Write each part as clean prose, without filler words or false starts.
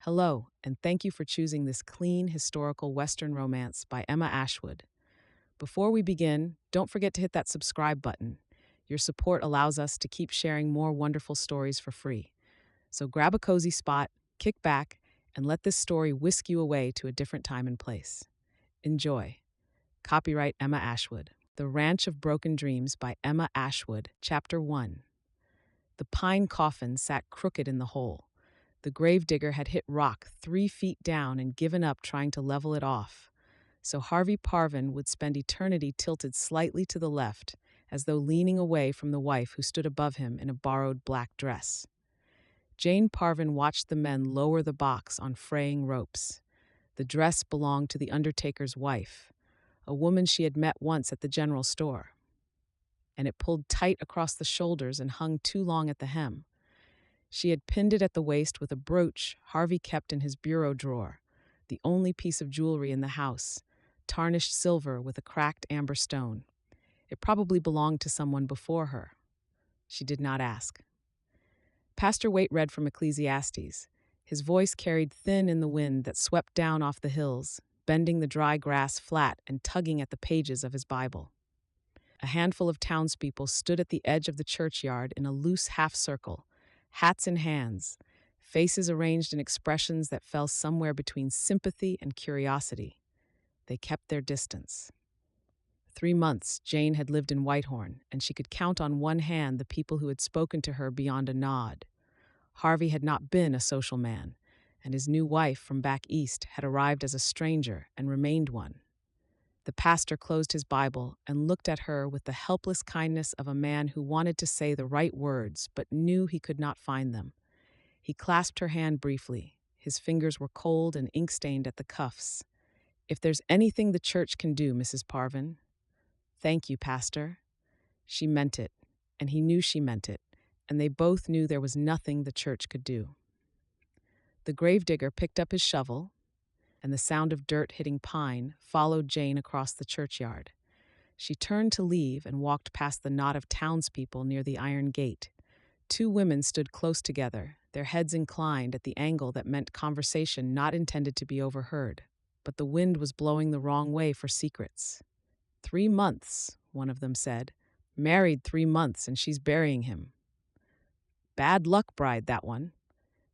Hello, and thank you for choosing this clean historical Western romance by Emma Ashwood. Before we begin, don't forget to hit that subscribe button. Your support allows us to keep sharing more wonderful stories for free. So grab a cozy spot, kick back, and let this story whisk you away to a different time and place. Enjoy. Copyright Emma Ashwood. The Ranch of Broken Dreams by Emma Ashwood, Chapter 1. The pine coffin sat crooked in the hole. The gravedigger had hit rock 3 feet down and given up trying to level it off. So Harvey Parvin would spend eternity tilted slightly to the left, as though leaning away from the wife who stood above him in a borrowed black dress. Jane Parvin watched the men lower the box on fraying ropes. The dress belonged to the undertaker's wife, a woman she had met once at the general store. And it pulled tight across the shoulders and hung too long at the hem. She had pinned it at the waist with a brooch Harvey kept in his bureau drawer, the only piece of jewelry in the house, tarnished silver with a cracked amber stone. It probably belonged to someone before her. She did not ask. Pastor Waite read from Ecclesiastes. His voice carried thin in the wind that swept down off the hills, bending the dry grass flat and tugging at the pages of his Bible. A handful of townspeople stood at the edge of the churchyard in a loose half-circle, hats in hands, faces arranged in expressions that fell somewhere between sympathy and curiosity. They kept their distance. 3 months Jane had lived in Whitehorn, and she could count on one hand the people who had spoken to her beyond a nod. Harvey had not been a social man, and his new wife from back east had arrived as a stranger and remained one. The pastor closed his Bible and looked at her with the helpless kindness of a man who wanted to say the right words but knew he could not find them. He clasped her hand briefly. His fingers were cold and ink-stained at the cuffs. "If there's anything the church can do, Mrs. Parvin." "Thank you, Pastor." She meant it, and he knew she meant it, and they both knew there was nothing the church could do. The gravedigger picked up his shovel, and the sound of dirt hitting pine followed Jane across the churchyard. She turned to leave and walked past the knot of townspeople near the iron gate. 2 women stood close together, their heads inclined at the angle that meant conversation not intended to be overheard. But the wind was blowing the wrong way for secrets. 3 months, one of them said. Married 3 months, and she's burying him. Bad luck bride, that one.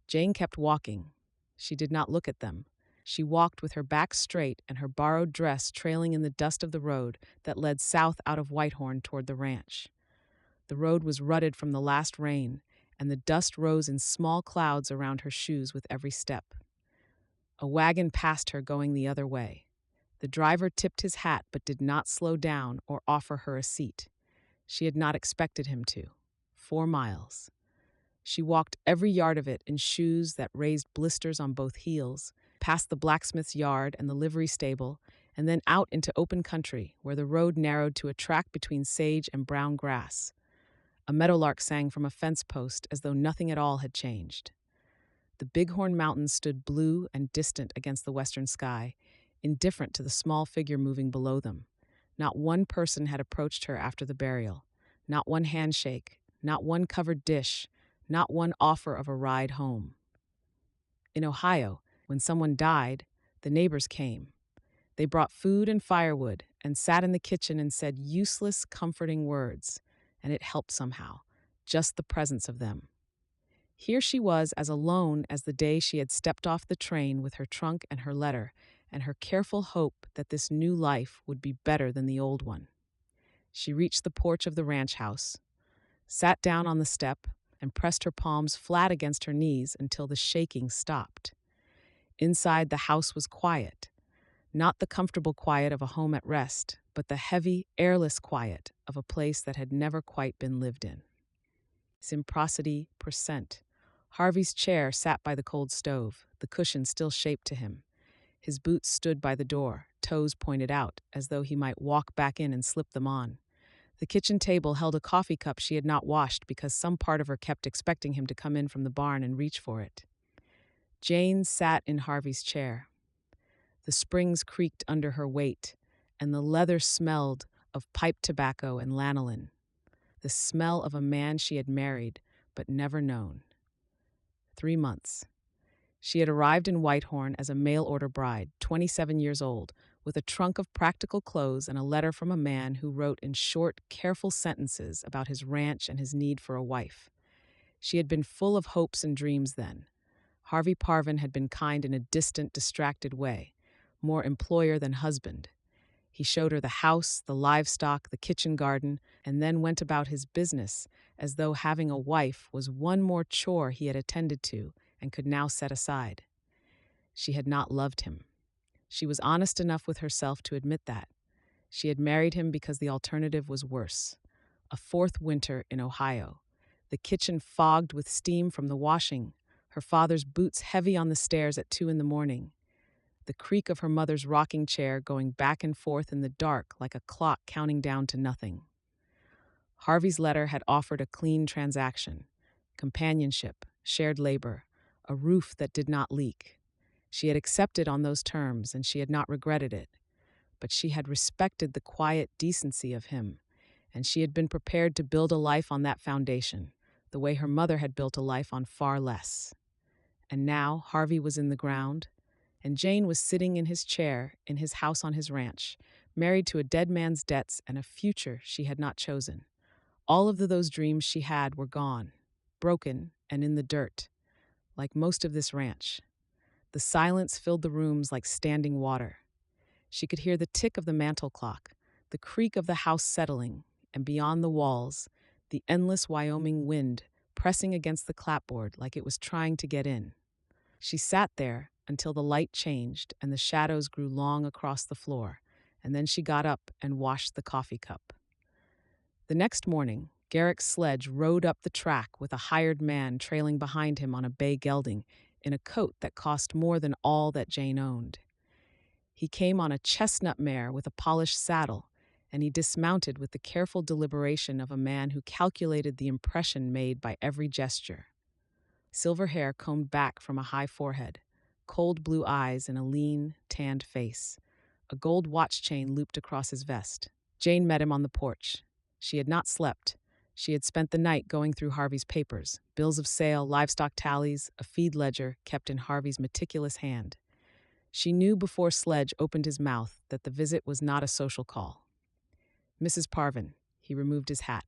Jane kept walking. She did not look at them. She walked with her back straight and her borrowed dress trailing in the dust of the road that led south out of Whitehorn toward the ranch. The road was rutted from the last rain, and the dust rose in small clouds around her shoes with every step. A wagon passed her going the other way. The driver tipped his hat but did not slow down or offer her a seat. She had not expected him to. 4 miles. She walked every yard of it in shoes that raised blisters on both heels, past the blacksmith's yard and the livery stable, and then out into open country where the road narrowed to a track between sage and brown grass. A meadowlark sang from a fence post as though nothing at all had changed. The Bighorn Mountains stood blue and distant against the western sky, indifferent to the small figure moving below them. Not one person had approached her after the burial, not one handshake, not one covered dish, not one offer of a ride home. In Ohio, when someone died, the neighbors came. They brought food and firewood and sat in the kitchen and said useless, comforting words, and it helped somehow, just the presence of them. Here she was as alone as the day she had stepped off the train with her trunk and her letter, and her careful hope that this new life would be better than the old one. She reached the porch of the ranch house, sat down on the step, and pressed her palms flat against her knees until the shaking stopped. Inside, the house was quiet, not the comfortable quiet of a home at rest, but the heavy, airless quiet of a place that had never quite been lived in. Simprosity %. Harvey's chair sat by the cold stove, the cushion still shaped to him. His boots stood by the door, toes pointed out, as though he might walk back in and slip them on. The kitchen table held a coffee cup she had not washed because some part of her kept expecting him to come in from the barn and reach for it. Jane sat in Harvey's chair. The springs creaked under her weight, and the leather smelled of pipe tobacco and lanolin, the smell of a man she had married but never known. 3 months. She had arrived in Whitehorn as a mail-order bride, 27 years old, with a trunk of practical clothes and a letter from a man who wrote in short, careful sentences about his ranch and his need for a wife. She had been full of hopes and dreams then. Harvey Parvin had been kind in a distant, distracted way, more employer than husband. He showed her the house, the livestock, the kitchen garden, and then went about his business as though having a wife was one more chore he had attended to and could now set aside. She had not loved him. She was honest enough with herself to admit that. She had married him because the alternative was worse. A fourth winter in Ohio. The kitchen fogged with steam from the washing, her father's boots heavy on the stairs at 2 a.m, the creak of her mother's rocking chair going back and forth in the dark like a clock counting down to nothing. Harvey's letter had offered a clean transaction, companionship, shared labor, a roof that did not leak. She had accepted on those terms, and she had not regretted it. But she had respected the quiet decency of him, and she had been prepared to build a life on that foundation, the way her mother had built a life on far less. And now Harvey was in the ground, and Jane was sitting in his chair in his house on his ranch, married to a dead man's debts and a future she had not chosen. All of those dreams she had were gone, broken and in the dirt, like most of this ranch. The silence filled the rooms like standing water. She could hear the tick of the mantel clock, the creak of the house settling, and beyond the walls, the endless Wyoming wind pressing against the clapboard like it was trying to get in. She sat there until the light changed and the shadows grew long across the floor, and then she got up and washed the coffee cup. The next morning, Garrick Sledge rode up the track with a hired man trailing behind him on a bay gelding in a coat that cost more than all that Jane owned. He came on a chestnut mare with a polished saddle, and he dismounted with the careful deliberation of a man who calculated the impression made by every gesture. Silver hair combed back from a high forehead, cold blue eyes in a lean, tanned face. A gold watch chain looped across his vest. Jane met him on the porch. She had not slept. She had spent the night going through Harvey's papers, bills of sale, livestock tallies, a feed ledger kept in Harvey's meticulous hand. She knew before Sledge opened his mouth that the visit was not a social call. "Mrs. Parvin," he removed his hat,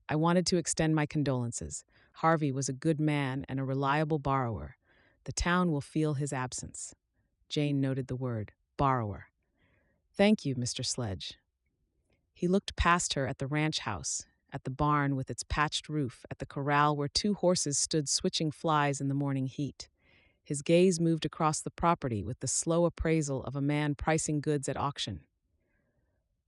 "I wanted to extend my condolences. Harvey was a good man and a reliable borrower. The town will feel his absence." Jane noted the word, borrower. "Thank you, Mr. Sledge." He looked past her at the ranch house, at the barn with its patched roof, at the corral where 2 horses stood switching flies in the morning heat. His gaze moved across the property with the slow appraisal of a man pricing goods at auction.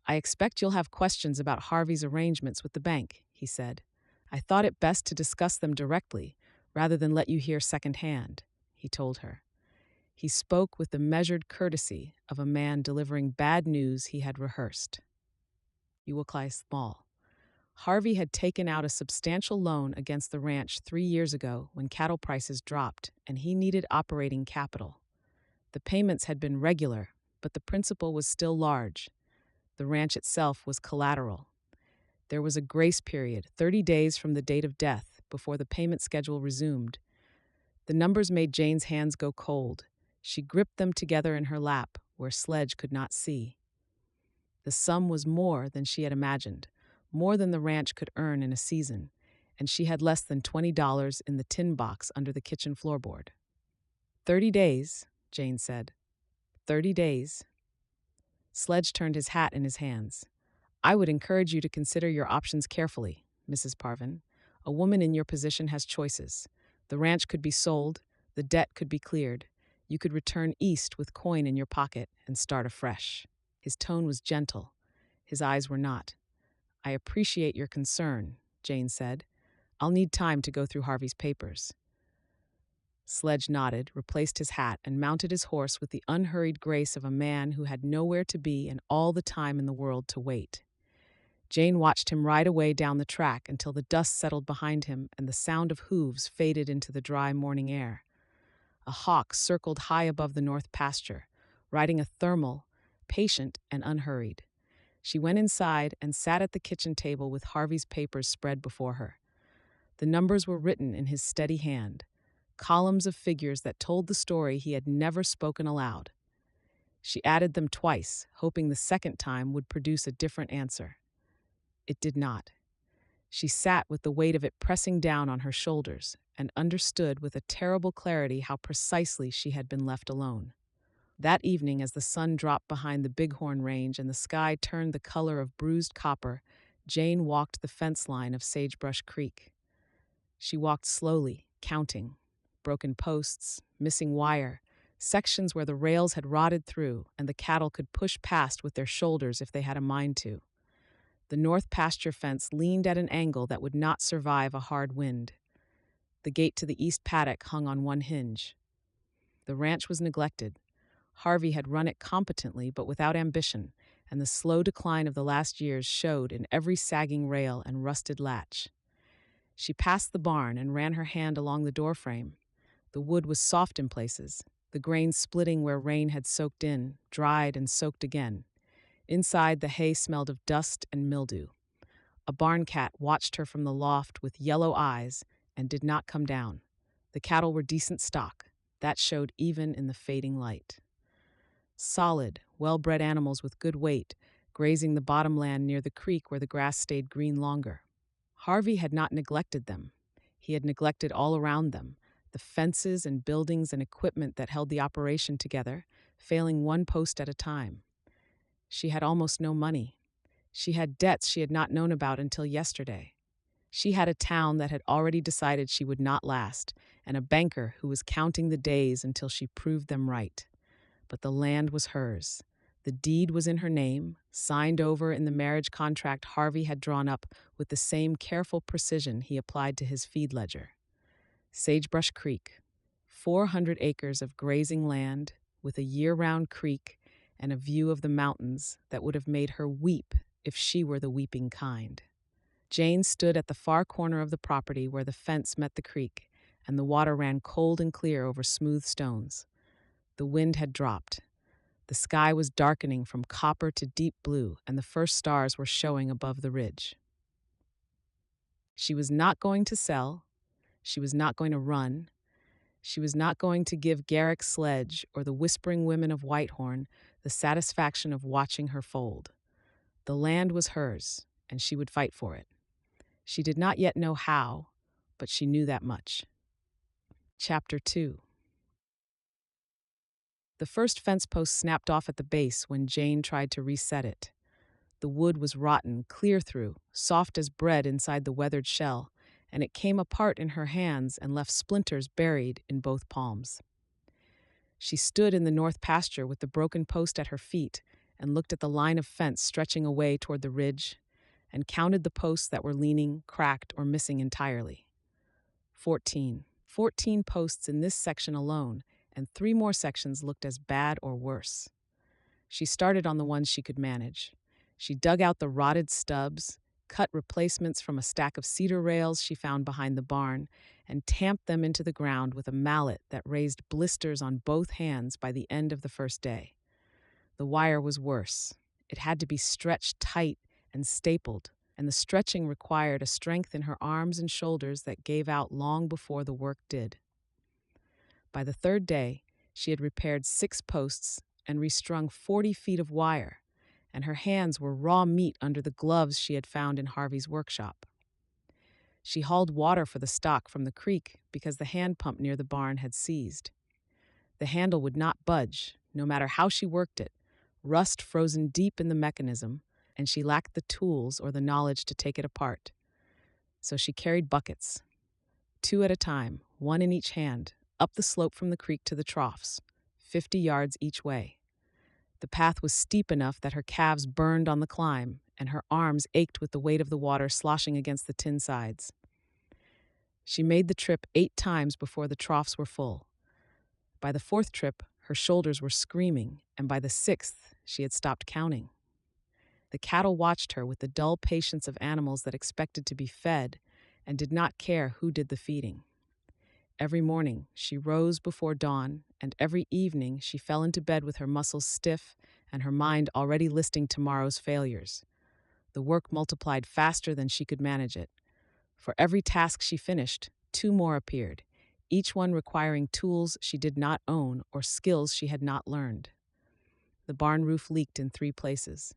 "I expect you'll have questions about Harvey's arrangements with the bank," he said. "I thought it best to discuss them directly, rather than let you hear secondhand," he told her. He spoke with the measured courtesy of a man delivering bad news he had rehearsed. Uwakli small. Harvey had taken out a substantial loan against the ranch 3 years ago when cattle prices dropped, and he needed operating capital. The payments had been regular, but the principal was still large. The ranch itself was collateral. There was a grace period, 30 days from the date of death, before the payment schedule resumed. The numbers made Jane's hands go cold. She gripped them together in her lap, where Sledge could not see. The sum was more than she had imagined, more than the ranch could earn in a season, and she had less than $20 in the tin box under the kitchen floorboard. 30 days, Jane said. 30 days. Sledge turned his hat in his hands. "I would encourage you to consider your options carefully, Mrs. Parvin. A woman in your position has choices. The ranch could be sold, the debt could be cleared. You could return east with coin in your pocket and start afresh." His tone was gentle. His eyes were not. "I appreciate your concern," Jane said. "I'll need time to go through Harvey's papers." Sledge nodded, replaced his hat, and mounted his horse with the unhurried grace of a man who had nowhere to be and all the time in the world to wait. Jane watched him ride away down the track until the dust settled behind him and the sound of hooves faded into the dry morning air. A hawk circled high above the north pasture, riding a thermal, patient and unhurried. She went inside and sat at the kitchen table with Harvey's papers spread before her. The numbers were written in his steady hand. columns of figures that told the story he had never spoken aloud. She added them twice, hoping the second time would produce a different answer. It did not. She sat with the weight of it pressing down on her shoulders and understood with a terrible clarity how precisely she had been left alone. That evening, as the sun dropped behind the Bighorn Range and the sky turned the color of bruised copper, Jane walked the fence line of Sagebrush Creek. She walked slowly, counting. Broken posts, missing wire, sections where the rails had rotted through and the cattle could push past with their shoulders if they had a mind to. The north pasture fence leaned at an angle that would not survive a hard wind. The gate to the east paddock hung on one hinge. The ranch was neglected. Harvey had run it competently but without ambition, and the slow decline of the last years showed in every sagging rail and rusted latch. She passed the barn and ran her hand along the doorframe. The wood was soft in places, the grain splitting where rain had soaked in, dried and soaked again. Inside, the hay smelled of dust and mildew. A barn cat watched her from the loft with yellow eyes and did not come down. The cattle were decent stock. That showed even in the fading light. Solid, well-bred animals with good weight, grazing the bottomland near the creek where the grass stayed green longer. Harvey had not neglected them. He had neglected all around them, the fences and buildings and equipment that held the operation together, failing one post at a time. She had almost no money. She had debts she had not known about until yesterday. She had a town that had already decided she would not last, and a banker who was counting the days until she proved them right. But the land was hers. The deed was in her name, signed over in the marriage contract Harvey had drawn up with the same careful precision he applied to his feed ledger. Sagebrush Creek, 400 acres of grazing land with a year-round creek and a view of the mountains that would have made her weep if she were the weeping kind. Jane stood at the far corner of the property where the fence met the creek, and the water ran cold and clear over smooth stones. The wind had dropped. The sky was darkening from copper to deep blue, and the first stars were showing above the ridge. She was not going to sell. She was not going to run. She was not going to give Garrick Sledge or the whispering women of Whitehorn the satisfaction of watching her fold. The land was hers, and she would fight for it. She did not yet know how, but she knew that much. Chapter 2. The first fence post snapped off at the base when Jane tried to reset it. The wood was rotten, clear through, soft as bread inside the weathered shell, and it came apart in her hands and left splinters buried in both palms. She stood in the north pasture with the broken post at her feet and looked at the line of fence stretching away toward the ridge and counted the posts that were leaning, cracked, or missing entirely. 14 posts in this section alone, and 3 more sections looked as bad or worse. She started on the ones she could manage. She dug out the rotted stubs, cut replacements from a stack of cedar rails she found behind the barn, and tamped them into the ground with a mallet that raised blisters on both hands by the end of the first day. The wire was worse. It had to be stretched tight and stapled, and the stretching required a strength in her arms and shoulders that gave out long before the work did. By the third day, she had repaired 6 posts and restrung 40 feet of wire, and her hands were raw meat under the gloves she had found in Harvey's workshop. She hauled water for the stock from the creek because the hand pump near the barn had seized. The handle would not budge, no matter how she worked it, rust frozen deep in the mechanism, and she lacked the tools or the knowledge to take it apart. So she carried buckets, 2 at a time, 1 in each hand, up the slope from the creek to the troughs, 50 yards each way. The path was steep enough that her calves burned on the climb, and her arms ached with the weight of the water sloshing against the tin sides. She made the trip 8 times before the troughs were full. By the 4th trip, her shoulders were screaming, and by the 6th, she had stopped counting. The cattle watched her with the dull patience of animals that expected to be fed and did not care who did the feeding. Every morning, she rose before dawn, and every evening she fell into bed with her muscles stiff and her mind already listing tomorrow's failures. The work multiplied faster than she could manage it. For every task she finished, 2 more appeared, each one requiring tools she did not own or skills she had not learned. The barn roof leaked in 3 places.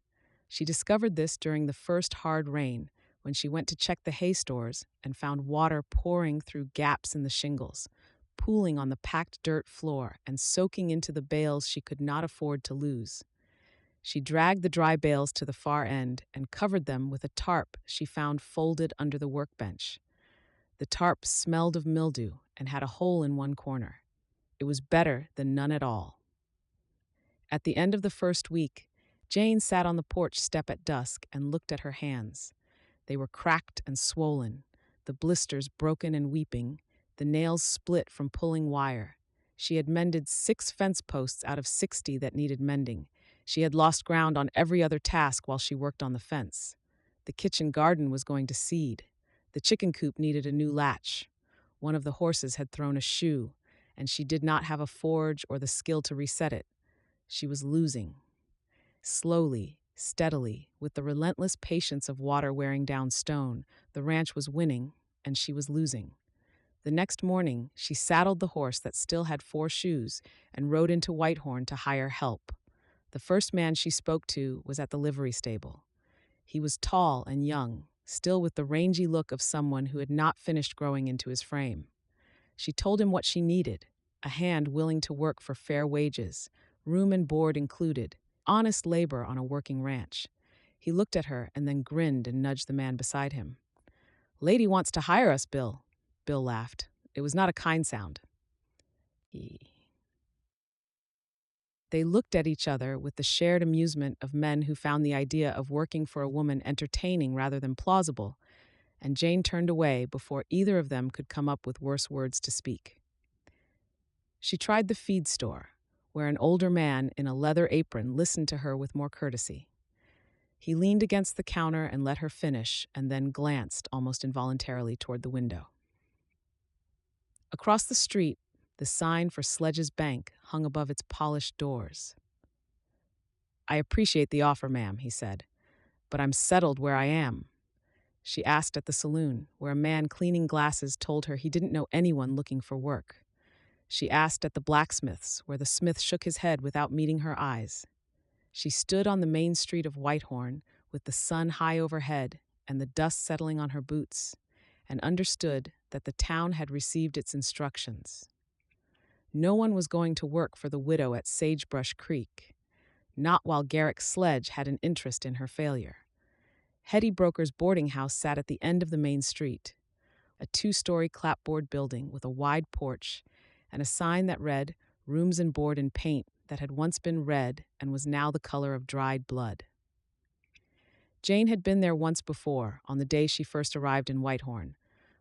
She discovered this during the first hard rain when she went to check the hay stores and found water pouring through gaps in the shingles, pooling on the packed dirt floor and soaking into the bales she could not afford to lose. She dragged the dry bales to the far end and covered them with a tarp she found folded under the workbench. The tarp smelled of mildew and had a hole in one corner. It was better than none at all. At the end of the first week, Jane sat on the porch step at dusk and looked at her hands. They were cracked and swollen, the blisters broken and weeping, the nails split from pulling wire. She had mended 6 fence posts out of 60 that needed mending. She had lost ground on every other task while she worked on the fence. The kitchen garden was going to seed. The chicken coop needed a new latch. One of the horses had thrown a shoe, and she did not have a forge or the skill to reset it. She was losing. Slowly, steadily, with the relentless patience of water wearing down stone, the ranch was winning, and she was losing. The next morning, she saddled the horse that still had 4 shoes and rode into Whitehorn to hire help. The first man she spoke to was at the livery stable. He was tall and young, still with the rangy look of someone who had not finished growing into his frame. She told him what she needed: a hand willing to work for fair wages, room and board included, honest labor on a working ranch. He looked at her and then grinned and nudged the man beside him. "Lady wants to hire us, Bill." Bill laughed. It was not a kind sound. They looked at each other with the shared amusement of men who found the idea of working for a woman entertaining rather than plausible, and Jane turned away before either of them could come up with worse words to speak. She tried the feed store, where an older man in a leather apron listened to her with more courtesy. He leaned against the counter and let her finish, and then glanced almost involuntarily toward the window. Across the street, the sign for Sledge's Bank hung above its polished doors. "I appreciate the offer, ma'am," he said, "but I'm settled where I am." She asked at the saloon, where a man cleaning glasses told her he didn't know anyone looking for work. She asked at the blacksmith's, where the smith shook his head without meeting her eyes. She stood on the main street of Whitehorn, with the sun high overhead and the dust settling on her boots, and understood that the town had received its instructions. No one was going to work for the widow at Sagebrush Creek, not while Garrick Sledge had an interest in her failure. Hetty Broker's boarding house sat at the end of the main street, a 2-story clapboard building with a wide porch and a sign that read "Rooms and Board and Paint" that had once been red and was now the color of dried blood. Jane had been there once before, on the day she first arrived in Whitehorn,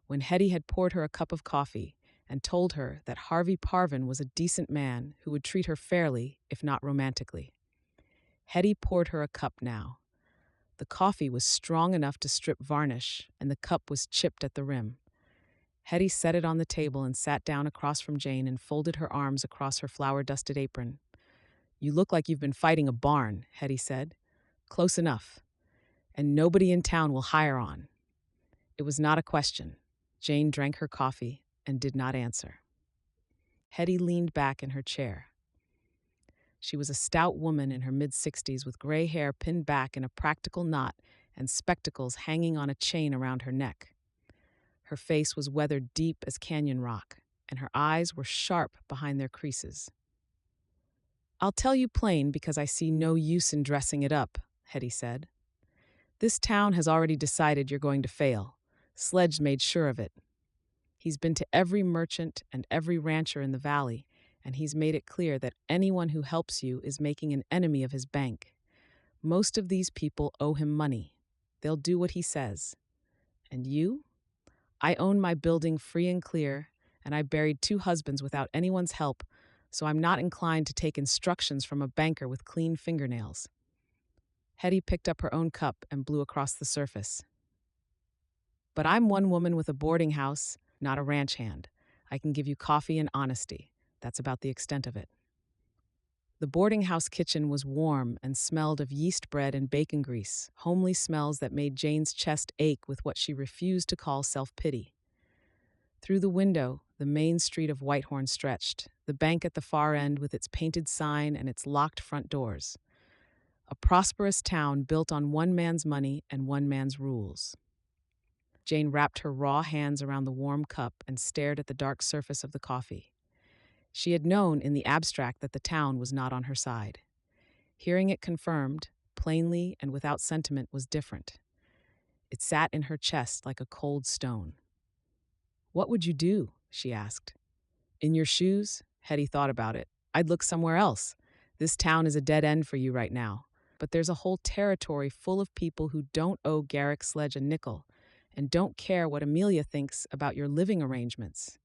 when Hetty had poured her a cup of coffee and told her that Harvey Parvin was a decent man who would treat her fairly, if not romantically. Hetty poured her a cup now. The coffee was strong enough to strip varnish, and the cup was chipped at the rim. Hetty set it on the table and sat down across from Jane and folded her arms across her flour-dusted apron. "You look like you've been fighting a barn," Hetty said. "Close enough. And nobody in town will hire on." It was not a question. Jane drank her coffee and did not answer. Hetty leaned back in her chair. She was a stout woman in her mid-60s with gray hair pinned back in a practical knot and spectacles hanging on a chain around her neck. Her face was weathered deep as canyon rock, and her eyes were sharp behind their creases. "I'll tell you plain because I see no use in dressing it up," Hetty said. "This town has already decided you're going to fail. Sledge made sure of it. He's been to every merchant and every rancher in the valley, and he's made it clear that anyone who helps you is making an enemy of his bank. Most of these people owe him money. They'll do what he says. And you? I own my building free and clear, and I buried 2 husbands without anyone's help, so I'm not inclined to take instructions from a banker with clean fingernails." Hetty picked up her own cup and blew across the surface. "But I'm one woman with a boarding house, not a ranch hand. I can give you coffee and honesty. That's about the extent of it." The boarding house kitchen was warm and smelled of yeast bread and bacon grease, homely smells that made Jane's chest ache with what she refused to call self-pity. Through the window, the main street of Whitehorn stretched, the bank at the far end with its painted sign and its locked front doors. A prosperous town built on one man's money and one man's rules. Jane wrapped her raw hands around the warm cup and stared at the dark surface of the coffee. She had known in the abstract that the town was not on her side. Hearing it confirmed, plainly and without sentiment, was different. It sat in her chest like a cold stone. "What would you do?" she asked. "In your shoes?" Hetty thought about it. "I'd look somewhere else. This town is a dead end for you right now. But there's a whole territory full of people who don't owe Garrick Sledge a nickel and don't care what Amelia thinks about your living arrangements."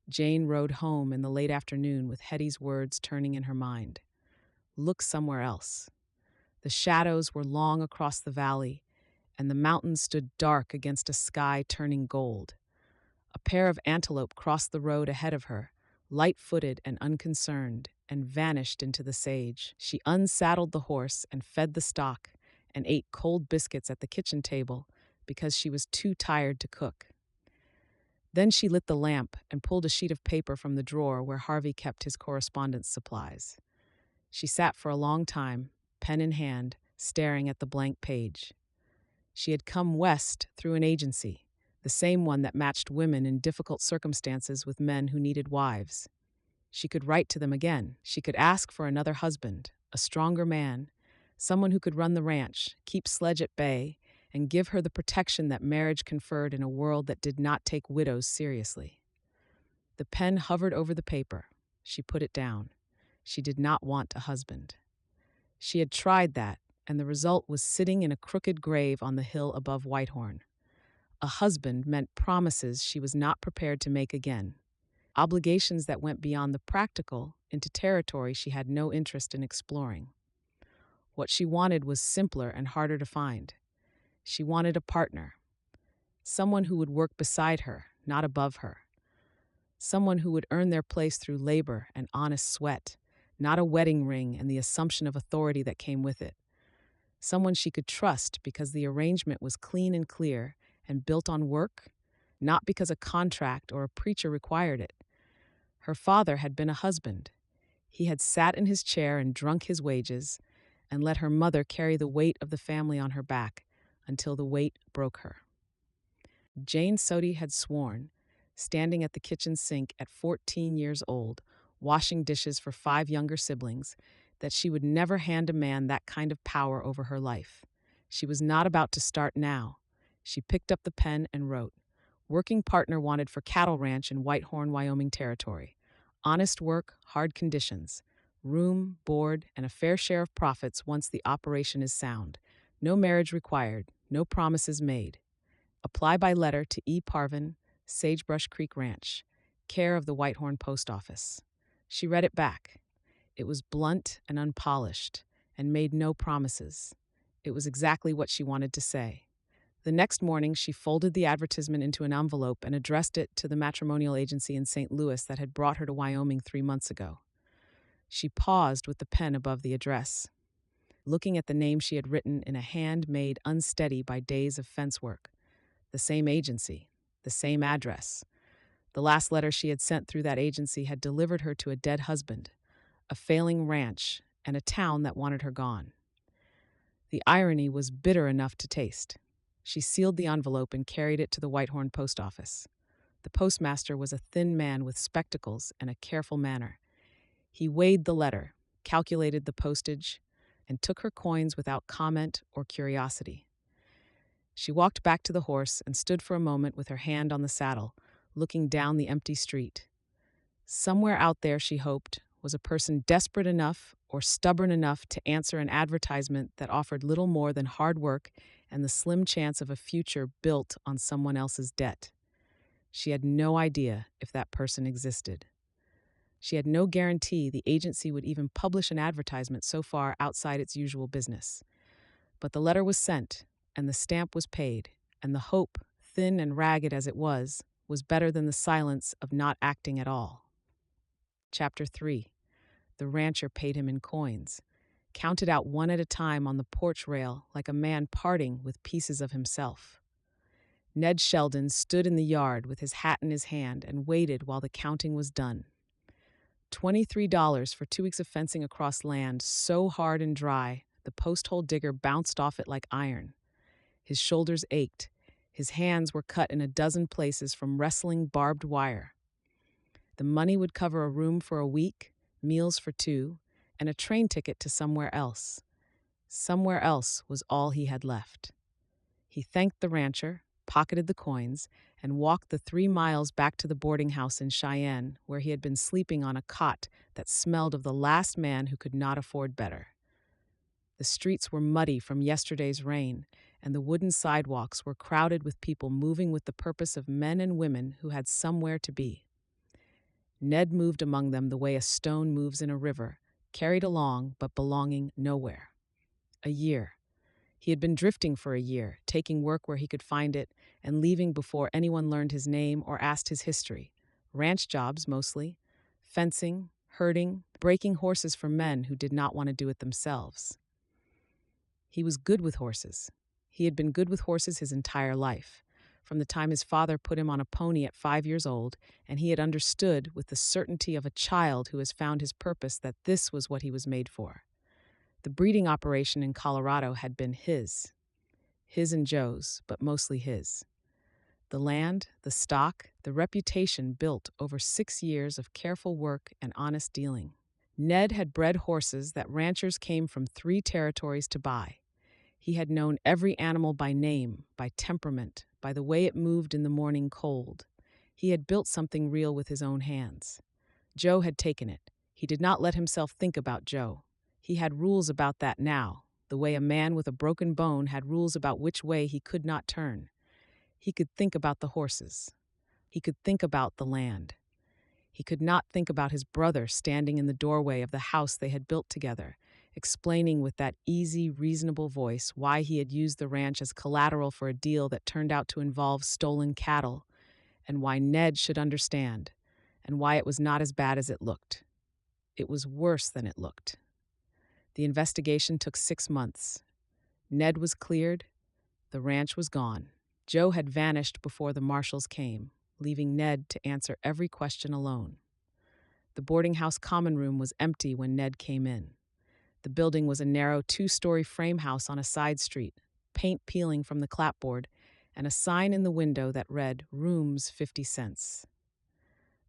Jane rode home in the late afternoon with Hetty's words turning in her mind. Look somewhere else. The shadows were long across the valley, and the mountains stood dark against a sky turning gold. A pair of antelope crossed the road ahead of her, light-footed and unconcerned, and vanished into the sage. She unsaddled the horse and fed the stock and ate cold biscuits at the kitchen table because she was too tired to cook. Then she lit the lamp and pulled a sheet of paper from the drawer where Harvey kept his correspondence supplies. She sat for a long time, pen in hand, staring at the blank page. She had come west through an agency, the same one that matched women in difficult circumstances with men who needed wives. She could write to them again. She could ask for another husband, a stronger man, someone who could run the ranch, keep Sledge at bay, and give her the protection that marriage conferred in a world that did not take widows seriously. The pen hovered over the paper. She put it down. She did not want a husband. She had tried that, and the result was sitting in a crooked grave on the hill above Whitehorn. A husband meant promises she was not prepared to make again, obligations that went beyond the practical into territory she had no interest in exploring. What she wanted was simpler and harder to find. She wanted a partner, someone who would work beside her, not above her, someone who would earn their place through labor and honest sweat, not a wedding ring and the assumption of authority that came with it, someone she could trust because the arrangement was clean and clear and built on work, not because a contract or a preacher required it. Her father had been a husband. He had sat in his chair and drunk his wages and let her mother carry the weight of the family on her back until the weight broke her. Jane Soddy had sworn, standing at the kitchen sink at 14 years old, washing dishes for 5 younger siblings, that she would never hand a man that kind of power over her life. She was not about to start now. She picked up the pen and wrote, "Working partner wanted for cattle ranch in Whitehorn, Wyoming territory. Honest work, hard conditions. Room, board, and a fair share of profits once the operation is sound. No marriage required, no promises made. Apply by letter to E. Parvin, Sagebrush Creek Ranch, care of the Whitehorn Post Office." She read it back. It was blunt and unpolished, and made no promises. It was exactly what she wanted to say. The next morning, she folded the advertisement into an envelope and addressed it to the matrimonial agency in St. Louis that had brought her to Wyoming 3 months ago. She paused with the pen above the address, looking at the name she had written in a hand made unsteady by days of fence work. The same agency, the same address. The last letter she had sent through that agency had delivered her to a dead husband, a failing ranch, and a town that wanted her gone. The irony was bitter enough to taste. She sealed the envelope and carried it to the Whitehorn post office. The postmaster was a thin man with spectacles and a careful manner. He weighed the letter, calculated the postage, and took her coins without comment or curiosity. She walked back to the horse and stood for a moment with her hand on the saddle, looking down the empty street. Somewhere out there, she hoped, was a person desperate enough or stubborn enough to answer an advertisement that offered little more than hard work and the slim chance of a future built on someone else's debt. She had no idea if that person existed. She had no guarantee the agency would even publish an advertisement so far outside its usual business. But the letter was sent, and the stamp was paid, and the hope, thin and ragged as it was better than the silence of not acting at all. Chapter 3. The rancher paid him in coins, counted out one at a time on the porch rail like a man parting with pieces of himself. Ned Sheldon stood in the yard with his hat in his hand and waited while the counting was done. $23 for 2 weeks of fencing across land so hard and dry, the post-hole digger bounced off it like iron. His shoulders ached. His hands were cut in a dozen places from wrestling barbed wire. The money would cover a room for a week, meals for 2, and a train ticket to somewhere else. Somewhere else was all he had left. He thanked the rancher, pocketed the coins, and walked the 3 miles back to the boarding house in Cheyenne, where he had been sleeping on a cot that smelled of the last man who could not afford better. The streets were muddy from yesterday's rain, and the wooden sidewalks were crowded with people moving with the purpose of men and women who had somewhere to be. Ned moved among them the way a stone moves in a river, carried along but belonging nowhere. A year. He had been drifting for a year, taking work where he could find it and leaving before anyone learned his name or asked his history. Ranch jobs, mostly. Fencing, herding, breaking horses for men who did not want to do it themselves. He was good with horses. He had been good with horses his entire life, from the time his father put him on a pony at 5 years old, and he had understood with the certainty of a child who has found his purpose that this was what he was made for. The breeding operation in Colorado had been his and Joe's, but mostly his. The land, the stock, the reputation built over 6 years of careful work and honest dealing. Ned had bred horses that ranchers came from 3 territories to buy. He had known every animal by name, by temperament, by the way it moved in the morning cold. He had built something real with his own hands. Joe had taken it. He did not let himself think about Joe. He had rules about that now, the way a man with a broken bone had rules about which way he could not turn. He could think about the horses. He could think about the land. He could not think about his brother standing in the doorway of the house they had built together, explaining with that easy, reasonable voice why he had used the ranch as collateral for a deal that turned out to involve stolen cattle, and why Ned should understand, and why it was not as bad as it looked. It was worse than it looked. The investigation took 6 months. Ned was cleared. The ranch was gone. Joe had vanished before the marshals came, leaving Ned to answer every question alone. The boarding house common room was empty when Ned came in. The building was a narrow 2-story frame house on a side street, paint peeling from the clapboard, and a sign in the window that read, "Rooms 50 cents."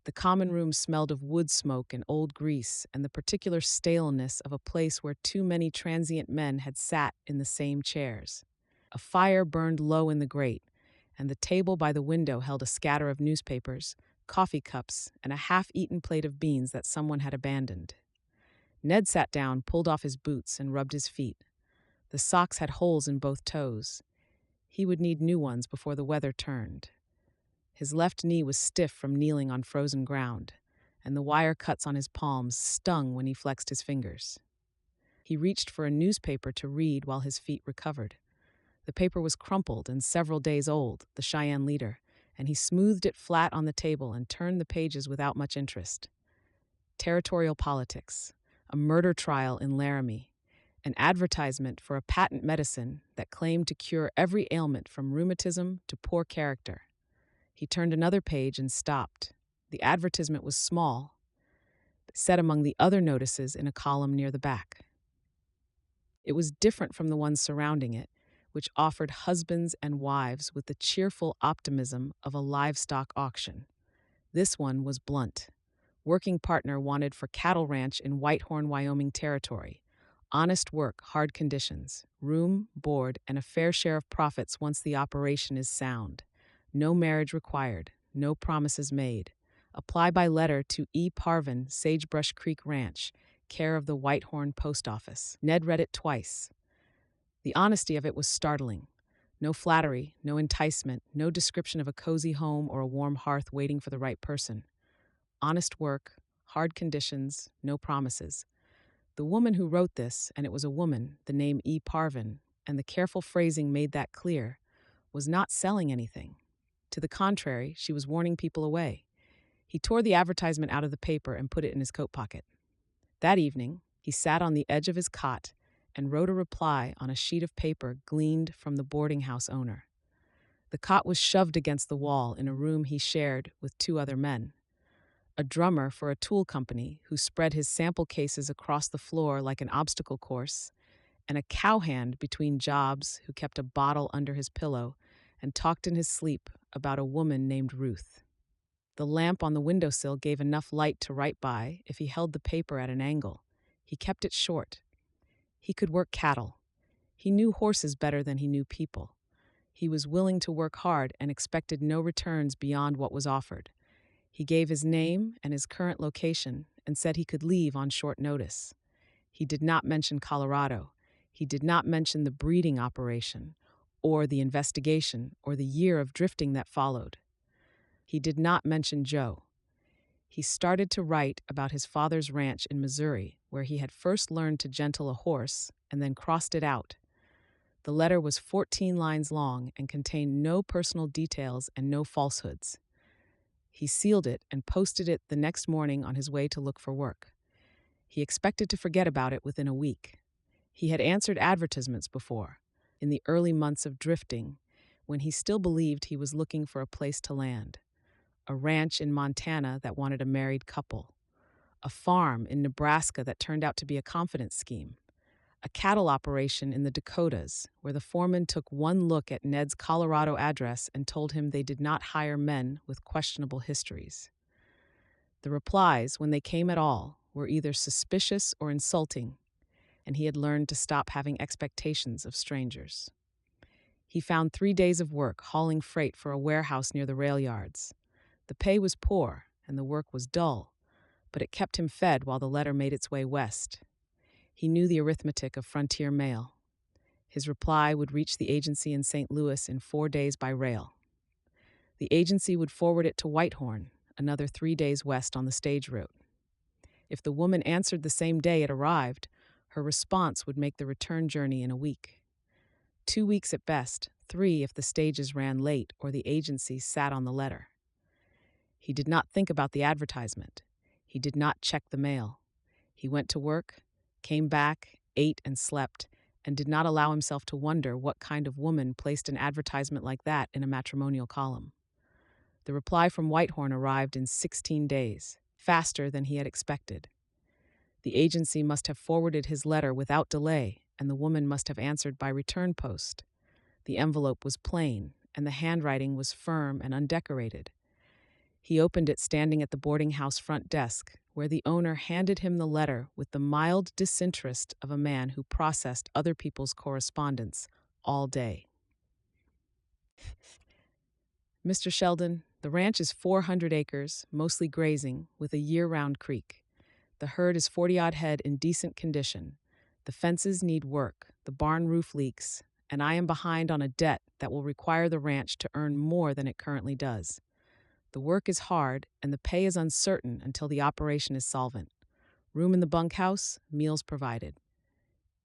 The common room smelled of wood smoke and old grease and the particular staleness of a place where too many transient men had sat in the same chairs. A fire burned low in the grate, and the table by the window held a scatter of newspapers, coffee cups, and a half-eaten plate of beans that someone had abandoned. Ned sat down, pulled off his boots, and rubbed his feet. The socks had holes in both toes. He would need new ones before the weather turned. His left knee was stiff from kneeling on frozen ground, and the wire cuts on his palms stung when he flexed his fingers. He reached for a newspaper to read while his feet recovered. The paper was crumpled and several days old, the Cheyenne Leader, and he smoothed it flat on the table and turned the pages without much interest. Territorial politics, a murder trial in Laramie, an advertisement for a patent medicine that claimed to cure every ailment from rheumatism to poor character. He turned another page and stopped. The advertisement was small, set among the other notices in a column near the back. It was different from the ones surrounding it, which offered husbands and wives with the cheerful optimism of a livestock auction. This one was blunt. Working partner wanted for cattle ranch in Whitehorn, Wyoming territory. Honest work, hard conditions, room, board, and a fair share of profits once the operation is sound. No marriage required, no promises made. Apply by letter to E. Parvin, Sagebrush Creek Ranch, care of the Whitehorn Post Office. Ned read it twice. The honesty of it was startling. No flattery, no enticement, no description of a cozy home or a warm hearth waiting for the right person. Honest work, hard conditions, no promises. The woman who wrote this, and it was a woman, the name E. Parvin, and the careful phrasing made that clear, was not selling anything. To the contrary, she was warning people away. He tore the advertisement out of the paper and put it in his coat pocket. That evening, he sat on the edge of his cot and wrote a reply on a sheet of paper gleaned from the boarding house owner. The cot was shoved against the wall in a room he shared with two other men. A drummer for a tool company who spread his sample cases across the floor like an obstacle course, and a cowhand between jobs who kept a bottle under his pillow and talked in his sleep about a woman named Ruth. The lamp on the windowsill gave enough light to write by if he held the paper at an angle. He kept it short. He could work cattle. He knew horses better than he knew people. He was willing to work hard and expected no returns beyond what was offered. He gave his name and his current location and said he could leave on short notice. He did not mention Colorado. He did not mention the breeding operation, or the investigation, or the year of drifting that followed. He did not mention Joe. He started to write about his father's ranch in Missouri, where he had first learned to gentle a horse and then crossed it out. The letter was 14 lines long and contained no personal details and no falsehoods. He sealed it and posted it the next morning on his way to look for work. He expected to forget about it within a week. He had answered advertisements before, in the early months of drifting, when he still believed he was looking for a place to land. A ranch in Montana that wanted a married couple. A farm in Nebraska that turned out to be a confidence scheme. A cattle operation in the Dakotas, where the foreman took one look at Ned's Colorado address and told him they did not hire men with questionable histories. The replies, when they came at all, were either suspicious or insulting, and he had learned to stop having expectations of strangers. He found 3 days of work hauling freight for a warehouse near the rail yards. The pay was poor, and the work was dull, but it kept him fed while the letter made its way west. He knew the arithmetic of frontier mail. His reply would reach the agency in St. Louis in 4 days by rail. The agency would forward it to Whitehorn, another 3 days west on the stage route. If the woman answered the same day it arrived, her response would make the return journey in a week. 2 weeks at best, 3 if the stages ran late or the agency sat on the letter. He did not think about the advertisement. He did not check the mail. He went to work, came back, ate and slept, and did not allow himself to wonder what kind of woman placed an advertisement like that in a matrimonial column. The reply from Whitehorn arrived in 16 days, faster than he had expected. The agency must have forwarded his letter without delay, and the woman must have answered by return post. The envelope was plain, and the handwriting was firm and undecorated. He opened it standing at the boarding house front desk, where the owner handed him the letter with the mild disinterest of a man who processed other people's correspondence all day. Mr. Sheldon, the ranch is 400 acres, mostly grazing, with a year-round creek. The herd is 40-odd head in decent condition. The fences need work, the barn roof leaks, and I am behind on a debt that will require the ranch to earn more than it currently does. The work is hard, and the pay is uncertain until the operation is solvent. Room in the bunkhouse, meals provided.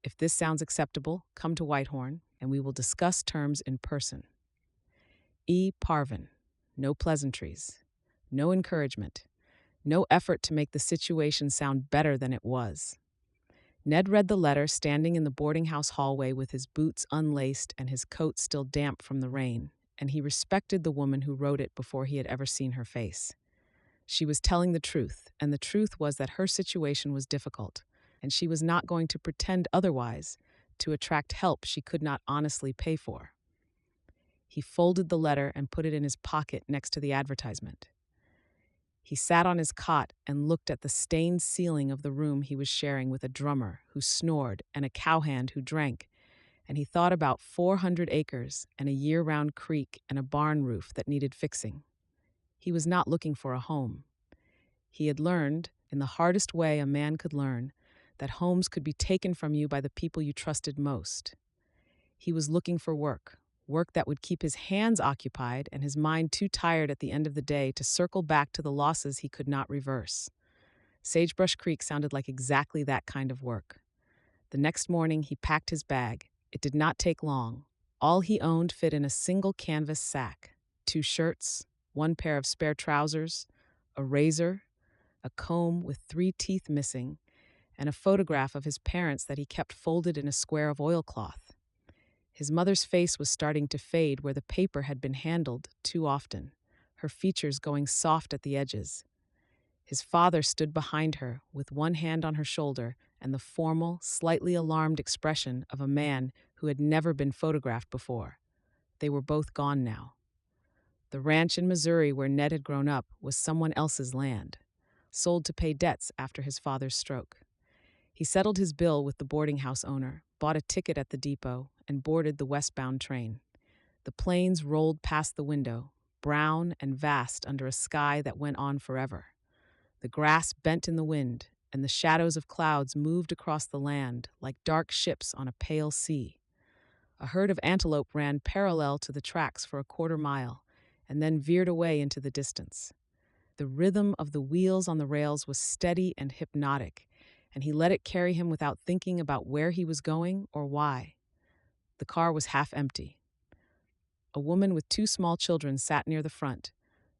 If this sounds acceptable, come to Whitehorn, and we will discuss terms in person. E. Parvin. No pleasantries. No encouragement. No effort to make the situation sound better than it was. Ned read the letter standing in the boarding house hallway with his boots unlaced and his coat still damp from the rain, and he respected the woman who wrote it before he had ever seen her face. She was telling the truth, and the truth was that her situation was difficult, and she was not going to pretend otherwise to attract help she could not honestly pay for. He folded the letter and put it in his pocket next to the advertisement. He sat on his cot and looked at the stained ceiling of the room he was sharing with a drummer who snored and a cowhand who drank, and he thought about 400 acres and a year-round creek and a barn roof that needed fixing. He was not looking for a home. He had learned, in the hardest way a man could learn, that homes could be taken from you by the people you trusted most. He was looking for work that would keep his hands occupied and his mind too tired at the end of the day to circle back to the losses he could not reverse. Sagebrush Creek sounded like exactly that kind of work. The next morning he packed his bag. It did not take long. All he owned fit in a single canvas sack: 2 shirts, 1 pair of spare trousers, a razor, a comb with 3 teeth missing, and a photograph of his parents that he kept folded in a square of oilcloth. His mother's face was starting to fade where the paper had been handled too often, her features going soft at the edges. His father stood behind her, with one hand on her shoulder and the formal, slightly alarmed expression of a man who had never been photographed before. They were both gone now. The ranch in Missouri where Ned had grown up was someone else's land, sold to pay debts after his father's stroke. He settled his bill with the boarding house owner, bought a ticket at the depot, and boarded the westbound train. The plains rolled past the window, brown and vast under a sky that went on forever. The grass bent in the wind, and the shadows of clouds moved across the land like dark ships on a pale sea. A herd of antelope ran parallel to the tracks for a quarter-mile, and then veered away into the distance. The rhythm of the wheels on the rails was steady and hypnotic, and he let it carry him without thinking about where he was going or why. The car was half empty. A woman with two small children sat near the front,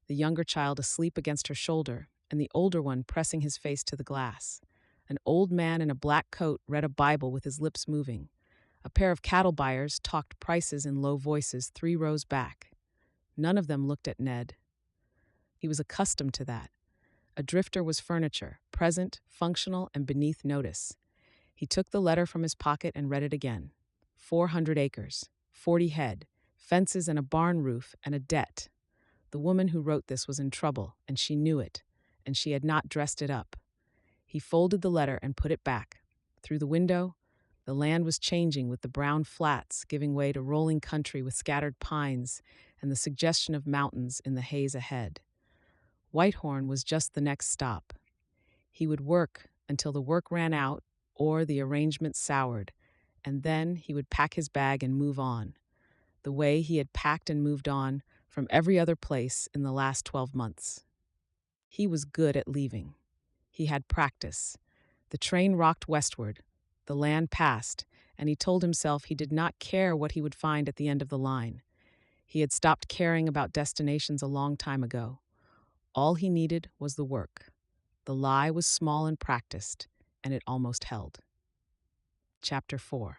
the younger child asleep against her shoulder, and the older one pressing his face to the glass. An old man in a black coat read a Bible with his lips moving. A pair of cattle buyers talked prices in low voices 3 rows back. None of them looked at Ned. He was accustomed to that. A drifter was furniture, present, functional, and beneath notice. He took the letter from his pocket and read it again. 400 acres, 40 head, fences and a barn roof and a debt. The woman who wrote this was in trouble, and she knew it, and she had not dressed it up. He folded the letter and put it back. Through the window, the land was changing, with the brown flats giving way to rolling country with scattered pines and the suggestion of mountains in the haze ahead. Whitehorn was just the next stop. He would work until the work ran out or the arrangement soured, and then he would pack his bag and move on, the way he had packed and moved on from every other place in the last 12 months. He was good at leaving. He had practice. The train rocked westward, the land passed, and he told himself he did not care what he would find at the end of the line. He had stopped caring about destinations a long time ago. All he needed was the work. The lie was small and practiced, and it almost held. Chapter 4.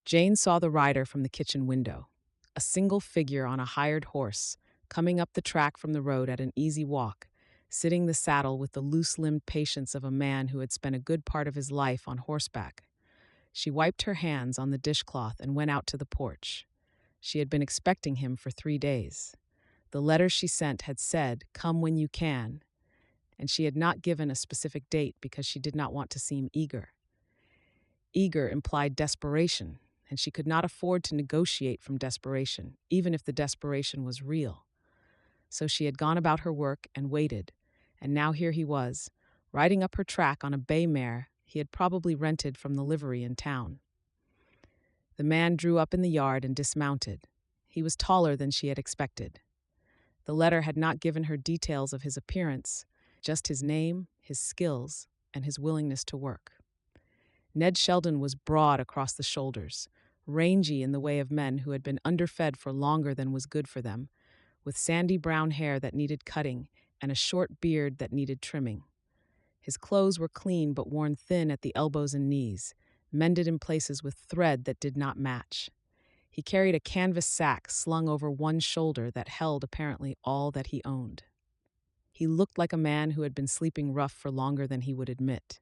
Jane saw the rider from the kitchen window, a single figure on a hired horse, coming up the track from the road at an easy walk, sitting the saddle with the loose-limbed patience of a man who had spent a good part of his life on horseback. She wiped her hands on the dishcloth and went out to the porch. She had been expecting him for 3 days. The letter she sent had said, "Come when you can," and she had not given a specific date because she did not want to seem eager. Eager implied desperation, and she could not afford to negotiate from desperation, even if the desperation was real. So she had gone about her work and waited, and now here he was, riding up her track on a bay mare he had probably rented from the livery in town. The man drew up in the yard and dismounted. He was taller than she had expected. The letter had not given her details of his appearance, just his name, his skills, and his willingness to work. Ned Sheldon was broad across the shoulders, rangy in the way of men who had been underfed for longer than was good for them, with sandy brown hair that needed cutting and a short beard that needed trimming. His clothes were clean but worn thin at the elbows and knees, mended in places with thread that did not match. He carried a canvas sack slung over one shoulder that held apparently all that he owned. He looked like a man who had been sleeping rough for longer than he would admit.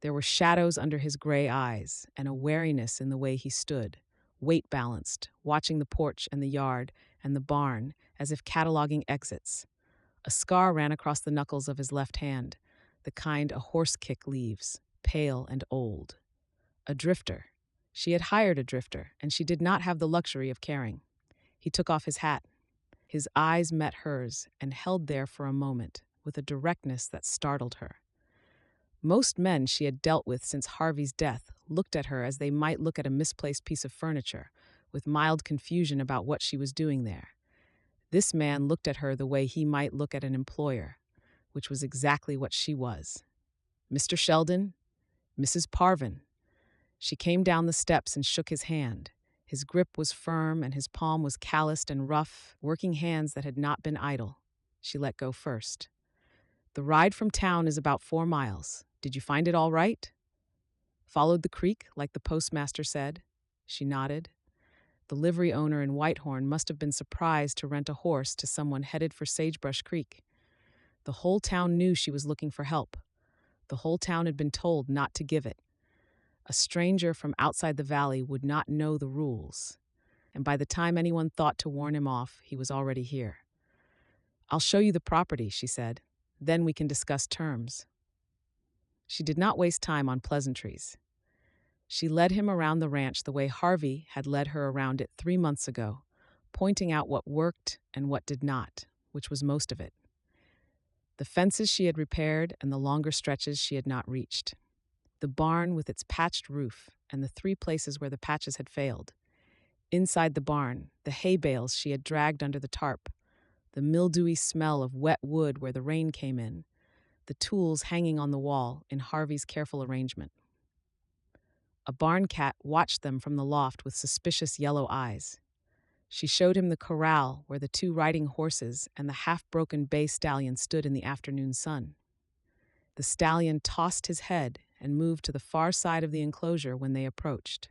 There were shadows under his gray eyes and a wariness in the way he stood, weight-balanced, watching the porch and the yard and the barn as if cataloging exits. A scar ran across the knuckles of his left hand, the kind a horse kick leaves, pale and old. A drifter. She had hired a drifter, and she did not have the luxury of caring. He took off his hat. His eyes met hers and held there for a moment, with a directness that startled her. Most men she had dealt with since Harvey's death looked at her as they might look at a misplaced piece of furniture, with mild confusion about what she was doing there. This man looked at her the way he might look at an employer, which was exactly what she was. "Mr. Sheldon, Mrs. Parvin." She came down the steps and shook his hand. His grip was firm and his palm was calloused and rough, working hands that had not been idle. She let go first. "The ride from town is about 4 miles. Did you find it all right?" Followed the creek, like the postmaster said? She nodded. The livery owner in Whitehorn must have been surprised to rent a horse to someone headed for Sagebrush Creek. The whole town knew she was looking for help. The whole town had been told not to give it. A stranger from outside the valley would not know the rules, and by the time anyone thought to warn him off, he was already here. "I'll show you the property," she said. "Then we can discuss terms." She did not waste time on pleasantries. She led him around the ranch the way Harvey had led her around it 3 months ago, pointing out what worked and what did not, which was most of it. The fences she had repaired and the longer stretches she had not reached. The barn with its patched roof and the 3 places where the patches had failed. Inside the barn, the hay bales she had dragged under the tarp, the mildewy smell of wet wood where the rain came in, the tools hanging on the wall in Harvey's careful arrangement. A barn cat watched them from the loft with suspicious yellow eyes. She showed him the corral where the 2 riding horses and the half-broken bay stallion stood in the afternoon sun. The stallion tossed his head and moved to the far side of the enclosure when they approached.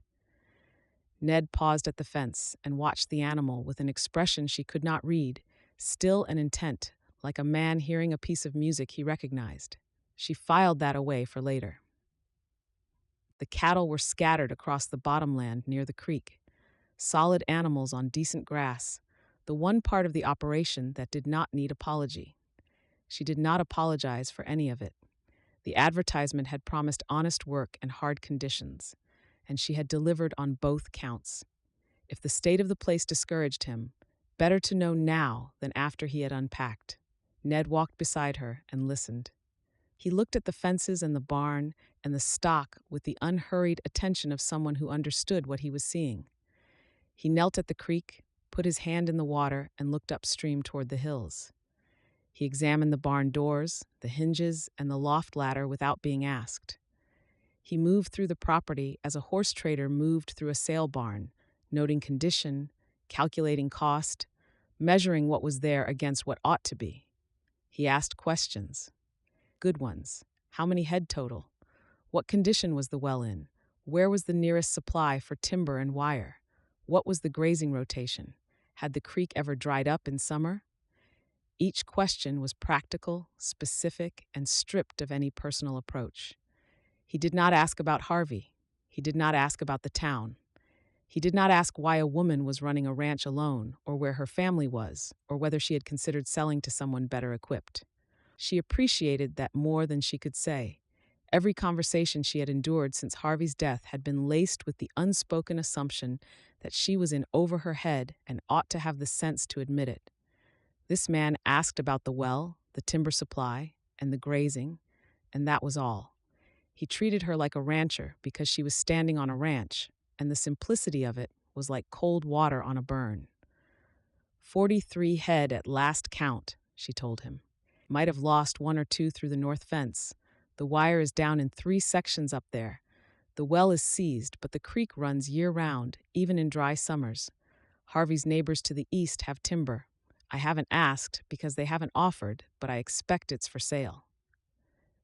Ned paused at the fence and watched the animal with an expression she could not read, still and intent, like a man hearing a piece of music he recognized. She filed that away for later. The cattle were scattered across the bottomland near the creek, solid animals on decent grass, the one part of the operation that did not need apology. She did not apologize for any of it. The advertisement had promised honest work and hard conditions, and she had delivered on both counts. If the state of the place discouraged him, better to know now than after he had unpacked. Ned walked beside her and listened. He looked at the fences and the barn and the stock with the unhurried attention of someone who understood what he was seeing. He knelt at the creek, put his hand in the water, and looked upstream toward the hills. He examined the barn doors, the hinges, and the loft ladder without being asked. He moved through the property as a horse trader moved through a sale barn, noting condition, calculating cost, measuring what was there against what ought to be. He asked questions. Good ones. How many head total? What condition was the well in? Where was the nearest supply for timber and wire? What was the grazing rotation? Had the creek ever dried up in summer? Each question was practical, specific, and stripped of any personal approach. He did not ask about Harvey. He did not ask about the town. He did not ask why a woman was running a ranch alone, or where her family was, or whether she had considered selling to someone better equipped. She appreciated that more than she could say. Every conversation she had endured since Harvey's death had been laced with the unspoken assumption that she was in over her head and ought to have the sense to admit it. This man asked about the well, the timber supply, and the grazing, and that was all. He treated her like a rancher because she was standing on a ranch, and the simplicity of it was like cold water on a burn. 43 head at last count, she told him. Might have lost 1 or 2 through the north fence. The wire is down in 3 sections up there. The well is seized, but the creek runs year-round, even in dry summers. Harvey's neighbors to the east have timber. I haven't asked because they haven't offered, but I expect it's for sale.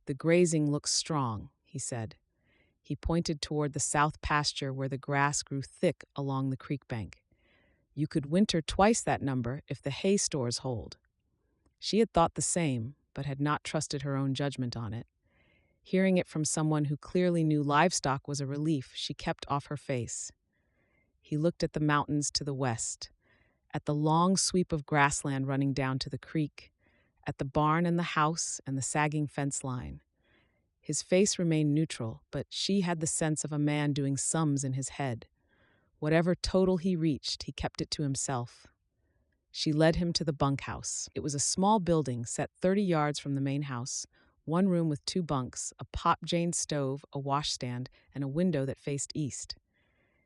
The grazing looks strong, he said. He pointed toward the south pasture where the grass grew thick along the creek bank. You could winter twice that number if the hay stores hold. She had thought the same, but had not trusted her own judgment on it. Hearing it from someone who clearly knew livestock was a relief, she kept off her face. He looked at the mountains to the west, at the long sweep of grassland running down to the creek, at the barn and the house and the sagging fence line. His face remained neutral, but she had the sense of a man doing sums in his head. Whatever total he reached, he kept it to himself. She led him to the bunkhouse. It was a small building set 30 yards from the main house, 1 room with 2 bunks, a pop-Jane stove, a washstand, and a window that faced east.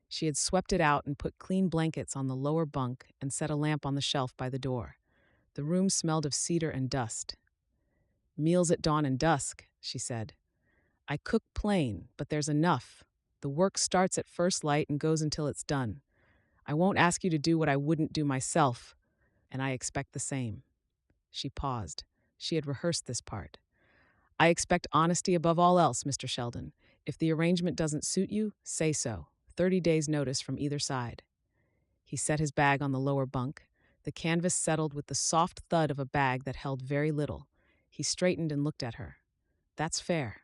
She had swept it out and put clean blankets on the lower bunk and set a lamp on the shelf by the door. The room smelled of cedar and dust. Meals at dawn and dusk, she said. I cook plain, but there's enough. The work starts at first light and goes until it's done. I won't ask you to do what I wouldn't do myself, and I expect the same. She paused. She had rehearsed this part. I expect honesty above all else, Mr. Sheldon. If the arrangement doesn't suit you, say so. 30 days notice from either side. He set his bag on the lower bunk. The canvas settled with the soft thud of a bag that held very little. He straightened and looked at her. That's fair.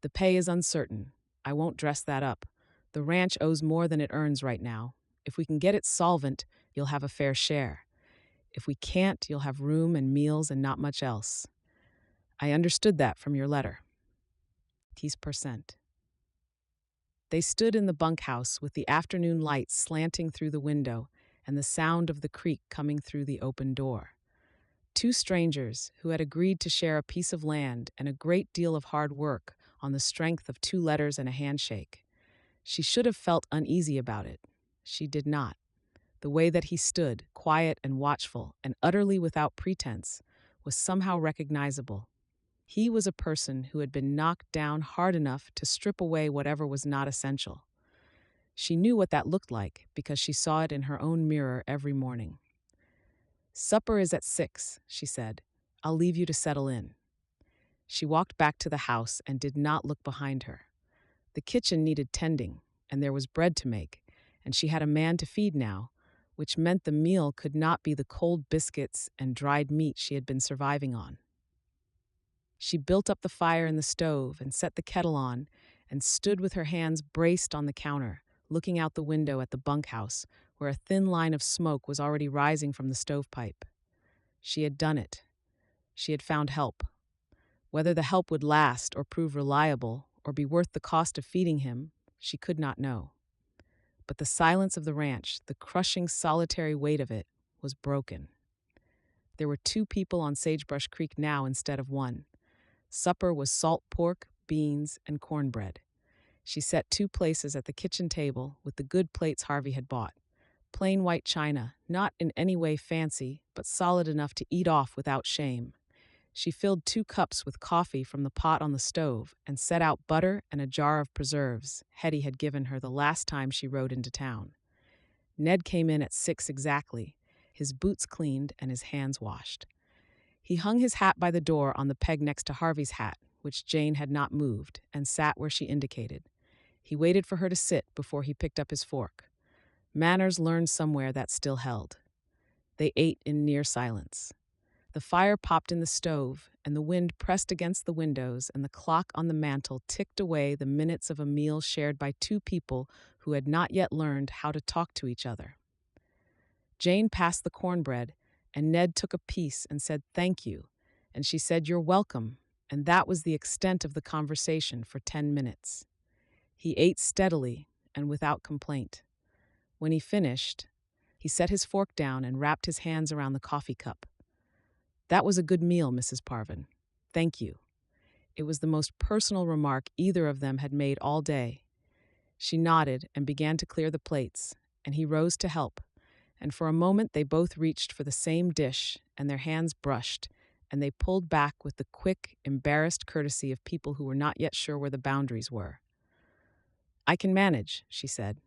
The pay is uncertain. I won't dress that up. The ranch owes more than it earns right now. If we can get it solvent, you'll have a fair share. If we can't, you'll have room and meals and not much else. I understood that from your letter. 10%. They stood in the bunkhouse with the afternoon light slanting through the window and the sound of the creek coming through the open door. Two strangers who had agreed to share a piece of land and a great deal of hard work on the strength of 2 letters and a handshake. She should have felt uneasy about it. She did not. The way that he stood, quiet and watchful and utterly without pretense, was somehow recognizable. He was a person who had been knocked down hard enough to strip away whatever was not essential. She knew what that looked like because she saw it in her own mirror every morning. "Supper is at 6, she said. I'll leave you to settle in." She walked back to the house and did not look behind her. The kitchen needed tending, and there was bread to make, and she had a man to feed now, which meant the meal could not be the cold biscuits and dried meat she had been surviving on. She built up the fire in the stove and set the kettle on and stood with her hands braced on the counter, looking out the window at the bunkhouse, where a thin line of smoke was already rising from the stovepipe. She had done it. She had found help. Whether the help would last or prove reliable or be worth the cost of feeding him, she could not know. But the silence of the ranch, the crushing solitary weight of it, was broken. There were 2 people on Sagebrush Creek now instead of 1. Supper was salt pork, beans, and cornbread. She set 2 places at the kitchen table with the good plates Harvey had bought. Plain white china, not in any way fancy, but solid enough to eat off without shame. She filled 2 cups with coffee from the pot on the stove and set out butter and a jar of preserves Hetty had given her the last time she rode into town. Ned came in at 6 exactly, his boots cleaned and his hands washed. He hung his hat by the door on the peg next to Harvey's hat, which Jane had not moved, and sat where she indicated. He waited for her to sit before he picked up his fork. Manners learned somewhere that still held. They ate in near silence. The fire popped in the stove, and the wind pressed against the windows, and the clock on the mantel ticked away the minutes of a meal shared by 2 people who had not yet learned how to talk to each other. Jane passed the cornbread, and Ned took a piece and said, "Thank you," and she said, "You're welcome," and that was the extent of the conversation for 10 minutes. He ate steadily and without complaint. When he finished, he set his fork down and wrapped his hands around the coffee cup. "That was a good meal, Mrs. Parvin. Thank you." It was the most personal remark either of them had made all day. She nodded and began to clear the plates, and he rose to help, and for a moment they both reached for the same dish, and their hands brushed, and they pulled back with the quick, embarrassed courtesy of people who were not yet sure where the boundaries were. "I can manage," she said.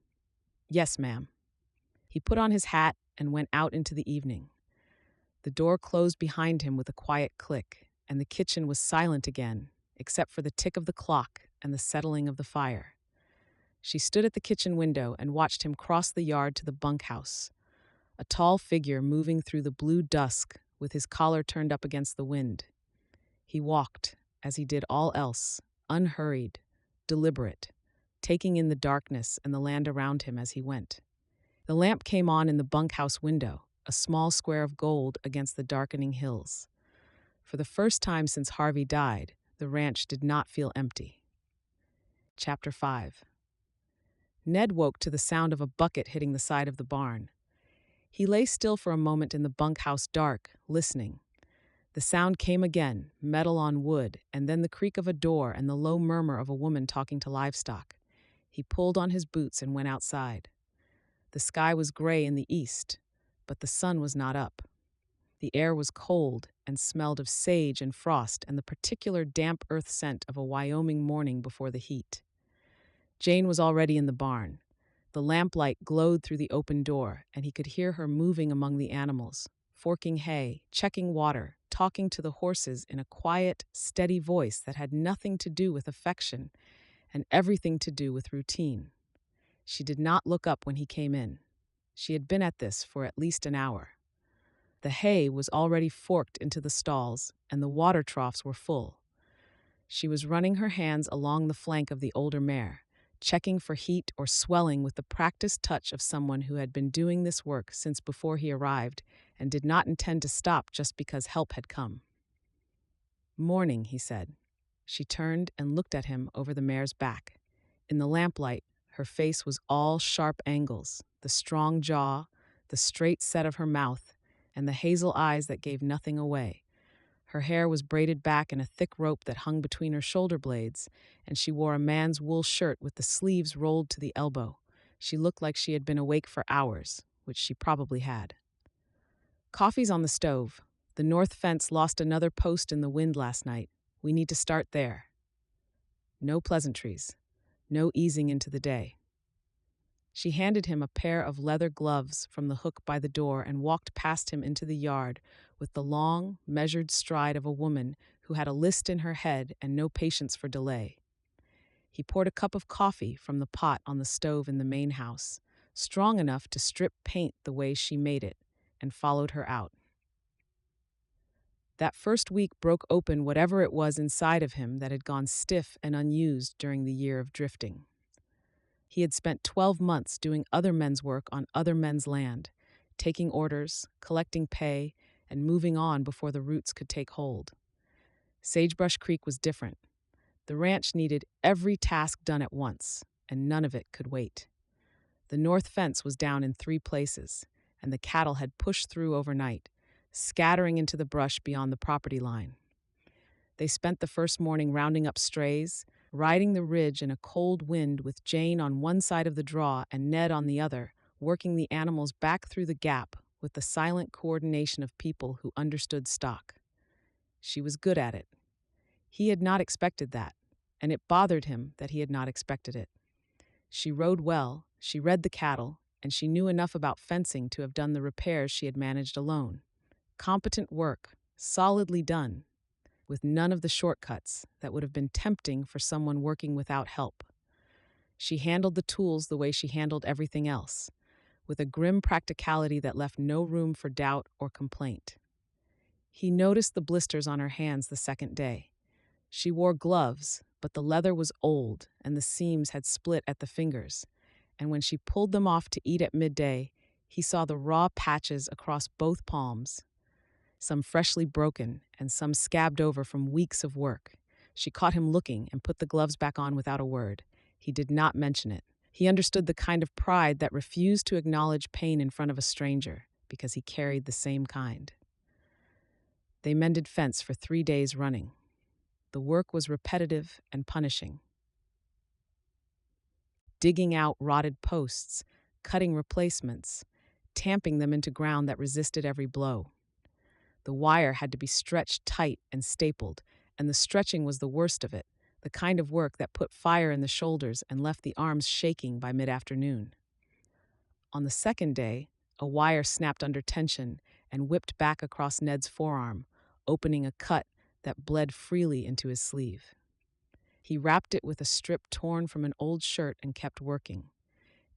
"Yes, ma'am." He put on his hat and went out into the evening. The door closed behind him with a quiet click, and the kitchen was silent again, except for the tick of the clock and the settling of the fire. She stood at the kitchen window and watched him cross the yard to the bunkhouse, a tall figure moving through the blue dusk with his collar turned up against the wind. He walked, as he did all else, unhurried, deliberate, taking in the darkness and the land around him as he went. The lamp came on in the bunkhouse window, a small square of gold against the darkening hills. For the first time since Harvey died, the ranch did not feel empty. Chapter 5. Ned woke to the sound of a bucket hitting the side of the barn. He lay still for a moment in the bunkhouse dark, listening. The sound came again, metal on wood, and then the creak of a door and the low murmur of a woman talking to livestock. He pulled on his boots and went outside. The sky was gray in the east, but the sun was not up. The air was cold and smelled of sage and frost and the particular damp earth scent of a Wyoming morning before the heat. Jane was already in the barn. The lamplight glowed through the open door, and he could hear her moving among the animals, forking hay, checking water, talking to the horses in a quiet, steady voice that had nothing to do with affection, and everything to do with routine. She did not look up when he came in. She had been at this for at least an hour. The hay was already forked into the stalls, and the water troughs were full. She was running her hands along the flank of the older mare, checking for heat or swelling with the practiced touch of someone who had been doing this work since before he arrived and did not intend to stop just because help had come. "Morning," he said. She turned and looked at him over the mare's back. In the lamplight, her face was all sharp angles, the strong jaw, the straight set of her mouth, and the hazel eyes that gave nothing away. Her hair was braided back in a thick rope that hung between her shoulder blades, and she wore a man's wool shirt with the sleeves rolled to the elbow. She looked like she had been awake for hours, which she probably had. "Coffee's on the stove. The north fence lost another post in the wind last night. We need to start there." No pleasantries. No easing into the day. She handed him a pair of leather gloves from the hook by the door and walked past him into the yard with the long, measured stride of a woman who had a list in her head and no patience for delay. He poured a cup of coffee from the pot on the stove in the main house, strong enough to strip paint the way she made it, and followed her out. That first week broke open whatever it was inside of him that had gone stiff and unused during the year of drifting. He had spent 12 months doing other men's work on other men's land, taking orders, collecting pay, and moving on before the roots could take hold. Sagebrush Creek was different. The ranch needed every task done at once, and none of it could wait. The north fence was down in 3 places, and the cattle had pushed through overnight, scattering into the brush beyond the property line. They spent the first morning rounding up strays, riding the ridge in a cold wind with Jane on one side of the draw and Ned on the other, working the animals back through the gap with the silent coordination of people who understood stock. She was good at it. He had not expected that, and it bothered him that he had not expected it. She rode well, she read the cattle, and she knew enough about fencing to have done the repairs she had managed alone. Competent work, solidly done, with none of the shortcuts that would have been tempting for someone working without help. She handled the tools the way she handled everything else, with a grim practicality that left no room for doubt or complaint. He noticed the blisters on her hands the second day. She wore gloves, but the leather was old and the seams had split at the fingers, and when she pulled them off to eat at midday, he saw the raw patches across both palms, some freshly broken and some scabbed over from weeks of work. She caught him looking and put the gloves back on without a word. He did not mention it. He understood the kind of pride that refused to acknowledge pain in front of a stranger, because he carried the same kind. They mended fence for 3 days running. The work was repetitive and punishing. Digging out rotted posts, cutting replacements, tamping them into ground that resisted every blow. The wire had to be stretched tight and stapled, and the stretching was the worst of it, the kind of work that put fire in the shoulders and left the arms shaking by mid-afternoon. On the second day, a wire snapped under tension and whipped back across Ned's forearm, opening a cut that bled freely into his sleeve. He wrapped it with a strip torn from an old shirt and kept working.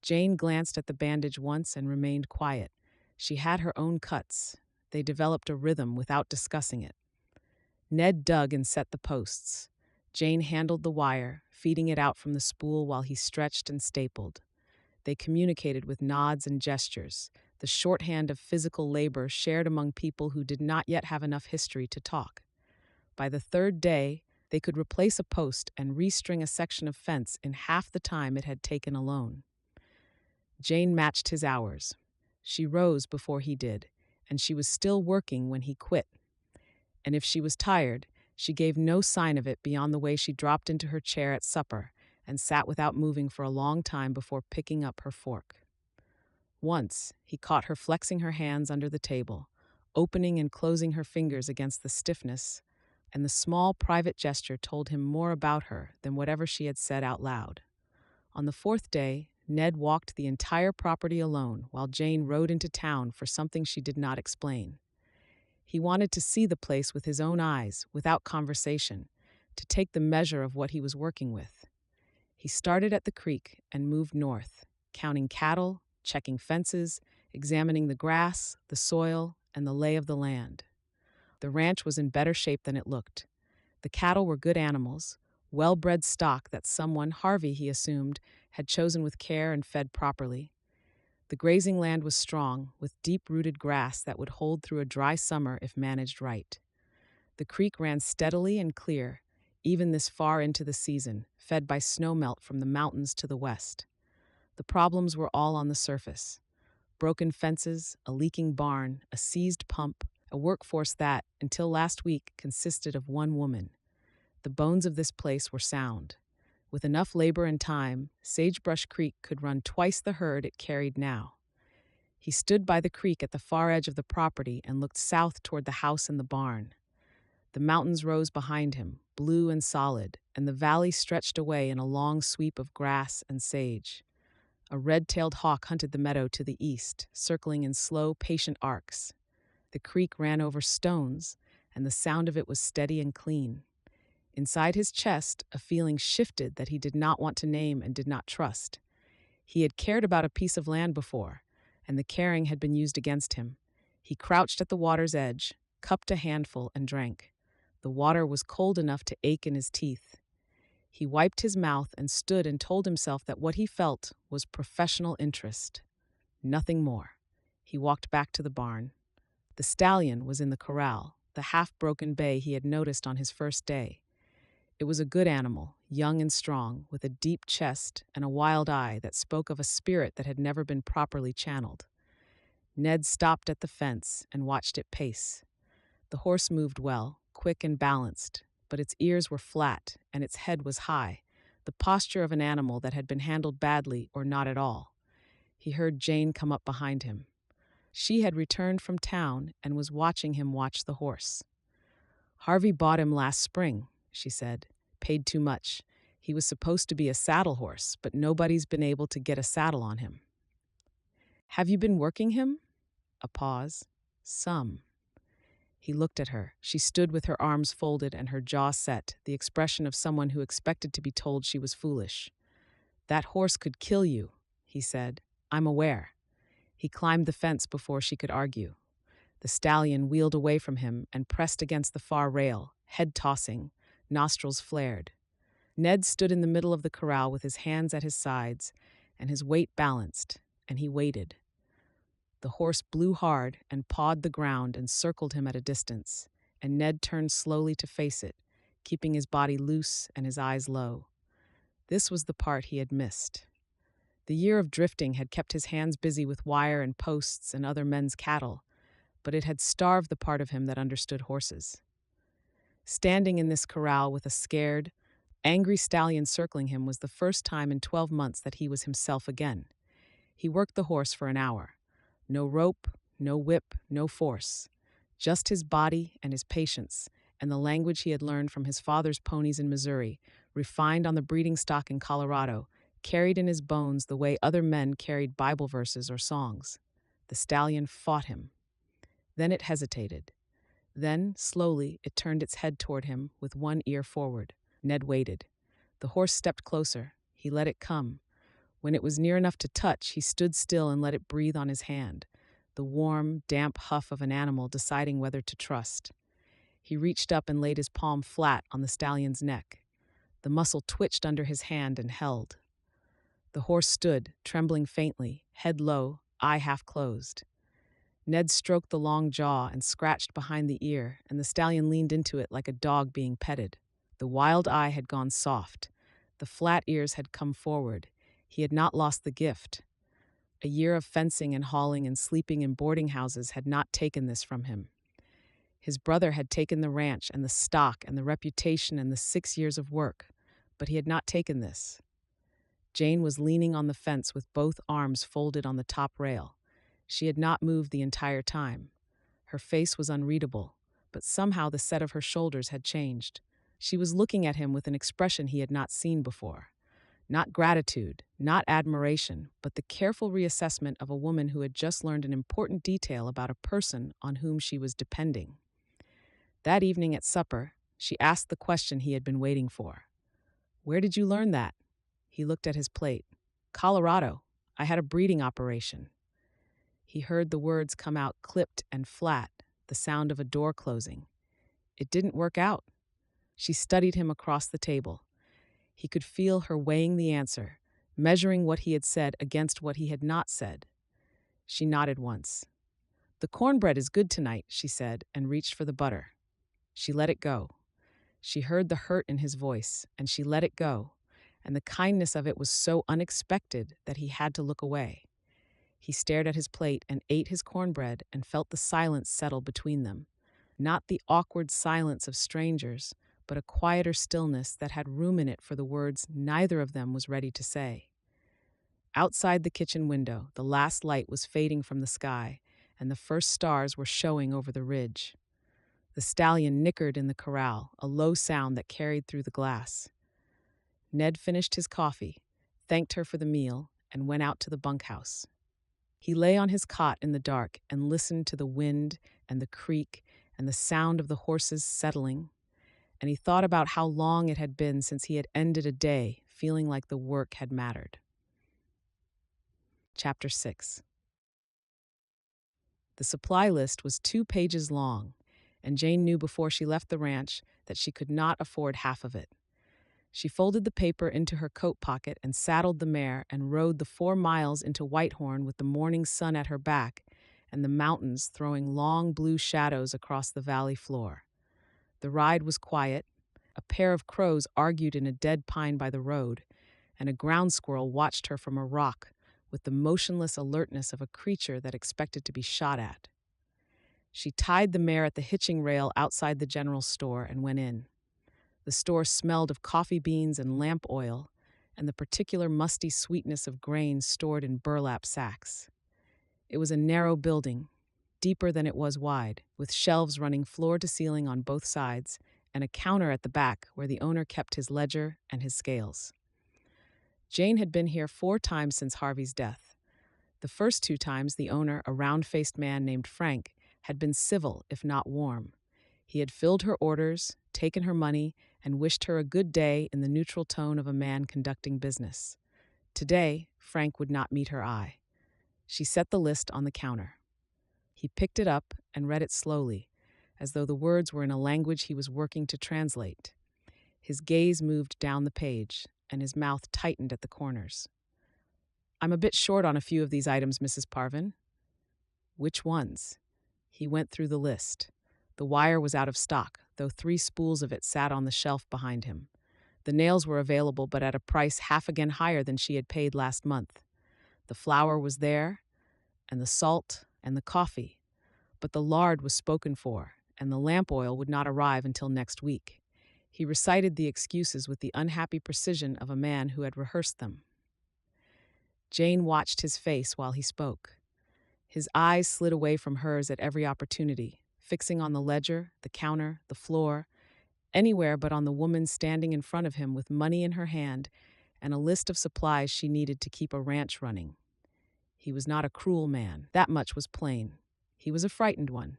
Jane glanced at the bandage once and remained quiet. She had her own cuts. They developed a rhythm without discussing it. Ned dug and set the posts. Jane handled the wire, feeding it out from the spool while he stretched and stapled. They communicated with nods and gestures, the shorthand of physical labor shared among people who did not yet have enough history to talk. By the 3rd day, they could replace a post and restring a section of fence in half the time it had taken alone. Jane matched his hours. She rose before he did, and she was still working when he quit. And if she was tired, she gave no sign of it beyond the way she dropped into her chair at supper and sat without moving for a long time before picking up her fork. Once, he caught her flexing her hands under the table, opening and closing her fingers against the stiffness, and the small private gesture told him more about her than whatever she had said out loud. On the 4th day, Ned walked the entire property alone while Jane rode into town for something she did not explain. He wanted to see the place with his own eyes, without conversation, to take the measure of what he was working with. He started at the creek and moved north, counting cattle, checking fences, examining the grass, the soil, and the lay of the land. The ranch was in better shape than it looked. The cattle were good animals, well-bred stock that someone, Harvey, he assumed, had chosen with care and fed properly. The grazing land was strong, with deep-rooted grass that would hold through a dry summer if managed right. The creek ran steadily and clear, even this far into the season, fed by snowmelt from the mountains to the west. The problems were all on the surface. Broken fences, a leaking barn, a seized pump, a workforce that, until last week, consisted of one woman. The bones of this place were sound. With enough labor and time, Sagebrush Creek could run twice the herd it carried now. He stood by the creek at the far edge of the property and looked south toward the house and the barn. The mountains rose behind him, blue and solid, and the valley stretched away in a long sweep of grass and sage. A red-tailed hawk hunted the meadow to the east, circling in slow, patient arcs. The creek ran over stones, and the sound of it was steady and clean. Inside his chest, a feeling shifted that he did not want to name and did not trust. He had cared about a piece of land before, and the caring had been used against him. He crouched at the water's edge, cupped a handful, and drank. The water was cold enough to ache in his teeth. He wiped his mouth and stood and told himself that what he felt was professional interest. Nothing more. He walked back to the barn. The stallion was in the corral, the half-broken bay he had noticed on his first day. It was a good animal, young and strong, with a deep chest and a wild eye that spoke of a spirit that had never been properly channeled. Ned stopped at the fence and watched it pace. The horse moved well, quick and balanced, but its ears were flat and its head was high, the posture of an animal that had been handled badly or not at all. He heard Jane come up behind him. She had returned from town and was watching him watch the horse. "Harvey bought him last spring," she said. "Paid too much. He was supposed to be a saddle horse, but nobody's been able to get a saddle on him." "Have you been working him?" A pause. "Some." He looked at her. She stood with her arms folded and her jaw set, the expression of someone who expected to be told she was foolish. "That horse could kill you," he said. "I'm aware." He climbed the fence before she could argue. The stallion wheeled away from him and pressed against the far rail, head tossing, nostrils flared. Ned stood in the middle of the corral with his hands at his sides and his weight balanced, and he waited. The horse blew hard and pawed the ground and circled him at a distance, and Ned turned slowly to face it, keeping his body loose and his eyes low. This was the part he had missed. The year of drifting had kept his hands busy with wire and posts and other men's cattle, but it had starved the part of him that understood horses. Standing in this corral with a scared, angry stallion circling him was the first time in 12 months that he was himself again. He worked the horse for an hour. No rope, no whip, no force. Just his body and his patience, and the language he had learned from his father's ponies in Missouri, refined on the breeding stock in Colorado, carried in his bones the way other men carried Bible verses or songs. The stallion fought him. Then it hesitated. Then, slowly, it turned its head toward him with one ear forward. Ned waited. The horse stepped closer. He let it come. When it was near enough to touch, he stood still and let it breathe on his hand, the warm, damp huff of an animal deciding whether to trust. He reached up and laid his palm flat on the stallion's neck. The muscle twitched under his hand and held. The horse stood, trembling faintly, head low, eye half closed. Ned stroked the long jaw and scratched behind the ear, and the stallion leaned into it like a dog being petted. The wild eye had gone soft. The flat ears had come forward. He had not lost the gift. A year of fencing and hauling and sleeping in boarding houses had not taken this from him. His brother had taken the ranch and the stock and the reputation and the 6 years of work, but he had not taken this. Jane was leaning on the fence with both arms folded on the top rail. She had not moved the entire time. Her face was unreadable, but somehow the set of her shoulders had changed. She was looking at him with an expression he had not seen before. Not gratitude, not admiration, but the careful reassessment of a woman who had just learned an important detail about a person on whom she was depending. That evening at supper, she asked the question he had been waiting for. "Where did you learn that?" He looked at his plate. Colorado. I had a breeding operation. He heard the words come out clipped and flat, the sound of a door closing. It didn't work out. She studied him across the table. He could feel her weighing the answer, measuring what he had said against what he had not said. She nodded once. The cornbread is good tonight, she said, and reached for the butter. She let it go. She heard the hurt in his voice, and she let it go, and the kindness of it was so unexpected that he had to look away. He stared at his plate and ate his cornbread and felt the silence settle between them. Not the awkward silence of strangers, but a quieter stillness that had room in it for the words neither of them was ready to say. Outside the kitchen window, the last light was fading from the sky, and the first stars were showing over the ridge. The stallion nickered in the corral, a low sound that carried through the glass. Ned finished his coffee, thanked her for the meal, and went out to the bunkhouse. He lay on his cot in the dark and listened to the wind and the creak and the sound of the horses settling, and he thought about how long it had been since he had ended a day feeling like the work had mattered. Chapter 6. The supply list was 2 pages long, and Jane knew before she left the ranch that she could not afford half of it. She folded the paper into her coat pocket and saddled the mare and rode the 4 miles into Whitehorn with the morning sun at her back and the mountains throwing long blue shadows across the valley floor. The ride was quiet. A pair of crows argued in a dead pine by the road, and a ground squirrel watched her from a rock with the motionless alertness of a creature that expected to be shot at. She tied the mare at the hitching rail outside the general store and went in. The store smelled of coffee beans and lamp oil, and the particular musty sweetness of grain stored in burlap sacks. It was a narrow building, deeper than it was wide, with shelves running floor to ceiling on both sides, and a counter at the back where the owner kept his ledger and his scales. Jane had been here 4 times since Harvey's death. The first 2 times, the owner, a round-faced man named Frank, had been civil, if not warm. He had filled her orders, taken her money, and wished her a good day in the neutral tone of a man conducting business. Today, Frank would not meet her eye. She set the list on the counter. He picked it up and read it slowly, as though the words were in a language he was working to translate. His gaze moved down the page, and his mouth tightened at the corners. "I'm a bit short on a few of these items, Mrs. Parvin." "Which ones?" He went through the list. The wire was out of stock, though 3 spools of it sat on the shelf behind him. The nails were available, but at a price half again higher than she had paid last month. The flour was there, and the salt, and the coffee, but the lard was spoken for, and the lamp oil would not arrive until next week. He recited the excuses with the unhappy precision of a man who had rehearsed them. Jane watched his face while he spoke. His eyes slid away from hers at every opportunity, fixing on the ledger, the counter, the floor, anywhere but on the woman standing in front of him with money in her hand and a list of supplies she needed to keep a ranch running. He was not a cruel man, that much was plain. He was a frightened one.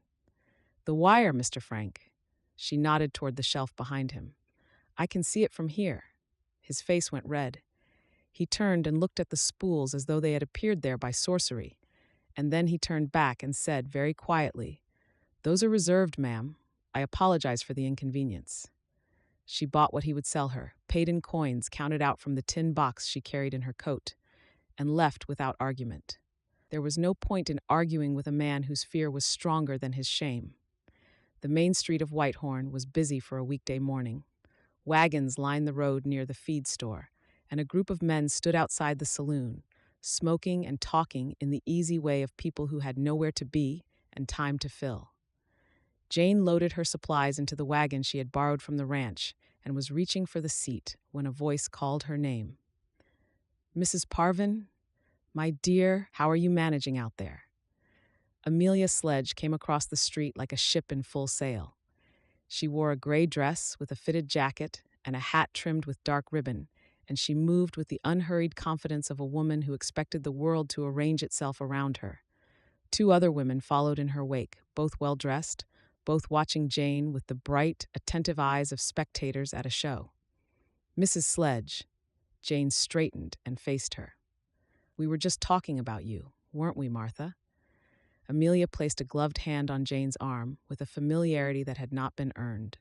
"The wire, Mr. Frank." She nodded toward the shelf behind him. "I can see it from here." His face went red. He turned and looked at the spools as though they had appeared there by sorcery, and then he turned back and said very quietly, "Those are reserved, ma'am. I apologize for the inconvenience." She bought what he would sell her, paid in coins counted out from the tin box she carried in her coat, and left without argument. There was no point in arguing with a man whose fear was stronger than his shame. The main street of Whitehorn was busy for a weekday morning. Wagons lined the road near the feed store, and a group of men stood outside the saloon, smoking and talking in the easy way of people who had nowhere to be and time to fill. Jane loaded her supplies into the wagon she had borrowed from the ranch and was reaching for the seat when a voice called her name. "Mrs. Parvin? My dear, how are you managing out there?" Amelia Sledge came across the street like a ship in full sail. She wore a gray dress with a fitted jacket and a hat trimmed with dark ribbon, and she moved with the unhurried confidence of a woman who expected the world to arrange itself around her. 2 other women followed in her wake, both well-dressed, both watching Jane with the bright, attentive eyes of spectators at a show. "Mrs. Sledge." Jane straightened and faced her. "We were just talking about you, weren't we, Martha?" Amelia placed a gloved hand on Jane's arm with a familiarity that had not been earned.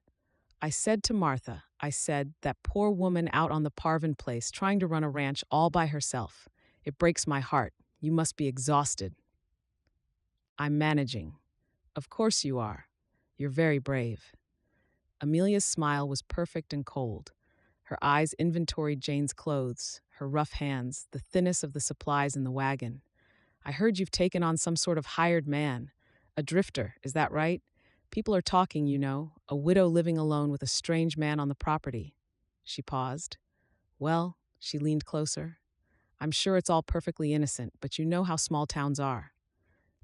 "I said to Martha, I said, that poor woman out on the Parvin place trying to run a ranch all by herself. It breaks my heart. You must be exhausted." "I'm managing." "Of course you are. You're very brave." Amelia's smile was perfect and cold. Her eyes inventoried Jane's clothes, her rough hands, the thinness of the supplies in the wagon. "I heard you've taken on some sort of hired man. A drifter, is that right? People are talking, you know, a widow living alone with a strange man on the property." She paused. "Well," she leaned closer, "I'm sure it's all perfectly innocent, but you know how small towns are."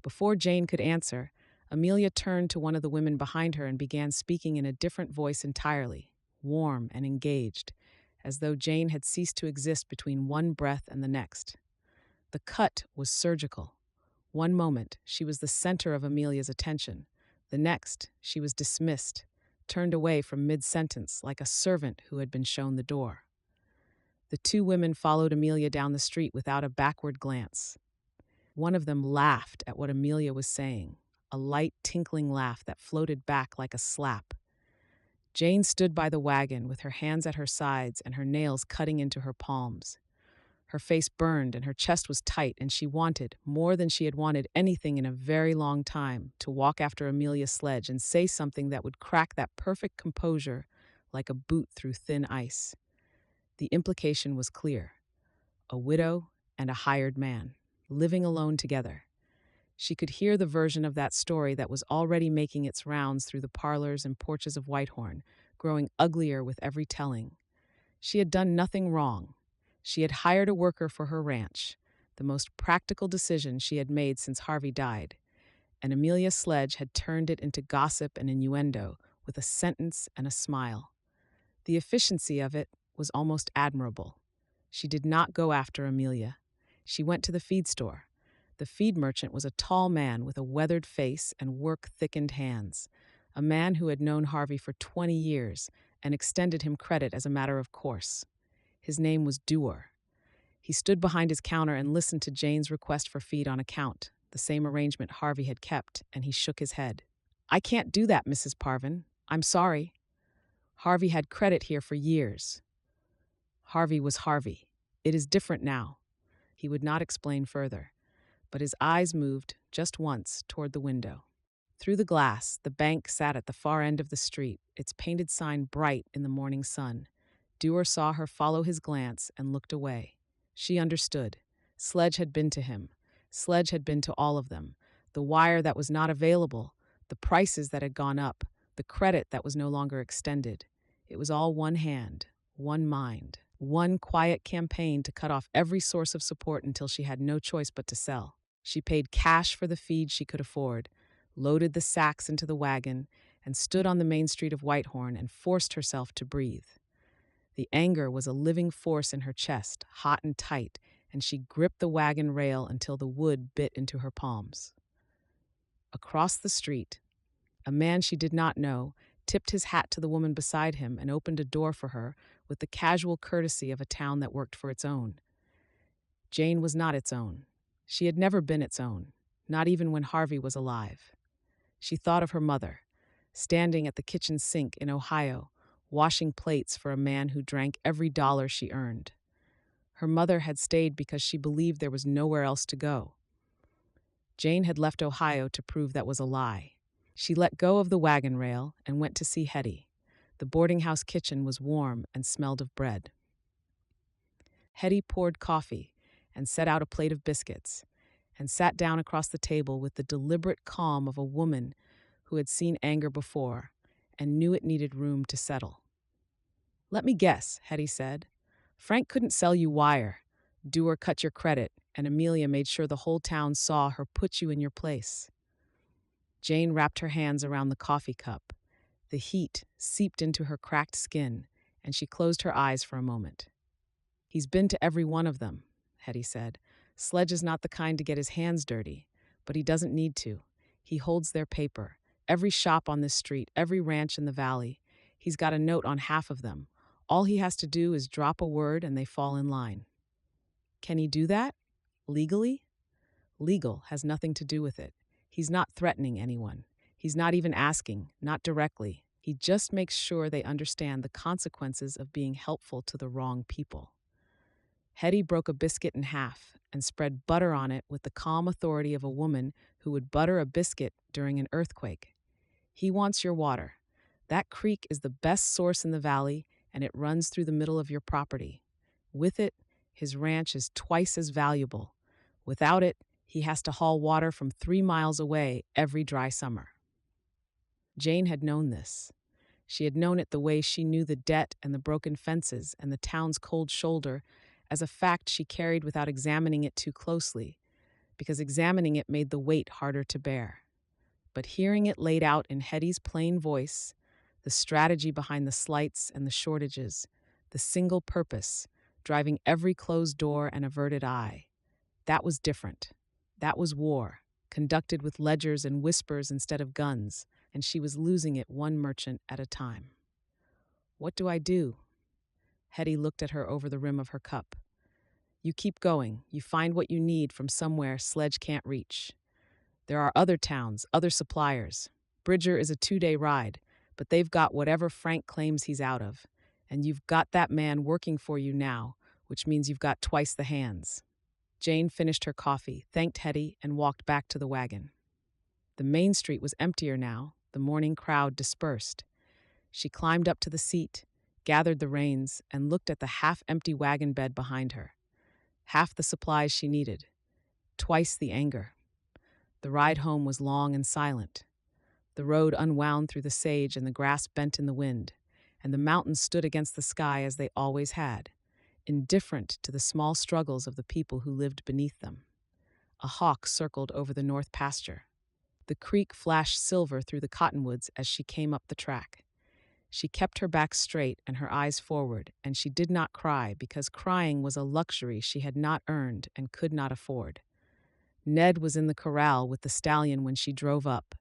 Before Jane could answer, Amelia turned to one of the women behind her and began speaking in a different voice entirely, warm and engaged, as though Jane had ceased to exist between one breath and the next. The cut was surgical. One moment, she was the center of Amelia's attention. The next, she was dismissed, turned away from mid-sentence like a servant who had been shown the door. The two women followed Amelia down the street without a backward glance. One of them laughed at what Amelia was saying, a light, tinkling laugh that floated back like a slap. Jane stood by the wagon with her hands at her sides and her nails cutting into her palms. Her face burned and her chest was tight, and she wanted, more than she had wanted anything in a very long time, to walk after Amelia Sledge and say something that would crack that perfect composure like a boot through thin ice. The implication was clear. A widow and a hired man, living alone together. She could hear the version of that story that was already making its rounds through the parlors and porches of Whitehorn, growing uglier with every telling. She had done nothing wrong. She had hired a worker for her ranch, the most practical decision she had made since Harvey died, and Amelia Sledge had turned it into gossip and innuendo with a sentence and a smile. The efficiency of it was almost admirable. She did not go after Amelia. She went to the feed store. The feed merchant was a tall man with a weathered face and work-thickened hands, a man who had known Harvey for 20 years and extended him credit as a matter of course. His name was Dewar. He stood behind his counter and listened to Jane's request for feed on account, the same arrangement Harvey had kept, and he shook his head. "I can't do that, Mrs. Parvin. I'm sorry. Harvey had credit here for years." Harvey was Harvey. It is different now. He would not explain further, but his eyes moved, just once, toward the window. Through the glass, the bank sat at the far end of the street, its painted sign bright in the morning sun. Dewar saw her follow his glance and looked away. She understood. Sledge had been to him. Sledge had been to all of them. The wire that was not available, the prices that had gone up, the credit that was no longer extended. It was all one hand, one mind, one quiet campaign to cut off every source of support until she had no choice but to sell. She paid cash for the feed she could afford, loaded the sacks into the wagon, and stood on the main street of Whitehorn and forced herself to breathe. The anger was a living force in her chest, hot and tight, and she gripped the wagon rail until the wood bit into her palms. Across the street, a man she did not know tipped his hat to the woman beside him and opened a door for her with the casual courtesy of a town that worked for its own. Jane was not its own. She had never been its own, not even when Harvey was alive. She thought of her mother, standing at the kitchen sink in Ohio, washing plates for a man who drank every dollar she earned. Her mother had stayed because she believed there was nowhere else to go. Jane had left Ohio to prove that was a lie. She let go of the wagon rail and went to see Hetty. The boarding house kitchen was warm and smelled of bread. Hetty poured coffee and set out a plate of biscuits and sat down across the table with the deliberate calm of a woman who had seen anger before and knew it needed room to settle. "Let me guess," Hetty said. "Frank couldn't sell you wire. Dewar cut your credit, and Amelia made sure the whole town saw her put you in your place." Jane wrapped her hands around the coffee cup. The heat seeped into her cracked skin, and she closed her eyes for a moment. "He's been to every one of them," Hetty said. "Sledge is not the kind to get his hands dirty, but he doesn't need to. He holds their paper. Every shop on this street, every ranch in the valley. He's got a note on half of them. All he has to do is drop a word and they fall in line. Can he do that? Legally? Legal has nothing to do with it. He's not threatening anyone. He's not even asking, not directly. He just makes sure they understand the consequences of being helpful to the wrong people. Hetty broke a biscuit in half and spread butter on it with the calm authority of a woman who would butter a biscuit during an earthquake. He wants your water. That creek is the best source in the valley, and it runs through the middle of your property. With it, his ranch is twice as valuable. Without it, he has to haul water from 3 miles away every dry summer. Jane had known this. She had known it the way she knew the debt and the broken fences and the town's cold shoulder as a fact she carried without examining it too closely, because examining it made the weight harder to bear. But hearing it laid out in Hetty's plain voice, the strategy behind the slights and the shortages, the single purpose, driving every closed door and averted eye, that was different. That was war, conducted with ledgers and whispers instead of guns, and she was losing it one merchant at a time. What do I do? Hetty looked at her over the rim of her cup. You keep going. You find what you need from somewhere Sledge can't reach. There are other towns, other suppliers. Bridger is a 2-day ride, but they've got whatever Frank claims he's out of. And you've got that man working for you now, which means you've got twice the hands. Jane finished her coffee, thanked Hetty, and walked back to the wagon. The main street was emptier now, the morning crowd dispersed. She climbed up to the seat, gathered the reins, and looked at the half-empty wagon bed behind her. Half the supplies she needed. Twice the anger. The ride home was long and silent. The road unwound through the sage and the grass bent in the wind, and the mountains stood against the sky as they always had, indifferent to the small struggles of the people who lived beneath them. A hawk circled over the north pasture. The creek flashed silver through the cottonwoods as she came up the track. She kept her back straight and her eyes forward, and she did not cry because crying was a luxury she had not earned and could not afford. Ned was in the corral with the stallion when she drove up.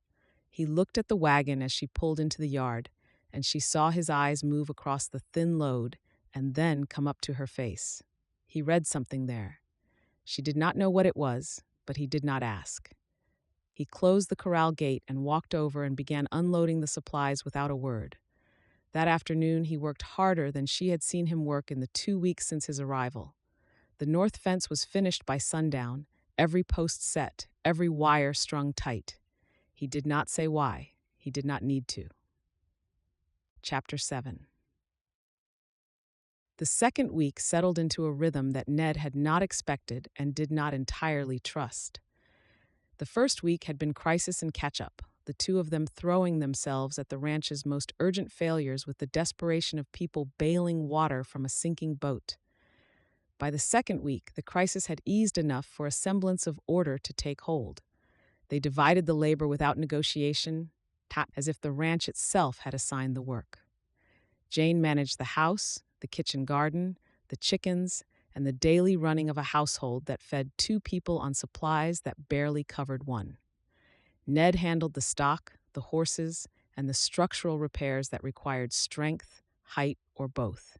He looked at the wagon as she pulled into the yard, and she saw his eyes move across the thin load and then come up to her face. He read something there. She did not know what it was, but he did not ask. He closed the corral gate and walked over and began unloading the supplies without a word. That afternoon, he worked harder than she had seen him work in the 2 weeks since his arrival. The north fence was finished by sundown, every post set, every wire strung tight. He did not say why. He did not need to. Chapter 7. The second week settled into a rhythm that Ned had not expected and did not entirely trust. The first week had been crisis and catch-up, the two of them throwing themselves at the ranch's most urgent failures with the desperation of people bailing water from a sinking boat. By the second week, the crisis had eased enough for a semblance of order to take hold. They divided the labor without negotiation, as if the ranch itself had assigned the work. Jane managed the house, the kitchen garden, the chickens, and the daily running of a household that fed 2 people on supplies that barely covered one. Ned handled the stock, the horses, and the structural repairs that required strength, height, or both.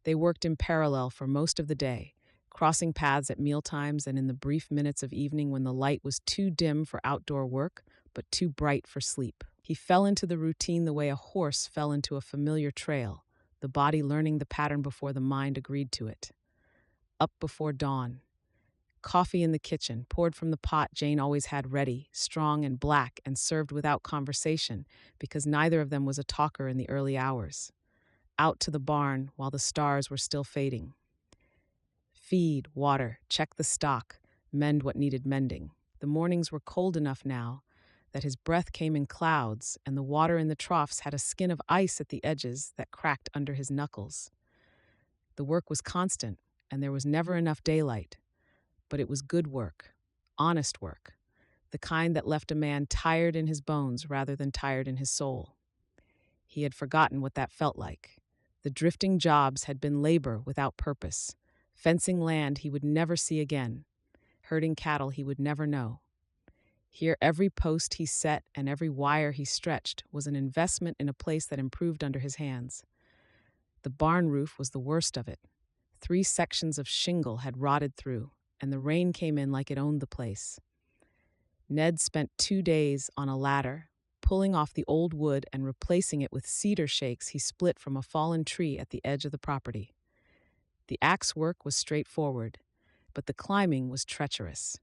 They worked in parallel for most of the day, crossing paths at mealtimes and in the brief minutes of evening when the light was too dim for outdoor work, but too bright for sleep. He fell into the routine the way a horse fell into a familiar trail, the body learning the pattern before the mind agreed to it. Up before dawn. Coffee in the kitchen, poured from the pot Jane always had ready, strong and black, and served without conversation, because neither of them was a talker in the early hours. Out to the barn while the stars were still fading. Feed, water, check the stock, mend what needed mending. The mornings were cold enough now that his breath came in clouds, and the water in the troughs had a skin of ice at the edges that cracked under his knuckles. The work was constant, and there was never enough daylight. But it was good work, honest work, the kind that left a man tired in his bones rather than tired in his soul. He had forgotten what that felt like. The drifting jobs had been labor without purpose, fencing land he would never see again, herding cattle he would never know. Here every post he set and every wire he stretched was an investment in a place that improved under his hands. The barn roof was the worst of it. 3 sections of shingle had rotted through, and the rain came in like it owned the place. Ned spent 2 days on a ladder, pulling off the old wood and replacing it with cedar shakes he split from a fallen tree at the edge of the property. The axe work was straightforward, but the climbing was treacherous.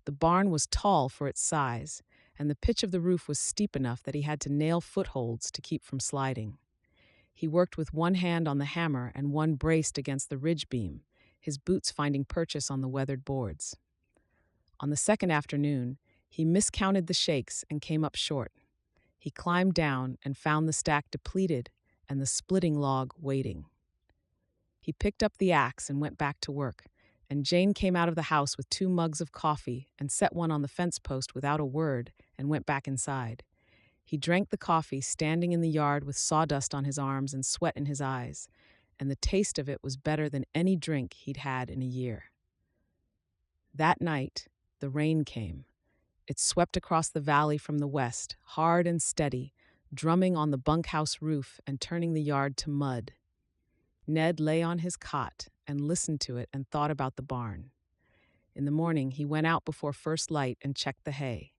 The barn was tall for its size, and the pitch of the roof was steep enough that he had to nail footholds to keep from sliding. He worked with one hand on the hammer and one braced against the ridge beam, his boots finding purchase on the weathered boards. On the second afternoon, he miscounted the shakes and came up short. He climbed down and found the stack depleted and the splitting log waiting. He picked up the axe and went back to work, and Jane came out of the house with 2 mugs of coffee and set one on the fence post without a word and went back inside. He drank the coffee standing in the yard with sawdust on his arms and sweat in his eyes, and the taste of it was better than any drink he'd had in a year. That night, the rain came. It swept across the valley from the west, hard and steady, drumming on the bunkhouse roof and turning the yard to mud. Ned lay on his cot and listened to it and thought about the barn. In the morning, he went out before first light and checked the hay.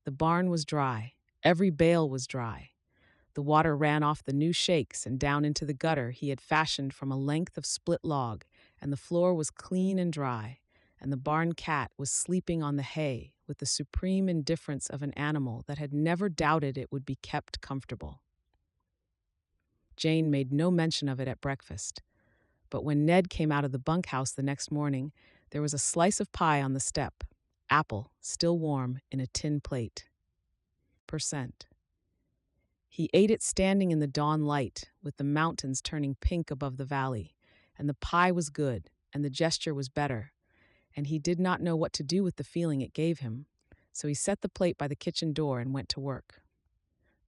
The barn was dry. Every bale was dry. The water ran off the new shakes and down into the gutter he had fashioned from a length of split log, and the floor was clean and dry, and the barn cat was sleeping on the hay with the supreme indifference of an animal that had never doubted it would be kept comfortable. Jane made no mention of it at breakfast, but when Ned came out of the bunkhouse the next morning, there was a slice of pie on the step, apple, still warm, in a tin plate. Percent. He ate it standing in the dawn light, with the mountains turning pink above the valley, and the pie was good, and the gesture was better, and he did not know what to do with the feeling it gave him, so he set the plate by the kitchen door and went to work.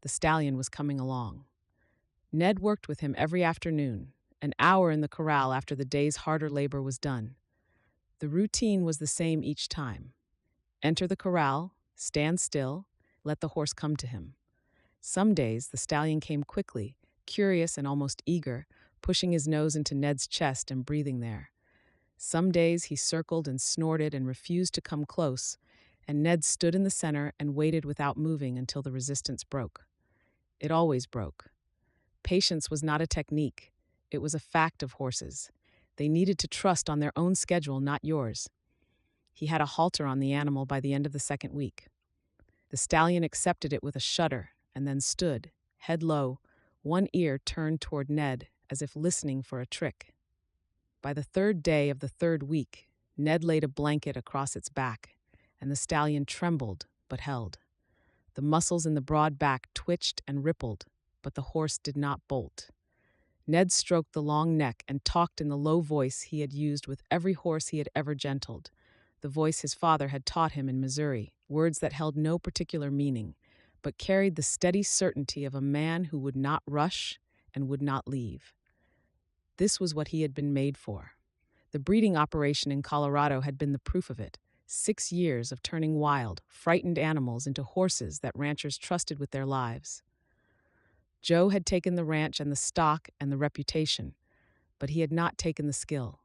The stallion was coming along. Ned worked with him every afternoon, an hour in the corral after the day's harder labor was done. The routine was the same each time. Enter the corral, stand still, let the horse come to him. Some days the stallion came quickly, curious and almost eager, pushing his nose into Ned's chest and breathing there. Some days he circled and snorted and refused to come close, and Ned stood in the center and waited without moving until the resistance broke. It always broke. Patience was not a technique. It was a fact of horses. They needed to trust on their own schedule, not yours. He had a halter on the animal by the end of the second week. The stallion accepted it with a shudder and then stood, head low, one ear turned toward Ned as if listening for a trick. By the 3rd day of the 3rd week, Ned laid a blanket across its back, and the stallion trembled but held. The muscles in the broad back twitched and rippled, but the horse did not bolt. Ned stroked the long neck and talked in the low voice he had used with every horse he had ever gentled, the voice his father had taught him in Missouri, words that held no particular meaning, but carried the steady certainty of a man who would not rush and would not leave. This was what he had been made for. The breeding operation in Colorado had been the proof of it. 6 years of turning wild, frightened animals into horses that ranchers trusted with their lives. Joe had taken the ranch and the stock and the reputation, but he had not taken the skill.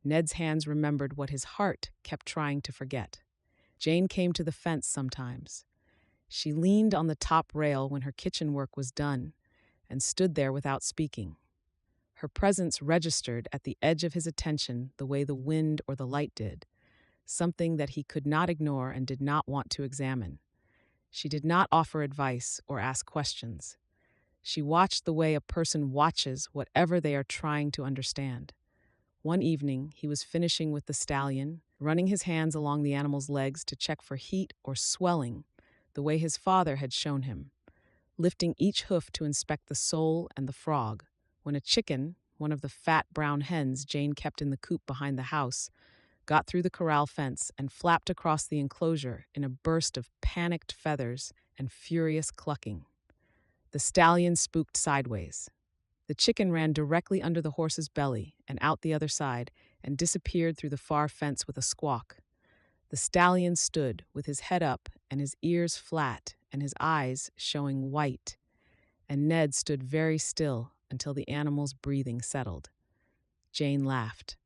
Ned's hands remembered what his heart kept trying to forget. Jane came to the fence sometimes. She leaned on the top rail when her kitchen work was done and stood there without speaking. Her presence registered at the edge of his attention the way the wind or the light did, something that he could not ignore and did not want to examine. She did not offer advice or ask questions. She watched the way a person watches whatever they are trying to understand. One evening, he was finishing with the stallion, running his hands along the animal's legs to check for heat or swelling, the way his father had shown him, lifting each hoof to inspect the sole and the frog, when a chicken, one of the fat brown hens Jane kept in the coop behind the house, got through the corral fence and flapped across the enclosure in a burst of panicked feathers and furious clucking. The stallion spooked sideways. The chicken ran directly under the horse's belly and out the other side and disappeared through the far fence with a squawk. The stallion stood with his head up and his ears flat and his eyes showing white, and Ned stood very still, until the animal's breathing settled. Jane laughed.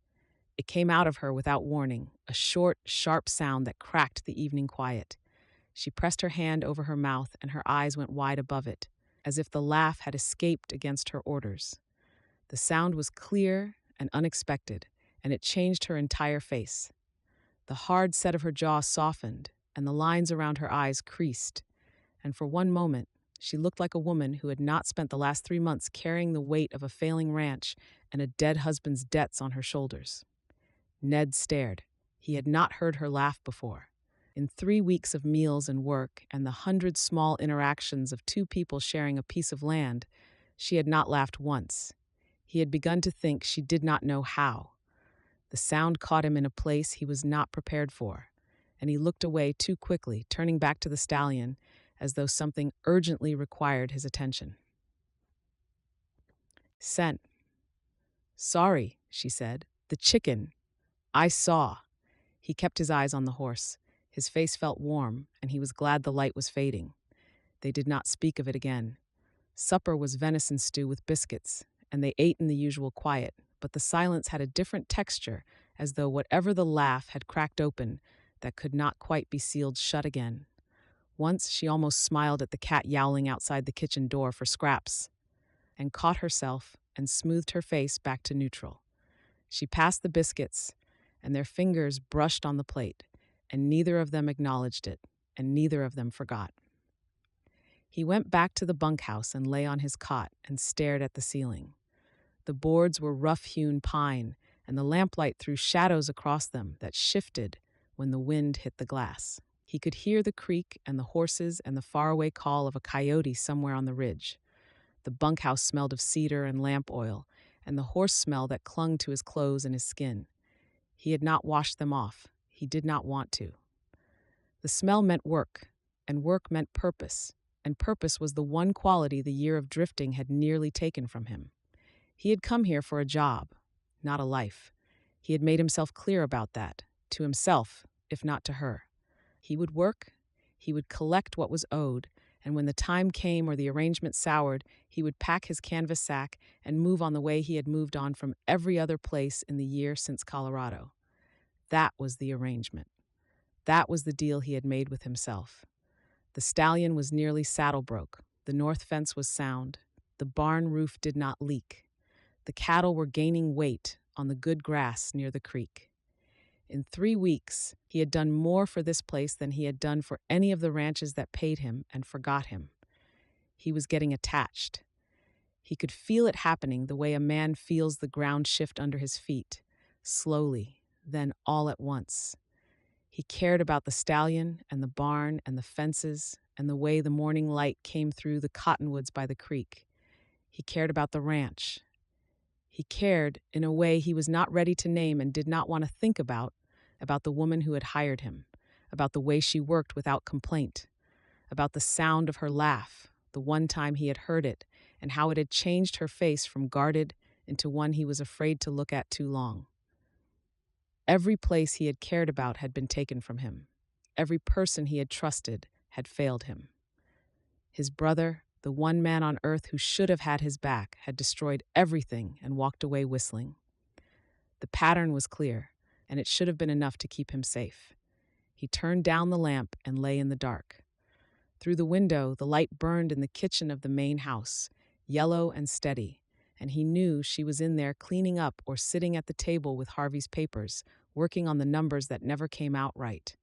It came out of her without warning, a short, sharp sound that cracked the evening quiet. She pressed her hand over her mouth and her eyes went wide above it, as if the laugh had escaped against her orders. The sound was clear and unexpected, and it changed her entire face. The hard set of her jaw softened, and the lines around her eyes creased, and for one moment, she looked like a woman who had not spent the last 3 months carrying the weight of a failing ranch and a dead husband's debts on her shoulders. Ned stared. He had not heard her laugh before. In 3 weeks of meals and work and the 100 small interactions of two people sharing a piece of land, she had not laughed once. He had begun to think she did not know how. The sound caught him in a place he was not prepared for, and he looked away too quickly, turning back to the stallion as though something urgently required his attention. "Scent." "Sorry," she said. "The chicken. I saw." He kept his eyes on the horse. His face felt warm, and he was glad the light was fading. They did not speak of it again. Supper was venison stew with biscuits, and they ate in the usual quiet, but the silence had a different texture, as though whatever the laugh had cracked open that could not quite be sealed shut again. Once she almost smiled at the cat yowling outside the kitchen door for scraps, and caught herself and smoothed her face back to neutral. She passed the biscuits, and their fingers brushed on the plate, and neither of them acknowledged it, and neither of them forgot. He went back to the bunkhouse and lay on his cot and stared at the ceiling. The boards were rough-hewn pine, and the lamplight threw shadows across them that shifted when the wind hit the glass. He could hear the creek and the horses and the faraway call of a coyote somewhere on the ridge. The bunkhouse smelled of cedar and lamp oil, and the horse smell that clung to his clothes and his skin. He had not washed them off. He did not want to. The smell meant work, and work meant purpose, and purpose was the one quality the year of drifting had nearly taken from him. He had come here for a job, not a life. He had made himself clear about that, to himself, if not to her. He would work, he would collect what was owed, and when the time came or the arrangement soured, he would pack his canvas sack and move on the way he had moved on from every other place in the year since Colorado. That was the arrangement. That was the deal he had made with himself. The stallion was nearly saddle-broke. The north fence was sound. The barn roof did not leak. The cattle were gaining weight on the good grass near the creek. In 3 weeks, he had done more for this place than he had done for any of the ranches that paid him and forgot him. He was getting attached. He could feel it happening the way a man feels the ground shift under his feet, slowly, then all at once. He cared about the stallion and the barn and the fences and the way the morning light came through the cottonwoods by the creek. He cared about the ranch. He cared in a way he was not ready to name and did not want to think about the woman who had hired him, about the way she worked without complaint, about the sound of her laugh, the one time he had heard it, and how it had changed her face from guarded into one he was afraid to look at too long. Every place he had cared about had been taken from him. Every person he had trusted had failed him. His brother, the one man on earth who should have had his back, had destroyed everything and walked away whistling. The pattern was clear, and it should have been enough to keep him safe. He turned down the lamp and lay in the dark. Through the window, the light burned in the kitchen of the main house, yellow and steady, and he knew she was in there cleaning up or sitting at the table with Harvey's papers, working on the numbers that never came out right.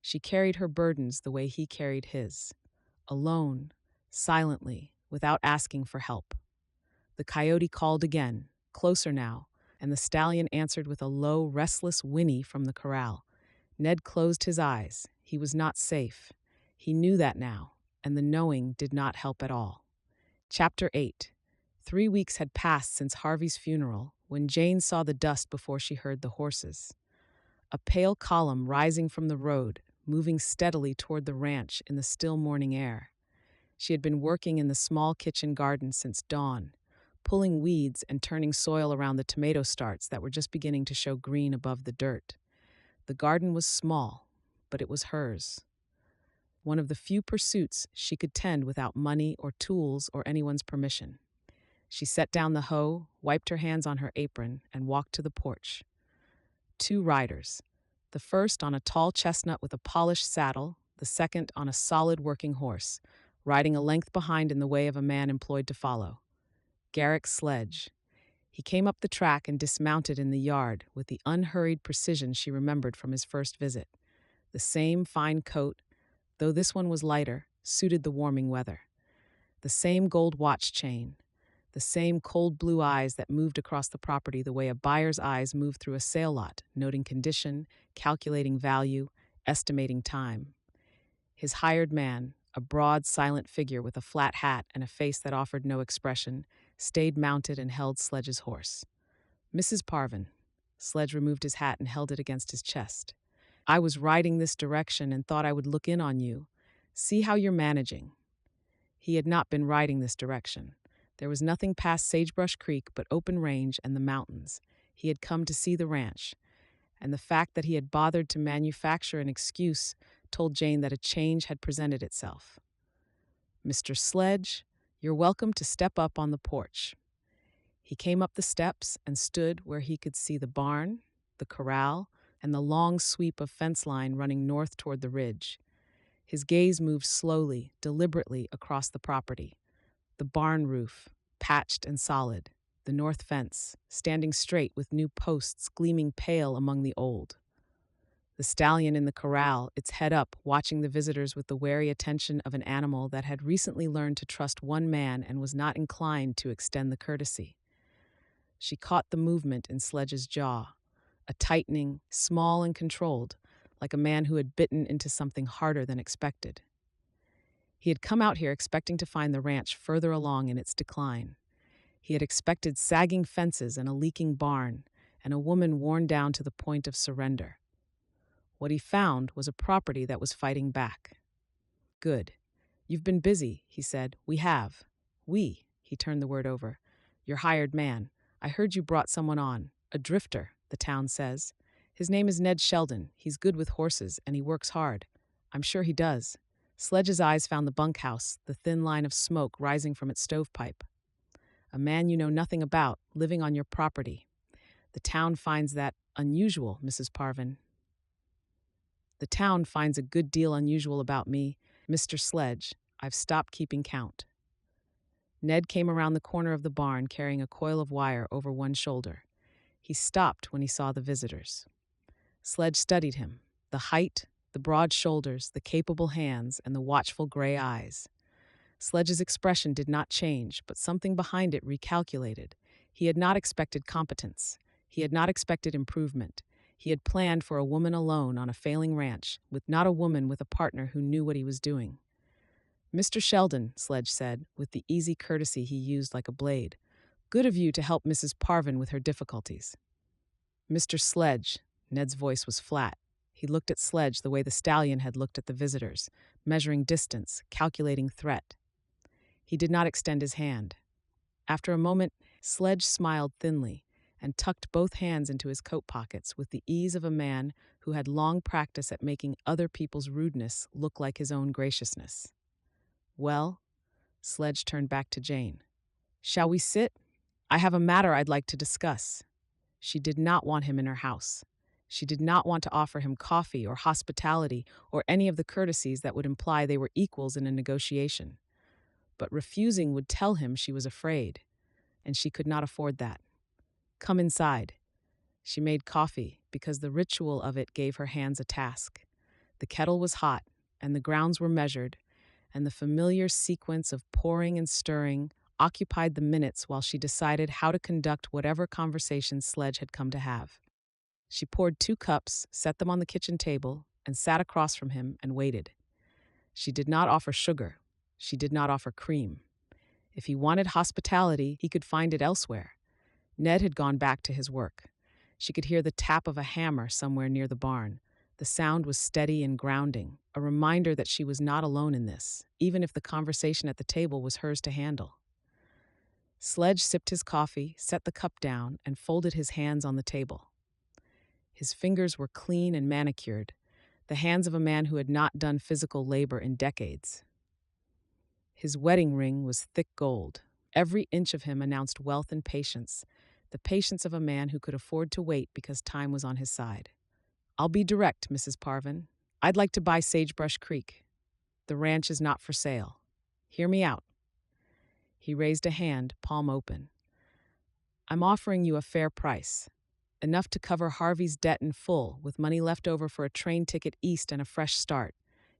She carried her burdens the way he carried his, alone, silently, without asking for help. The coyote called again, closer now, and the stallion answered with a low, restless whinny from the corral. Ned closed his eyes. He was not safe. He knew that now, and the knowing did not help at all. Chapter 8. 3 weeks had passed since Harvey's funeral, when Jane saw the dust before she heard the horses. A pale column rising from the road, moving steadily toward the ranch in the still morning air. She had been working in the small kitchen garden since dawn, pulling weeds and turning soil around the tomato starts that were just beginning to show green above the dirt. The garden was small, but it was hers. One of the few pursuits she could tend without money or tools or anyone's permission. She set down the hoe, wiped her hands on her apron, and walked to the porch. Two riders. The first on a tall chestnut with a polished saddle, the second on a solid working horse, riding a length behind in the way of a man employed to follow. Garrick Sledge. He came up the track and dismounted in the yard with the unhurried precision she remembered from his first visit. The same fine coat, though this one was lighter, suited the warming weather. The same gold watch chain. The same cold blue eyes that moved across the property the way a buyer's eyes move through a sale lot, noting condition, calculating value, estimating time. His hired man, a broad, silent figure with a flat hat and a face that offered no expression, stayed mounted and held Sledge's horse. Mrs. Parvin. Sledge removed his hat and held it against his chest. I was riding this direction and thought I would look in on you. See how you're managing. He had not been riding this direction. There was nothing past Sagebrush Creek but open range and the mountains. He had come to see the ranch, and the fact that he had bothered to manufacture an excuse told Jane that a change had presented itself. Mr. Sledge, you're welcome to step up on the porch. He came up the steps and stood where he could see the barn, the corral, and the long sweep of fence line running north toward the ridge. His gaze moved slowly, deliberately across the property. The barn roof, patched and solid. The north fence, standing straight with new posts gleaming pale among the old. The stallion in the corral, its head up, watching the visitors with the wary attention of an animal that had recently learned to trust one man and was not inclined to extend the courtesy. She caught the movement in Sledge's jaw, a tightening, small and controlled, like a man who had bitten into something harder than expected. He had come out here expecting to find the ranch further along in its decline. He had expected sagging fences and a leaking barn, and a woman worn down to the point of surrender. What he found was a property that was fighting back. Good. You've been busy, he said. We have. We, he turned the word over. Your hired man. I heard you brought someone on. A drifter, the town says. His name is Ned Sheldon. He's good with horses, and he works hard. I'm sure he does. Sledge's eyes found the bunkhouse, the thin line of smoke rising from its stovepipe. A man you know nothing about, living on your property. The town finds that unusual, Mrs. Parvin. The town finds a good deal unusual about me. Mr. Sledge, I've stopped keeping count. Ned came around the corner of the barn carrying a coil of wire over one shoulder. He stopped when he saw the visitors. Sledge studied him, the height, the broad shoulders, the capable hands, and the watchful gray eyes. Sledge's expression did not change, but something behind it recalculated. He had not expected competence. He had not expected improvement. He had planned for a woman alone on a failing ranch, with not a woman with a partner who knew what he was doing. Mr. Sheldon, Sledge said, with the easy courtesy he used like a blade. Good of you to help Mrs. Parvin with her difficulties. Mr. Sledge, Ned's voice was flat. He looked at Sledge the way the stallion had looked at the visitors, measuring distance, calculating threat. He did not extend his hand. After a moment, Sledge smiled thinly and tucked both hands into his coat pockets with the ease of a man who had long practice at making other people's rudeness look like his own graciousness. Well, Sledge turned back to Jane. Shall we sit? I have a matter I'd like to discuss. She did not want him in her house. She did not want to offer him coffee or hospitality or any of the courtesies that would imply they were equals in a negotiation. But refusing would tell him she was afraid, and she could not afford that. Come inside. She made coffee because the ritual of it gave her hands a task. The kettle was hot, and the grounds were measured, and the familiar sequence of pouring and stirring occupied the minutes while she decided how to conduct whatever conversation Sledge had come to have. She poured 2 cups, set them on the kitchen table, and sat across from him and waited. She did not offer sugar. She did not offer cream. If he wanted hospitality, he could find it elsewhere. Ned had gone back to his work. She could hear the tap of a hammer somewhere near the barn. The sound was steady and grounding, a reminder that she was not alone in this, even if the conversation at the table was hers to handle. Sledge sipped his coffee, set the cup down, and folded his hands on the table. His fingers were clean and manicured, the hands of a man who had not done physical labor in decades. His wedding ring was thick gold, Every inch of him announced wealth and patience, the patience of a man who could afford to wait because time was on his side. "I'll be direct, Mrs. Parvin. I'd like to buy Sagebrush Creek. The ranch is not for sale. Hear me out." He raised a hand, palm open. "I'm offering you a fair price, enough to cover Harvey's debt in full, with money left over for a train ticket east and a fresh start.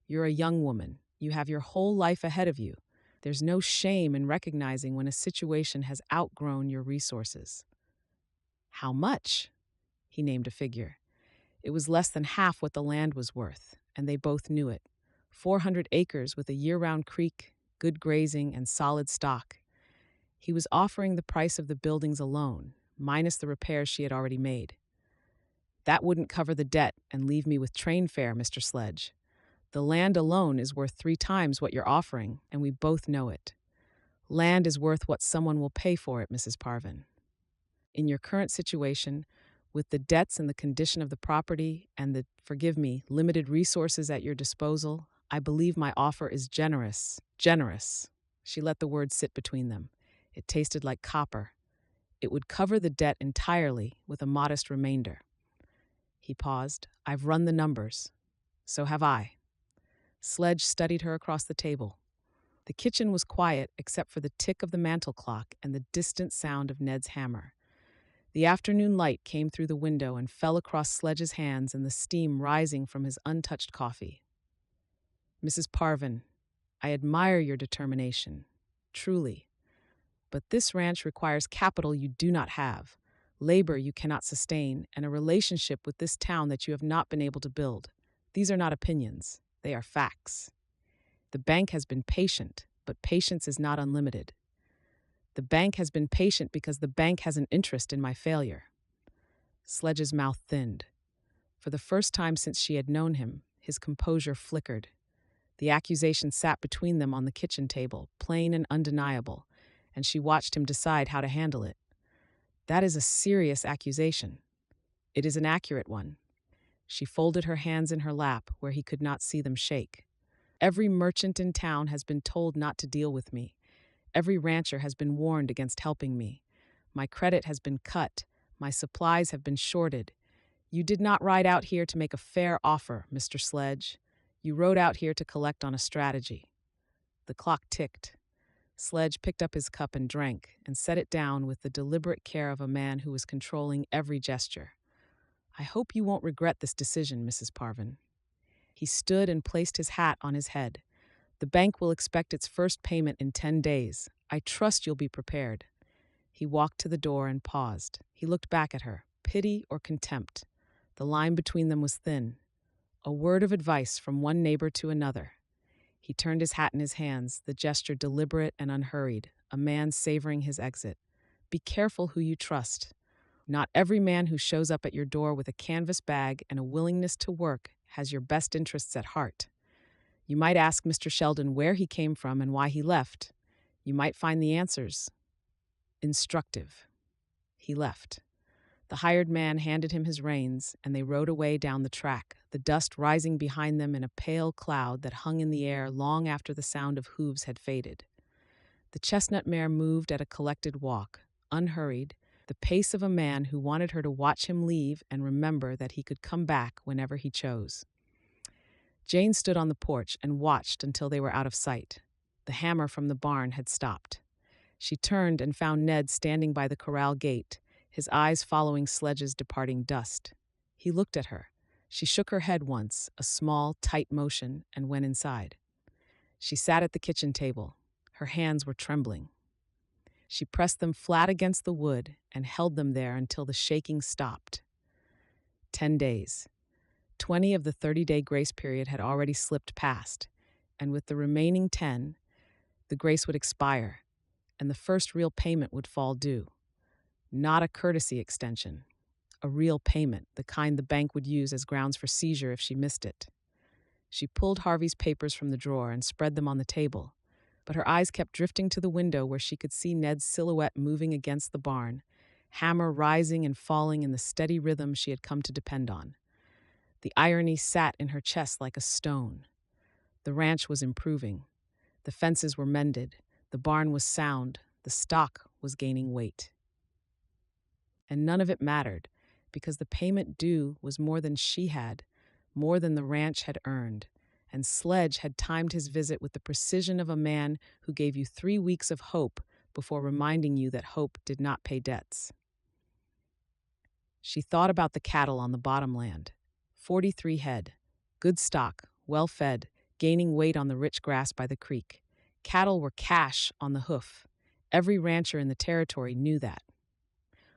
You're a young woman. You have your whole life ahead of you. There's no shame in recognizing when a situation has outgrown your resources." "How much?" He named a figure. It was less than half what the land was worth, and they both knew it. 400 acres with a year-round creek, good grazing, and solid stock. He was offering the price of the buildings alone, minus the repairs she had already made. "That wouldn't cover the debt and leave me with train fare, Mr. Sledge. The land alone is worth 3 times what you're offering, and we both know it. Land is worth what someone will pay for it, Mrs. Parvin. In your current situation, with the debts and the condition of the property and the, forgive me, limited resources at your disposal, I believe my offer is generous. Generous." She let the words sit between them. It tasted like copper. "It would cover the debt entirely, with a modest remainder." He paused. "I've run the numbers. So have I." Sledge studied her across the table. The kitchen was quiet except for the tick of the mantel clock and the distant sound of Ned's hammer. The afternoon light came through the window and fell across Sledge's hands and the steam rising from his untouched coffee. "Mrs. Parvin, I admire your determination, truly. But this ranch requires capital you do not have, labor you cannot sustain, and a relationship with this town that you have not been able to build. These are not opinions, they are facts. The bank has been patient, but patience is not unlimited. The bank has been patient because the bank has an interest in my failure." Sledge's mouth thinned. For the first time since she had known him, his composure flickered. The accusation sat between them on the kitchen table, plain and undeniable, and she watched him decide how to handle it. "That is a serious accusation." "It is an accurate one." She folded her hands in her lap where he could not see them shake. "Every merchant in town has been told not to deal with me. Every rancher has been warned against helping me. My credit has been cut. My supplies have been shorted. You did not ride out here to make a fair offer, Mr. Sledge. You rode out here to collect on a strategy." The clock ticked. Sledge picked up his cup and drank, and set it down with the deliberate care of a man who was controlling every gesture. "I hope you won't regret this decision, Mrs. Parvin." He stood and placed his hat on his head. "The bank will expect its first payment in 10 days. I trust you'll be prepared." He walked to the door and paused. He looked back at her. Pity or contempt? The line between them was thin. A word of advice from one neighbor to another. He turned his hat in his hands, the gesture deliberate and unhurried, a man savoring his exit. "Be careful who you trust. Not every man who shows up at your door with a canvas bag and a willingness to work has your best interests at heart. You might ask Mr. Sheldon where he came from and why he left. You might find the answers instructive." He left. The hired man handed him his reins, and they rode away down the track, the dust rising behind them in a pale cloud that hung in the air long after the sound of hooves had faded. The chestnut mare moved at a collected walk, unhurried, the pace of a man who wanted her to watch him leave and remember that he could come back whenever he chose. Jane stood on the porch and watched until they were out of sight. The hammer from the barn had stopped. She turned and found Ned standing by the corral gate, his eyes following Sledge's departing dust. He looked at her. She shook her head once, a small, tight motion, and went inside. She sat at the kitchen table. Her hands were trembling. She pressed them flat against the wood and held them there until the shaking stopped. 10 days. 20 of the 30-day grace period had already slipped past, and with the remaining 10, the grace would expire, and the first real payment would fall due. Not a courtesy extension, a real payment, the kind the bank would use as grounds for seizure if she missed it. She pulled Harvey's papers from the drawer and spread them on the table, but her eyes kept drifting to the window where she could see Ned's silhouette moving against the barn, hammer rising and falling in the steady rhythm she had come to depend on. The irony sat in her chest like a stone. The ranch was improving. The fences were mended. The barn was sound. The The stock was gaining weight. And none of it mattered, because the payment due was more than she had, more than the ranch had earned, and Sledge had timed his visit with the precision of a man who gave you 3 weeks of hope before reminding you that hope did not pay debts. She thought about the cattle on the bottomland. 43 head. Good stock, well fed, gaining weight on the rich grass by the creek. Cattle were cash on the hoof. Every rancher in the territory knew that.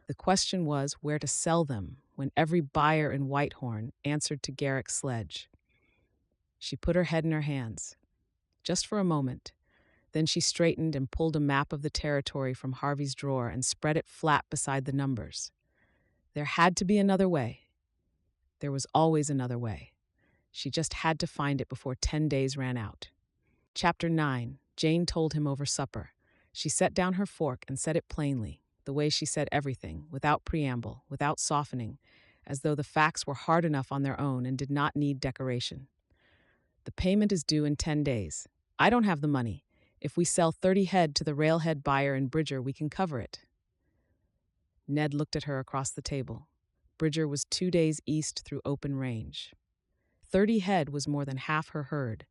The question was where to sell them when every buyer in Whitehorn answered to Garrick Sledge. She put her head in her hands, just for a moment. Then she straightened and pulled a map of the territory from Harvey's drawer and spread it flat beside the numbers. There had to be another way. There was always another way. She just had to find it before 10 days ran out. Chapter 9. Jane told him over supper. She set down her fork and said it plainly, the way she said everything, without preamble, without softening, as though the facts were hard enough on their own and did not need decoration. The payment is due in 10 days. I don't have the money. If we sell 30 head to the railhead buyer in Bridger, we can cover it. Ned looked at her across the table. Bridger was 2 days east through open range. 30 head was more than half her herd.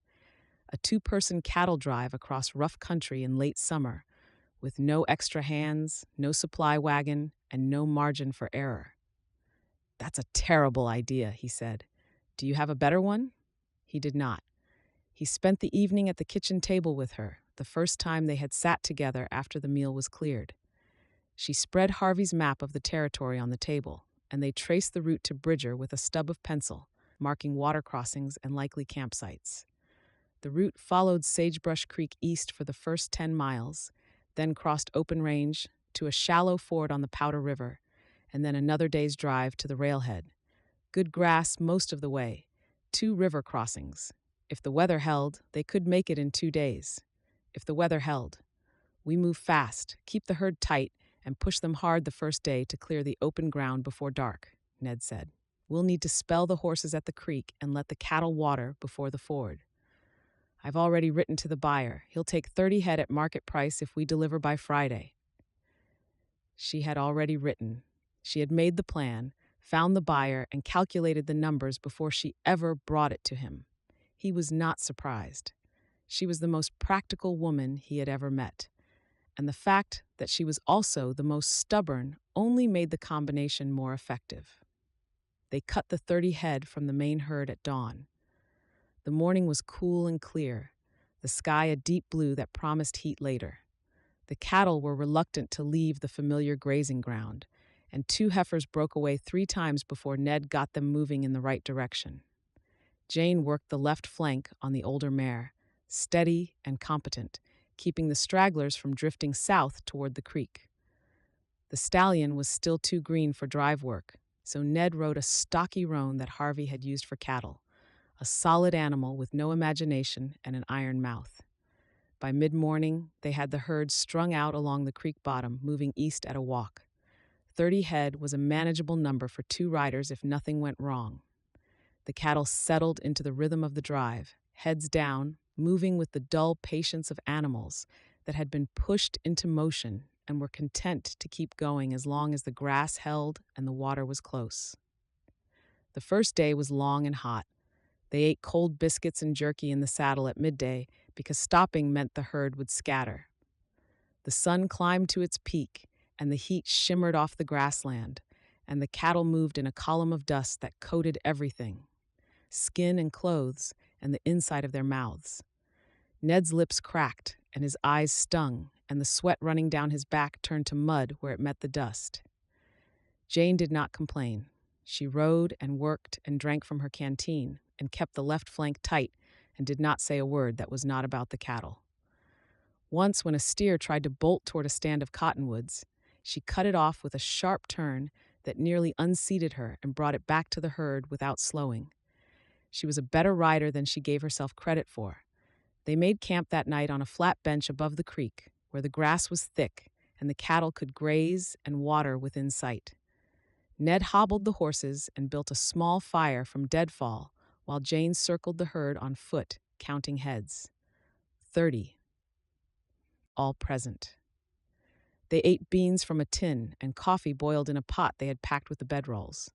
A 2-person cattle drive across rough country in late summer, with no extra hands, no supply wagon, and no margin for error. That's a terrible idea, he said. Do you have a better one? He did not. He spent the evening at the kitchen table with her, the first time they had sat together after the meal was cleared. She spread Harvey's map of the territory on the table, and they traced the route to Bridger with a stub of pencil, marking water crossings and likely campsites. The route followed Sagebrush Creek east for the first 10 miles, then crossed open range to a shallow ford on the Powder River, and then another day's drive to the railhead. Good grass most of the way, 2 river crossings. If the weather held, they could make it in 2 days. If the weather held. We move fast, keep the herd tight, and push them hard the first day to clear the open ground before dark, Ned said. We'll need to spell the horses at the creek and let the cattle water before the ford. I've already written to the buyer. He'll take 30 head at market price if we deliver by Friday. She had already written. She had made the plan, found the buyer, and calculated the numbers before she ever brought it to him. He was not surprised. She was the most practical woman he had ever met, and the fact that she was also the most stubborn only made the combination more effective. They cut the 30 head from the main herd at dawn. The morning was cool and clear, the sky a deep blue that promised heat later. The cattle were reluctant to leave the familiar grazing ground, and 2 heifers broke away 3 times before Ned got them moving in the right direction. Jane worked the left flank on the older mare, steady and competent, keeping the stragglers from drifting south toward the creek. The stallion was still too green for drive work, so Ned rode a stocky roan that Harvey had used for cattle, a solid animal with no imagination and an iron mouth. By mid-morning, they had the herd strung out along the creek bottom, moving east at a walk. 30 head was a manageable number for 2 riders if nothing went wrong. The cattle settled into the rhythm of the drive, heads down, moving with the dull patience of animals that had been pushed into motion and were content to keep going as long as the grass held and the water was close. The first day was long and hot. They ate cold biscuits and jerky in the saddle at midday because stopping meant the herd would scatter. The sun climbed to its peak, and the heat shimmered off the grassland, and the cattle moved in a column of dust that coated everything, skin and clothes, and the inside of their mouths. Ned's lips cracked, and his eyes stung, and the sweat running down his back turned to mud where it met the dust. Jane did not complain. She rode and worked and drank from her canteen and kept the left flank tight and did not say a word that was not about the cattle. Once, when a steer tried to bolt toward a stand of cottonwoods, she cut it off with a sharp turn that nearly unseated her and brought it back to the herd without slowing. She was a better rider than she gave herself credit for. They made camp that night on a flat bench above the creek, where the grass was thick and the cattle could graze and water within sight. Ned hobbled the horses and built a small fire from deadfall while Jane circled the herd on foot, counting heads. 30. All present. They ate beans from a tin and coffee boiled in a pot they had packed with the bedrolls.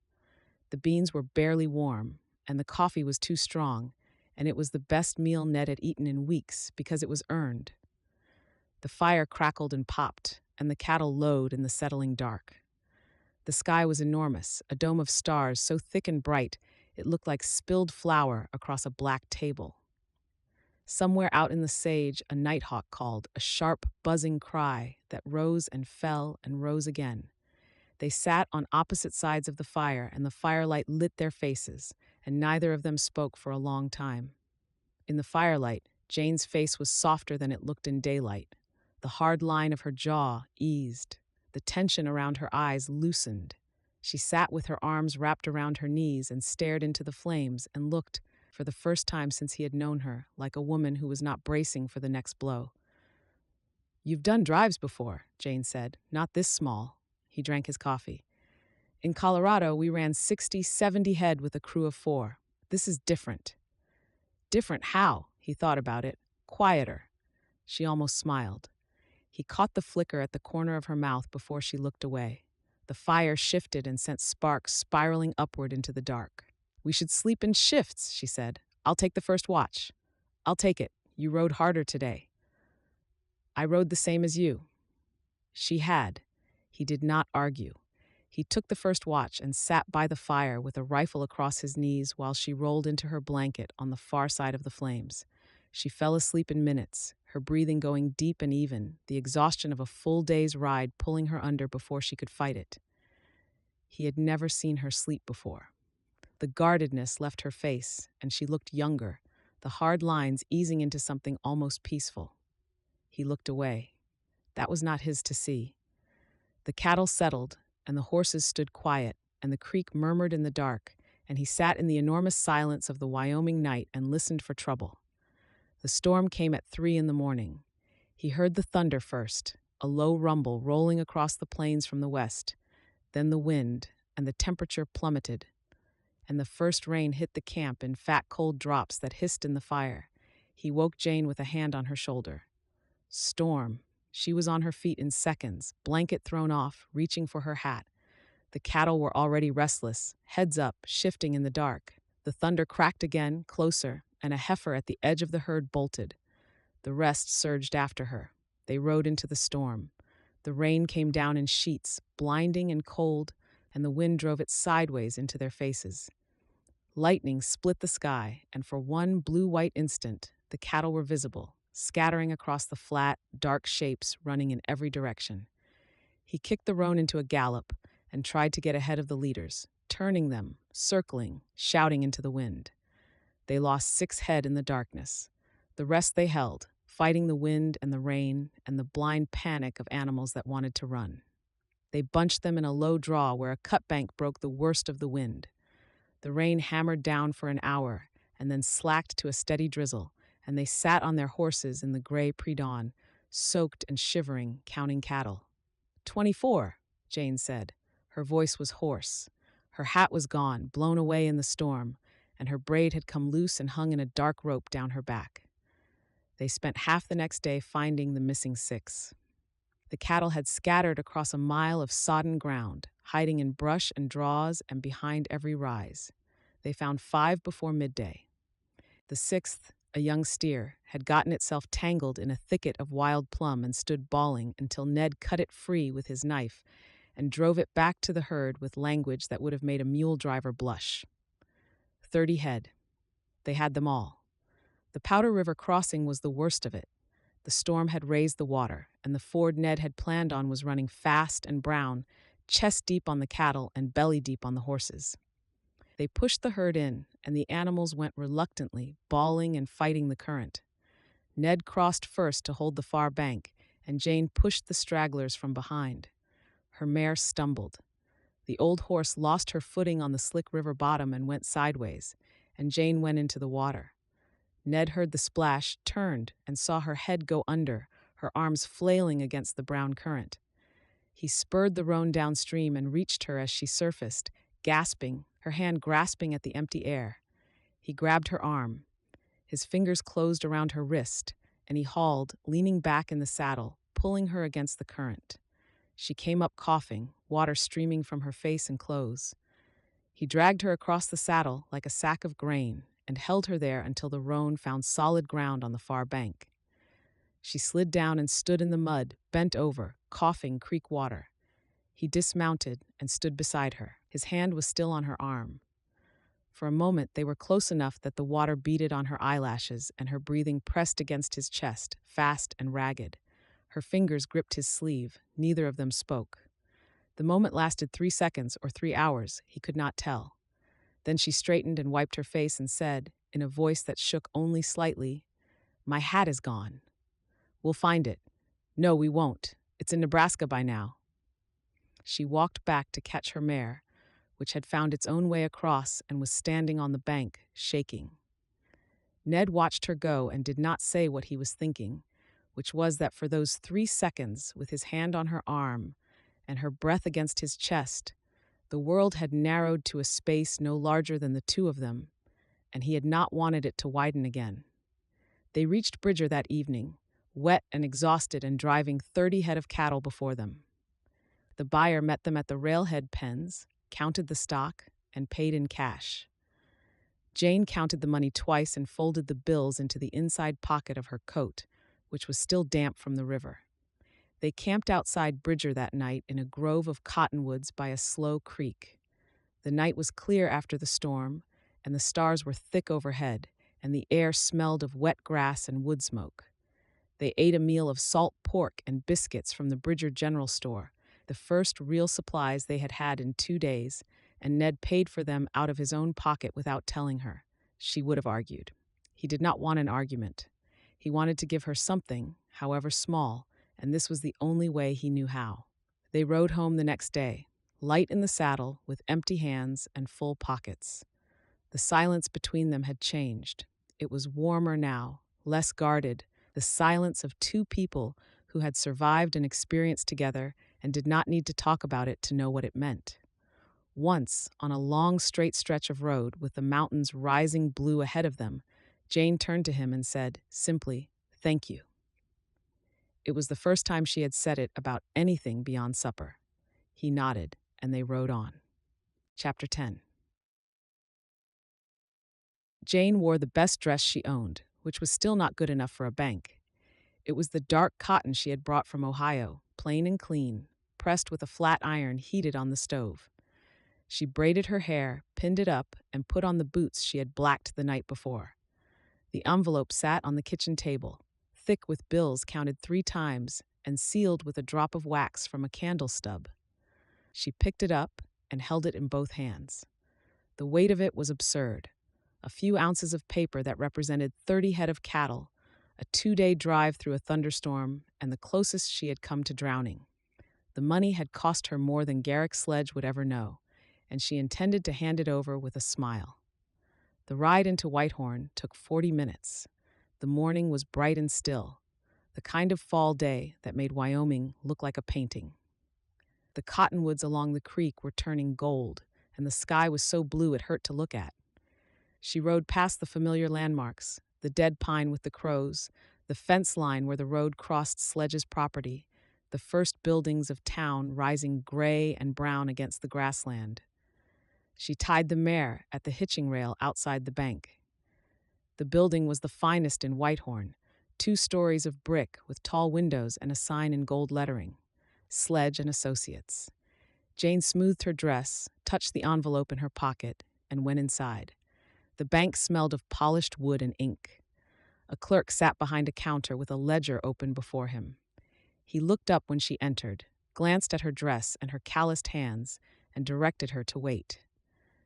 The beans were barely warm, and the coffee was too strong, and it was the best meal Ned had eaten in weeks because it was earned. The fire crackled and popped, and the cattle lowed in the settling dark. The sky was enormous, a dome of stars so thick and bright it looked like spilled flour across a black table. Somewhere out in the sage, a nighthawk called, a sharp, buzzing cry that rose and fell and rose again. They sat on opposite sides of the fire, and the firelight lit their faces, and neither of them spoke for a long time. In the firelight, Jane's face was softer than it looked in daylight. The hard line of her jaw eased. The tension around her eyes loosened. She sat with her arms wrapped around her knees and stared into the flames and looked, for the first time since he had known her, like a woman who was not bracing for the next blow. "You've done drives before," Jane said. "Not this small." He drank his coffee. "In Colorado, we ran 60, 70 head with a crew of 4. This is different." "Different how?" He thought about it. "Quieter." She almost smiled. He caught the flicker at the corner of her mouth before she looked away. The fire shifted and sent sparks spiraling upward into the dark. "We should sleep in shifts," she said. "I'll take the first watch." "I'll take it. You rode harder today." "I rode the same as you." She had. He did not argue. He took the first watch and sat by the fire with a rifle across his knees while she rolled into her blanket on the far side of the flames. She fell asleep in minutes, her breathing going deep and even, the exhaustion of a full day's ride pulling her under before she could fight it. He had never seen her sleep before. The guardedness left her face, and she looked younger, the hard lines easing into something almost peaceful. He looked away. That was not his to see. The cattle settled, and the horses stood quiet, and the creek murmured in the dark, and he sat in the enormous silence of the Wyoming night and listened for trouble. The storm came at 3 in the morning. He heard the thunder first, a low rumble rolling across the plains from the west, then the wind, and the temperature plummeted. And the first rain hit the camp in fat, cold drops that hissed in the fire. He woke Jane with a hand on her shoulder. Storm. She was on her feet in seconds, blanket thrown off, reaching for her hat. The cattle were already restless, heads up, shifting in the dark. The thunder cracked again, closer, and a heifer at the edge of the herd bolted. The rest surged after her. They rode into the storm. The rain came down in sheets, blinding and cold, and the wind drove it sideways into their faces. Lightning split the sky, and for one blue-white instant, the cattle were visible, scattering across the flat, dark shapes running in every direction. He kicked the roan into a gallop and tried to get ahead of the leaders, turning them, circling, shouting into the wind. They lost 6 head in the darkness. The rest they held, fighting the wind and the rain and the blind panic of animals that wanted to run. They bunched them in a low draw where a cut bank broke the worst of the wind. The rain hammered down for an hour and then slacked to a steady drizzle, and they sat on their horses in the gray pre-dawn, soaked and shivering, counting cattle. 24, Jane said. Her voice was hoarse. Her hat was gone, blown away in the storm, and her braid had come loose and hung in a dark rope down her back. They spent half the next day finding the missing 6. The cattle had scattered across a mile of sodden ground, hiding in brush and draws and behind every rise. They found 5 before midday. The 6th, a young steer, had gotten itself tangled in a thicket of wild plum and stood bawling until Ned cut it free with his knife and drove it back to the herd with language that would have made a mule driver blush. 30 head. They had them all. The Powder River crossing was the worst of it. The storm had raised the water, and the ford Ned had planned on was running fast and brown, chest deep on the cattle and belly deep on the horses. They pushed the herd in, and the animals went reluctantly, bawling and fighting the current. Ned crossed first to hold the far bank, and Jane pushed the stragglers from behind. Her mare stumbled. The old horse lost her footing on the slick river bottom and went sideways, and Jane went into the water. Ned heard the splash, turned, and saw her head go under, her arms flailing against the brown current. He spurred the roan downstream and reached her as she surfaced, gasping, her hand grasping at the empty air. He grabbed her arm. His fingers closed around her wrist, and he hauled, leaning back in the saddle, pulling her against the current. She came up coughing, water streaming from her face and clothes. He dragged her across the saddle like a sack of grain and held her there until the roan found solid ground on the far bank. She slid down and stood in the mud, bent over, coughing creek water. He dismounted and stood beside her. His hand was still on her arm. For a moment, they were close enough that the water beaded on her eyelashes and her breathing pressed against his chest, fast and ragged. Her fingers gripped his sleeve. Neither of them spoke. The moment lasted 3 seconds or 3 hours, he could not tell. Then she straightened and wiped her face and said, in a voice that shook only slightly, "My hat is gone." "We'll find it." "No, we won't. It's in Nebraska by now." She walked back to catch her mare, which had found its own way across and was standing on the bank, shaking. Ned watched her go and did not say what he was thinking, which was that for those 3 seconds, with his hand on her arm and her breath against his chest, the world had narrowed to a space no larger than the two of them, and he had not wanted it to widen again. They reached Bridger that evening, wet and exhausted and driving 30 head of cattle before them. The buyer met them at the railhead pens, counted the stock, and paid in cash. Jane counted the money twice and folded the bills into the inside pocket of her coat, which was still damp from the river. They camped outside Bridger that night in a grove of cottonwoods by a slow creek. The night was clear after the storm, and the stars were thick overhead, and the air smelled of wet grass and wood smoke. They ate a meal of salt pork and biscuits from the Bridger General Store, the first real supplies they had had in 2 days, and Ned paid for them out of his own pocket without telling her. She would have argued. He did not want an argument. He wanted to give her something, however small, and this was the only way he knew how. They rode home the next day, light in the saddle, with empty hands and full pockets. The silence between them had changed. It was warmer now, less guarded, the silence of two people who had survived an experience together and did not need to talk about it to know what it meant. Once, on a long straight stretch of road with the mountains rising blue ahead of them, Jane turned to him and said, simply, "Thank you." It was the first time she had said it about anything beyond supper. He nodded, and they rode on. Chapter 10. Jane wore the best dress she owned, which was still not good enough for a bank. It was the dark cotton she had brought from Ohio, plain and clean, pressed with a flat iron heated on the stove. She braided her hair, pinned it up, and put on the boots she had blacked the night before. The envelope sat on the kitchen table, thick with bills counted 3 times and sealed with a drop of wax from a candle stub. She picked it up and held it in both hands. The weight of it was absurd. A few ounces of paper that represented 30 head of cattle, a 2-day drive through a thunderstorm, and the closest she had come to drowning. The money had cost her more than Garrick Sledge would ever know, and she intended to hand it over with a smile. The ride into Whitehorn took 40 minutes. The morning was bright and still, the kind of fall day that made Wyoming look like a painting. The cottonwoods along the creek were turning gold, and the sky was so blue it hurt to look at. She rode past the familiar landmarks, the dead pine with the crows, the fence line where the road crossed Sledge's property, the first buildings of town rising gray and brown against the grassland. She tied the mare at the hitching rail outside the bank. The building was the finest in Whitehorn, 2 stories of brick with tall windows and a sign in gold lettering, Sledge and Associates. Jane smoothed her dress, touched the envelope in her pocket, and went inside. The bank smelled of polished wood and ink. A clerk sat behind a counter with a ledger open before him. He looked up when she entered, glanced at her dress and her calloused hands, and directed her to wait.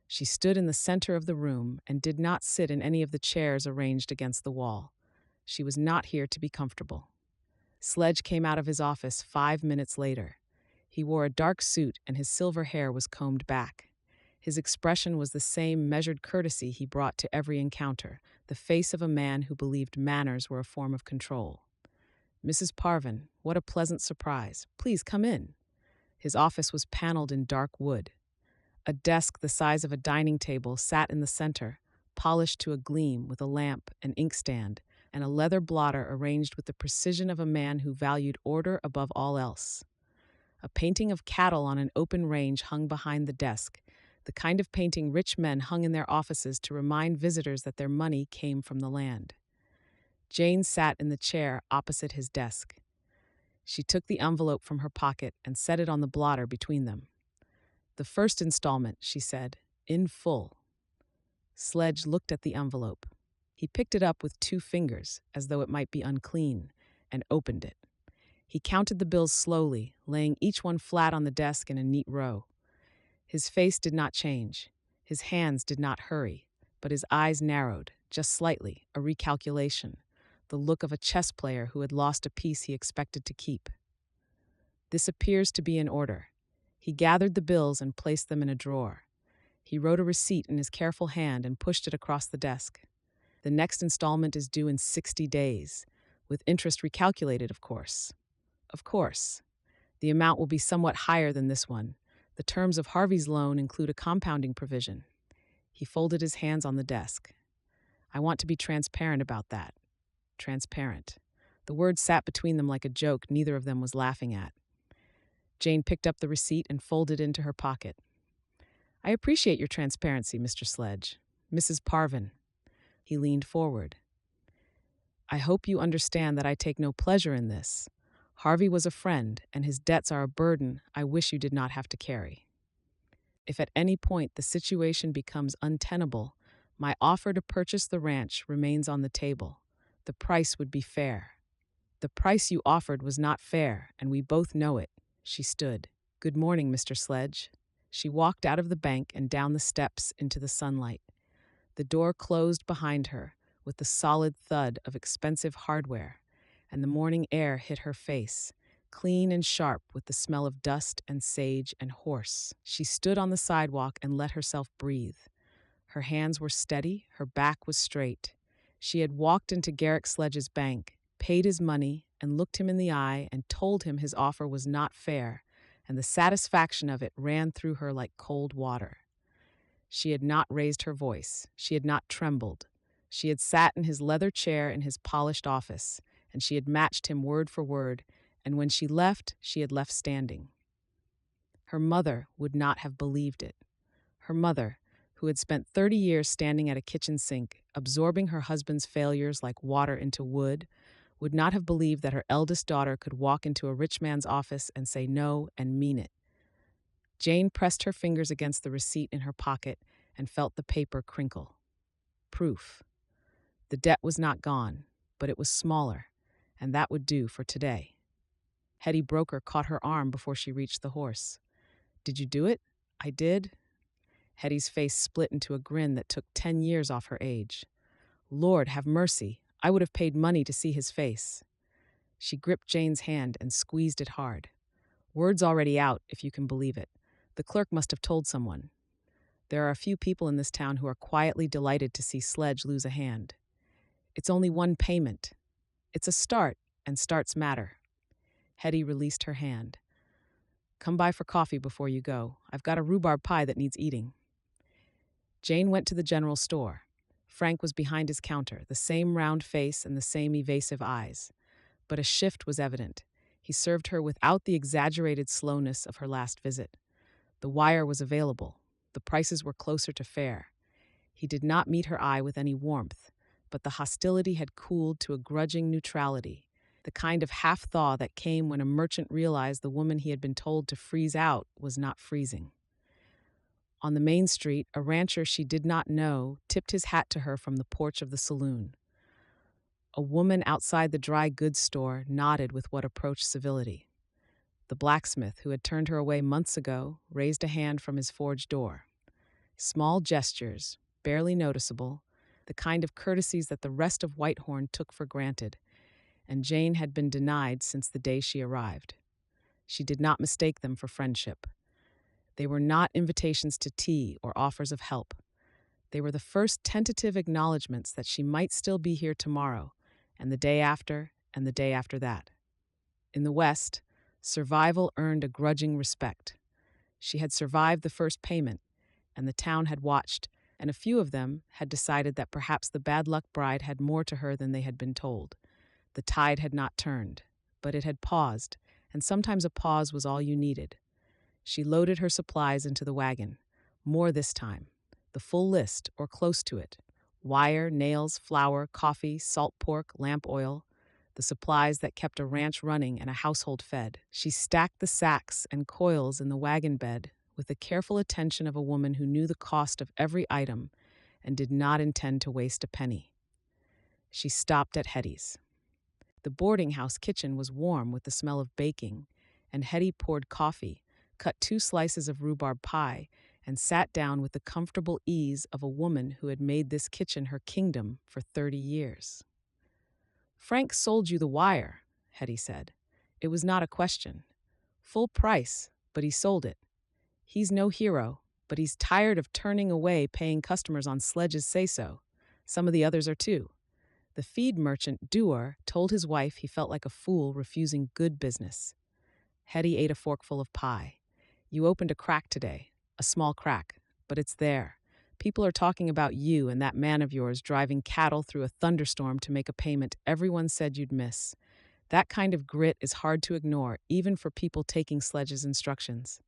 She stood in the center of the room and did not sit in any of the chairs arranged against the wall. She was not here to be comfortable. Sledge came out of his office 5 minutes later. He wore a dark suit and his silver hair was combed back. His expression was the same measured courtesy he brought to every encounter, the face of a man who believed manners were a form of control. "Mrs. Parvin, what a pleasant surprise. Please come in." His office was paneled in dark wood. A desk the size of a dining table sat in the center, polished to a gleam with a lamp, an inkstand, and a leather blotter arranged with the precision of a man who valued order above all else. A painting of cattle on an open range hung behind the desk, the kind of painting rich men hung in their offices to remind visitors that their money came from the land. Jane sat in the chair opposite his desk. She took the envelope from her pocket and set it on the blotter between them. "The first installment," she said, "in full." Sledge looked at the envelope. He picked it up with 2 fingers, as though it might be unclean, and opened it. He counted the bills slowly, laying each one flat on the desk in a neat row. His face did not change. His hands did not hurry, but his eyes narrowed, just slightly, a recalculation, the look of a chess player who had lost a piece he expected to keep. "This appears to be in order." He gathered the bills and placed them in a drawer. He wrote a receipt in his careful hand and pushed it across the desk. "The next installment is due in 60 days, with interest recalculated, of course." "Of course. The amount will be somewhat higher than this one. The terms of Harvey's loan include a compounding provision." He folded his hands on the desk. "I want to be transparent about that." Transparent. The word sat between them like a joke neither of them was laughing at. Jane picked up the receipt and folded it into her pocket. "I appreciate your transparency, Mr. Sledge. Mrs. Parvin." He leaned forward. "I hope you understand that I take no pleasure in this. Harvey was a friend, and his debts are a burden I wish you did not have to carry. If at any point the situation becomes untenable, my offer to purchase the ranch remains on the table. The price would be fair." "The price you offered was not fair, and we both know it." She stood. "Good morning, Mr. Sledge." She walked out of the bank and down the steps into the sunlight. The door closed behind her with the solid thud of expensive hardware, and the morning air hit her face, clean and sharp with the smell of dust and sage and horse. She stood on the sidewalk and let herself breathe. Her hands were steady, her back was straight. She had walked into Garrick Sledge's bank, paid his money, and looked him in the eye and told him his offer was not fair, and the satisfaction of it ran through her like cold water. She had not raised her voice. She had not trembled. She had sat in his leather chair in his polished office, and she had matched him word for word, and when she had left standing. Her mother would not have believed it. Her mother, who had spent 30 years standing at a kitchen sink, absorbing her husband's failures like water into wood, would not have believed that her eldest daughter could walk into a rich man's office and say no and mean it. Jane pressed her fingers against the receipt in her pocket and felt the paper crinkle. Proof. The debt was not gone, but it was smaller, and that would do for today. Hetty Broker caught her arm before she reached the horse. "Did you do it?" "I did." Hetty's face split into a grin that took 10 years off her age. "Lord, have mercy. I would have paid money to see his face." She gripped Jane's hand and squeezed it hard. "Word's already out, if you can believe it. The clerk must have told someone. There are a few people in this town who are quietly delighted to see Sledge lose a hand. It's only one payment. It's a start, and starts matter." Hetty released her hand. "Come by for coffee before you go. I've got a rhubarb pie that needs eating." Jane went to the general store. Frank was behind his counter, the same round face and the same evasive eyes. But a shift was evident. He served her without the exaggerated slowness of her last visit. The wire was available. The prices were closer to fair. He did not meet her eye with any warmth, but the hostility had cooled to a grudging neutrality, the kind of half-thaw that came when a merchant realized the woman he had been told to freeze out was not freezing. On the main street, a rancher she did not know tipped his hat to her from the porch of the saloon. A woman outside the dry goods store nodded with what approached civility. The blacksmith, who had turned her away months ago, raised a hand from his forge door. Small gestures, barely noticeable, the kind of courtesies that the rest of Whitehorn took for granted, and Jane had been denied since the day she arrived. She did not mistake them for friendship. They were not invitations to tea or offers of help. They were the first tentative acknowledgments that she might still be here tomorrow, and the day after, and the day after that. In the West, survival earned a grudging respect. She had survived the first payment, and the town had watched, and a few of them had decided that perhaps the bad luck bride had more to her than they had been told. The tide had not turned, but it had paused, and sometimes a pause was all you needed. She loaded her supplies into the wagon. More this time. The full list, or close to it. Wire, nails, flour, coffee, salt pork, lamp oil. The supplies that kept a ranch running and a household fed. She stacked the sacks and coils in the wagon bed with the careful attention of a woman who knew the cost of every item and did not intend to waste a penny. She stopped at Hetty's. The boarding house kitchen was warm with the smell of baking, and Hetty poured coffee, cut 2 slices of rhubarb pie, and sat down with the comfortable ease of a woman who had made this kitchen her kingdom for 30 years. "Frank sold you the wire," Hetty said. "It was not a question. Full price, but he sold it. He's no hero, but he's tired of turning away paying customers on Sledge's say-so. Some of the others are too." The feed merchant, Dewar, told his wife he felt like a fool refusing good business. Hetty ate a forkful of pie. "You opened a crack today, a small crack, but it's there. People are talking about you and that man of yours driving cattle through a thunderstorm to make a payment everyone said you'd miss. That kind of grit is hard to ignore, even for people taking Sledge's instructions.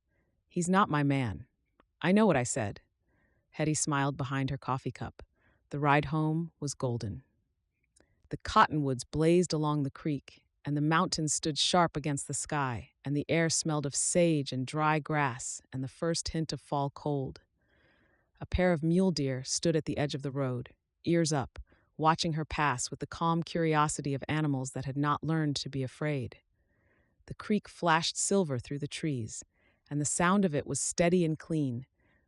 He's not my man. I know what I said." Hetty smiled behind her coffee cup. The ride home was golden. The cottonwoods blazed along the creek, and the mountains stood sharp against the sky, and the air smelled of sage and dry grass and the first hint of fall cold. A pair of mule deer stood at the edge of the road, ears up, watching her pass with the calm curiosity of animals that had not learned to be afraid. The creek flashed silver through the trees, and the sound of it was steady and clean,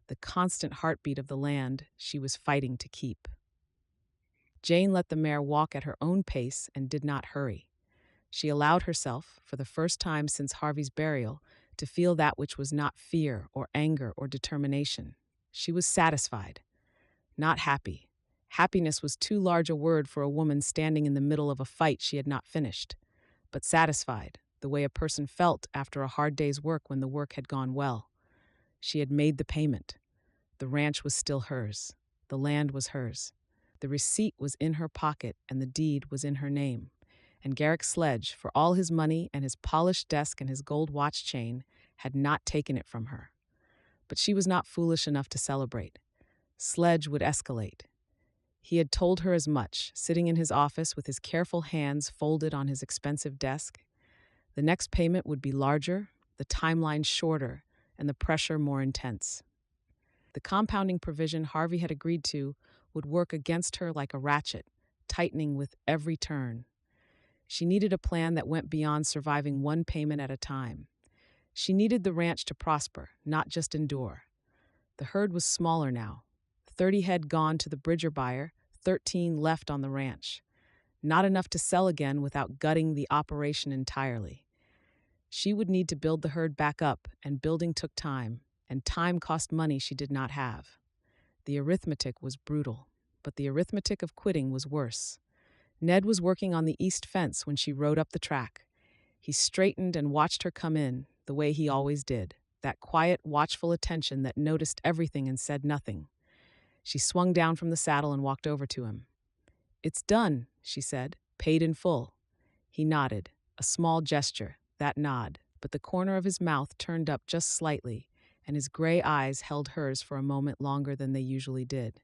the constant heartbeat of the land she was fighting to keep. Jane let the mare walk at her own pace and did not hurry. She allowed herself, for the first time since Harvey's burial, to feel that which was not fear or anger or determination. She was satisfied, not happy. Happiness was too large a word for a woman standing in the middle of a fight she had not finished, but satisfied, the way a person felt after a hard day's work when the work had gone well. She had made the payment. The ranch was still hers. The land was hers. The receipt was in her pocket and the deed was in her name. And Garrick Sledge, for all his money and his polished desk and his gold watch chain, had not taken it from her. But she was not foolish enough to celebrate. Sledge would escalate. He had told her as much, sitting in his office with his careful hands folded on his expensive desk. The next payment would be larger, the timeline shorter, and the pressure more intense. The compounding provision Harvey had agreed to would work against her like a ratchet, tightening with every turn. She needed a plan that went beyond surviving one payment at a time. She needed the ranch to prosper, not just endure. The herd was smaller now. 30 head gone to the Bridger buyer, 13 left on the ranch. Not enough to sell again without gutting the operation entirely. She would need to build the herd back up, and building took time, and time cost money she did not have. The arithmetic was brutal, but the arithmetic of quitting was worse. Ned was working on the east fence when she rode up the track. He straightened and watched her come in, the way he always did, that quiet, watchful attention that noticed everything and said nothing. She swung down from the saddle and walked over to him. "It's done," she said, "paid in full." He nodded, a small gesture, that nod, but the corner of his mouth turned up just slightly, and his gray eyes held hers for a moment longer than they usually did.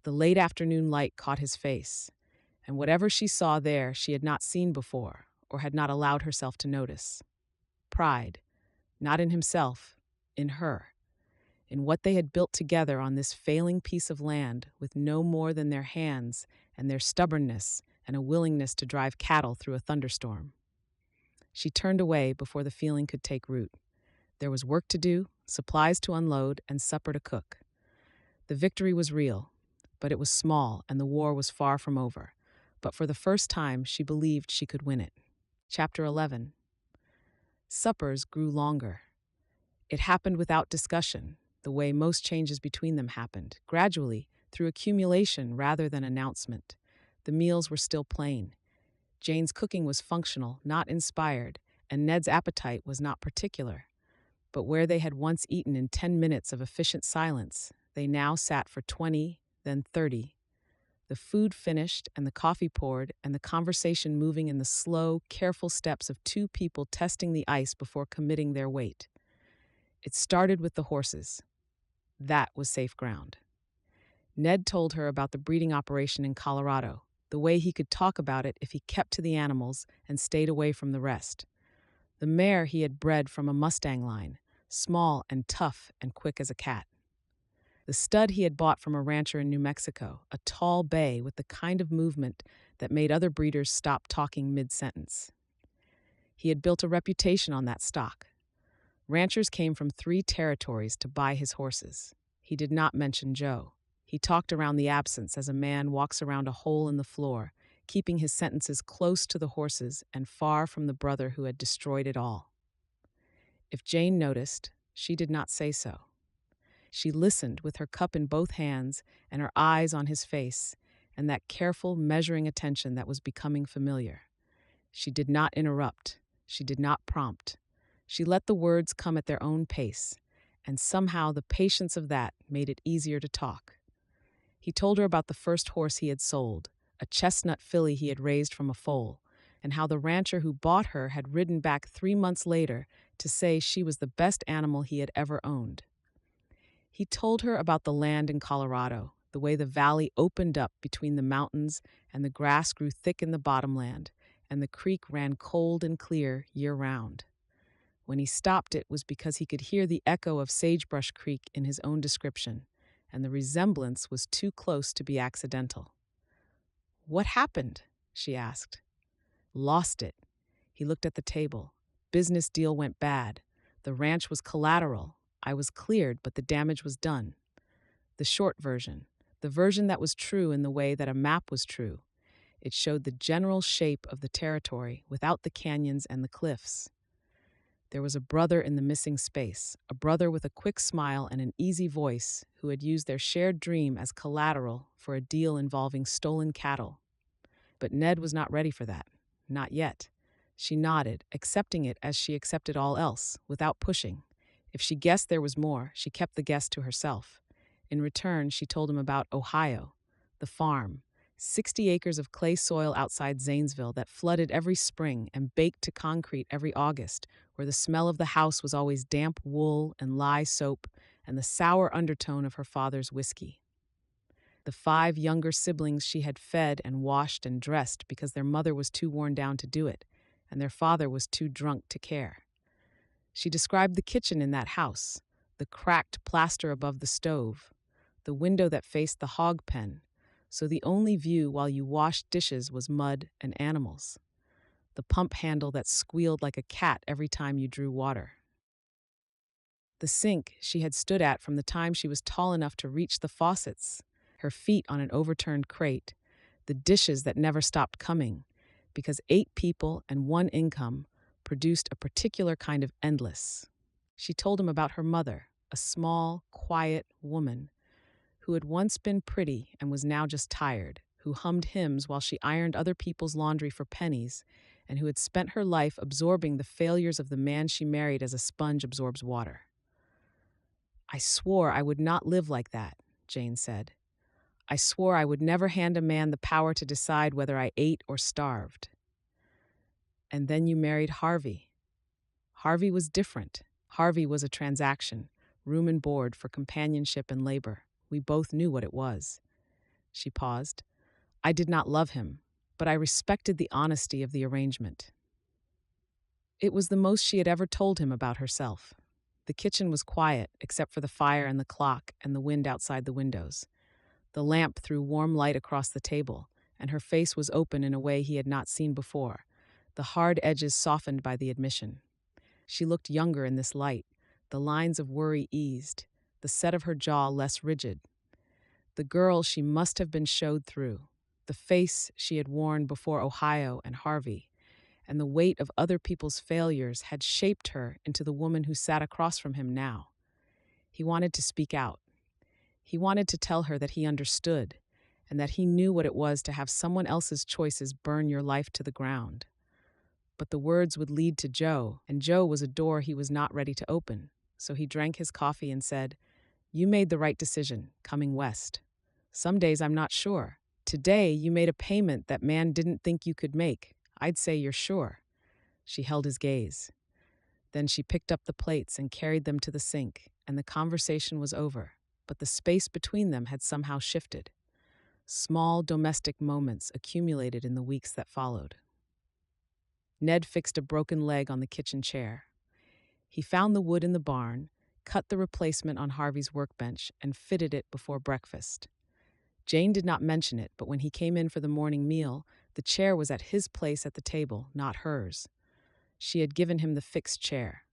The late afternoon light caught his face, and whatever she saw there she had not seen before or had not allowed herself to notice. Pride, not in himself, in her, in what they had built together on this failing piece of land with no more than their hands and their stubbornness and a willingness to drive cattle through a thunderstorm. She turned away before the feeling could take root. There was work to do, supplies to unload, and supper to cook. The victory was real, but it was small and the war was far from over. But for the first time, she believed she could win it. Chapter 11. Suppers grew longer. It happened without discussion, the way most changes between them happened, gradually, through accumulation rather than announcement. The meals were still plain. Jane's cooking was functional, not inspired, and Ned's appetite was not particular. But where they had once eaten in 10 minutes of efficient silence, they now sat for 20, then 30. The food finished and the coffee poured and the conversation moving in the slow, careful steps of two people testing the ice before committing their weight. It started with the horses. That was safe ground. Ned told her about the breeding operation in Colorado, the way he could talk about it if he kept to the animals and stayed away from the rest. The mare he had bred from a Mustang line, small and tough and quick as a cat. The stud he had bought from a rancher in New Mexico, a tall bay with the kind of movement that made other breeders stop talking mid-sentence. He had built a reputation on that stock. Ranchers came from 3 territories to buy his horses. He did not mention Joe. He talked around the absence as a man walks around a hole in the floor, keeping his sentences close to the horses and far from the brother who had destroyed it all. If Jane noticed, she did not say so. She listened with her cup in both hands and her eyes on his face, and that careful, measuring attention that was becoming familiar. She did not interrupt. She did not prompt. She let the words come at their own pace, and somehow the patience of that made it easier to talk. He told her about the first horse he had sold, a chestnut filly he had raised from a foal, and how the rancher who bought her had ridden back 3 months later to say she was the best animal he had ever owned. He told her about the land in Colorado, the way the valley opened up between the mountains and the grass grew thick in the bottomland, and the creek ran cold and clear year-round. When he stopped it was because he could hear the echo of Sagebrush Creek in his own description, and the resemblance was too close to be accidental. "What happened?" she asked. "Lost it." He looked at the table. "Business deal went bad. The ranch was collateral. I was cleared, but the damage was done." The short version, the version that was true in the way that a map was true. It showed the general shape of the territory without the canyons and the cliffs. There was a brother in the missing space, a brother with a quick smile and an easy voice who had used their shared dream as collateral for a deal involving stolen cattle. But Ned was not ready for that. Not yet. She nodded, accepting it as she accepted all else, without pushing. If she guessed there was more, she kept the guess to herself. In return, she told him about Ohio, the farm, 60 acres of clay soil outside Zanesville that flooded every spring and baked to concrete every August, where the smell of the house was always damp wool and lye soap and the sour undertone of her father's whiskey. The 5 younger siblings she had fed and washed and dressed because their mother was too worn down to do it, and their father was too drunk to care. She described the kitchen in that house, the cracked plaster above the stove, the window that faced the hog pen, so the only view while you washed dishes was mud and animals, the pump handle that squealed like a cat every time you drew water. The sink she had stood at from the time she was tall enough to reach the faucets, her feet on an overturned crate, the dishes that never stopped coming, because 8 people and 1 income produced a particular kind of endless. She told him about her mother, a small, quiet woman who had once been pretty and was now just tired, who hummed hymns while she ironed other people's laundry for pennies, and who had spent her life absorbing the failures of the man she married as a sponge absorbs water. "I swore I would not live like that," Jane said. "I swore I would never hand a man the power to decide whether I ate or starved." "And then you married Harvey." "Harvey was different. Harvey was a transaction, room and board for companionship and labor. We both knew what it was." She paused. "I did not love him, but I respected the honesty of the arrangement." It was the most she had ever told him about herself. The kitchen was quiet, except for the fire and the clock and the wind outside the windows. The lamp threw warm light across the table, and her face was open in a way he had not seen before, the hard edges softened by the admission. She looked younger in this light, the lines of worry eased, the set of her jaw less rigid. The girl she must have been showed through, the face she had worn before Ohio and Harvey, and the weight of other people's failures had shaped her into the woman who sat across from him now. He wanted to speak out. He wanted to tell her that he understood, and that he knew what it was to have someone else's choices burn your life to the ground. But the words would lead to Joe, and Joe was a door he was not ready to open, so he drank his coffee and said, "You made the right decision, coming west. Some days I'm not sure. Today, you made a payment that man didn't think you could make. I'd say you're sure." She held his gaze. Then she picked up the plates and carried them to the sink, and the conversation was over, but the space between them had somehow shifted. Small domestic moments accumulated in the weeks that followed. Ned fixed a broken leg on the kitchen chair. He found the wood in the barn, cut the replacement on Harvey's workbench, and fitted it before breakfast. Jane did not mention it, but when he came in for the morning meal, the chair was at his place at the table, not hers. She had given him the fixed chair.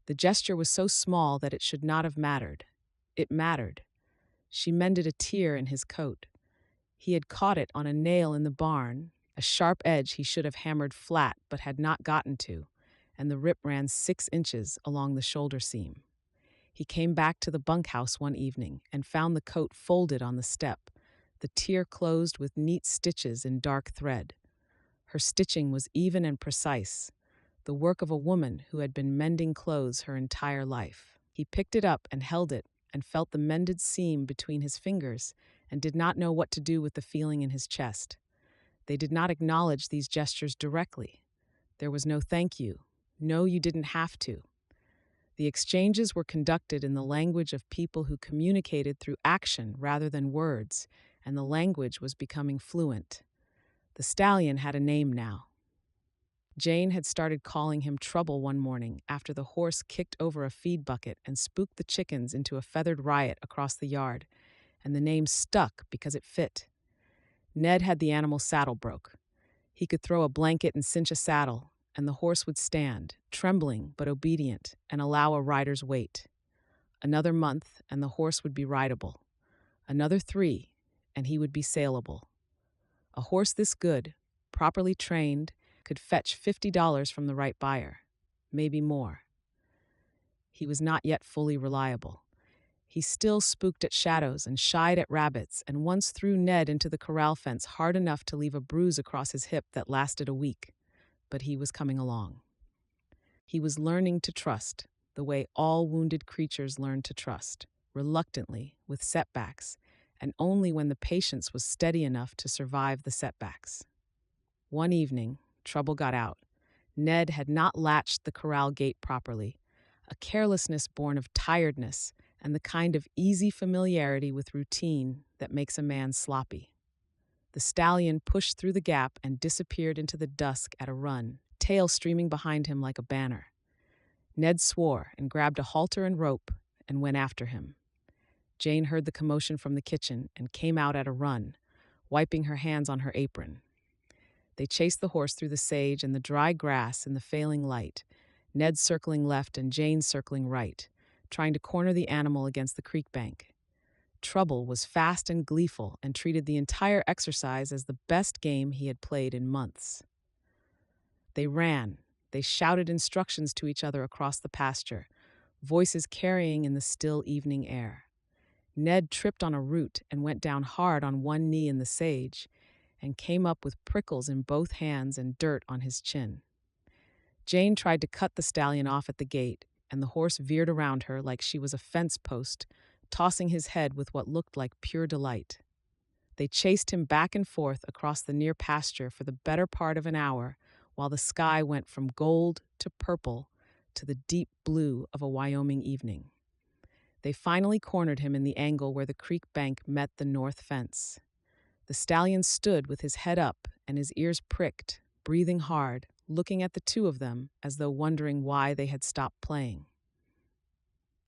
The gesture was so small that it should not have mattered. It mattered. She mended a tear in his coat. He had caught it on a nail in the barn, a sharp edge he should have hammered flat but had not gotten to, and the rip ran 6 inches along the shoulder seam. He came back to the bunkhouse one evening and found the coat folded on the step, the tear closed with neat stitches in dark thread. Her stitching was even and precise, the work of a woman who had been mending clothes her entire life. He picked it up and held it and felt the mended seam between his fingers and did not know what to do with the feeling in his chest. They did not acknowledge these gestures directly. There was no thank you. No, you didn't have to. The exchanges were conducted in the language of people who communicated through action rather than words, and the language was becoming fluent. The stallion had a name now. Jane had started calling him Trouble one morning after the horse kicked over a feed bucket and spooked the chickens into a feathered riot across the yard, and the name stuck because it fit. Ned had the animal saddle broke. He could throw a blanket and cinch a saddle, and the horse would stand, trembling but obedient, and allow a rider's weight. Another month, and the horse would be rideable. Another 3, and he would be saleable. A horse this good, properly trained, could fetch $50 from the right buyer, maybe more. He was not yet fully reliable. He still spooked at shadows and shied at rabbits, and once threw Ned into the corral fence hard enough to leave a bruise across his hip that lasted a week. But he was coming along. He was learning to trust, the way all wounded creatures learn to trust, reluctantly, with setbacks, and only when the patience was steady enough to survive the setbacks. One evening, trouble got out. Ned had not latched the corral gate properly, a carelessness born of tiredness and the kind of easy familiarity with routine that makes a man sloppy. The stallion pushed through the gap and disappeared into the dusk at a run, tail streaming behind him like a banner. Ned swore and grabbed a halter and rope and went after him. Jane heard the commotion from the kitchen and came out at a run, wiping her hands on her apron. They chased the horse through the sage and the dry grass in the failing light, Ned circling left and Jane circling right, trying to corner the animal against the creek bank. Trouble was fast and gleeful and treated the entire exercise as the best game he had played in months. They ran. They shouted instructions to each other across the pasture, voices carrying in the still evening air. Ned tripped on a root and went down hard on one knee in the sage, and came up with prickles in both hands and dirt on his chin. Jane tried to cut the stallion off at the gate, and the horse veered around her like she was a fence post, tossing his head with what looked like pure delight. They chased him back and forth across the near pasture for the better part of an hour, while the sky went from gold to purple to the deep blue of a Wyoming evening. They finally cornered him in the angle where the creek bank met the north fence. The stallion stood with his head up and his ears pricked, breathing hard, looking at the two of them as though wondering why they had stopped playing.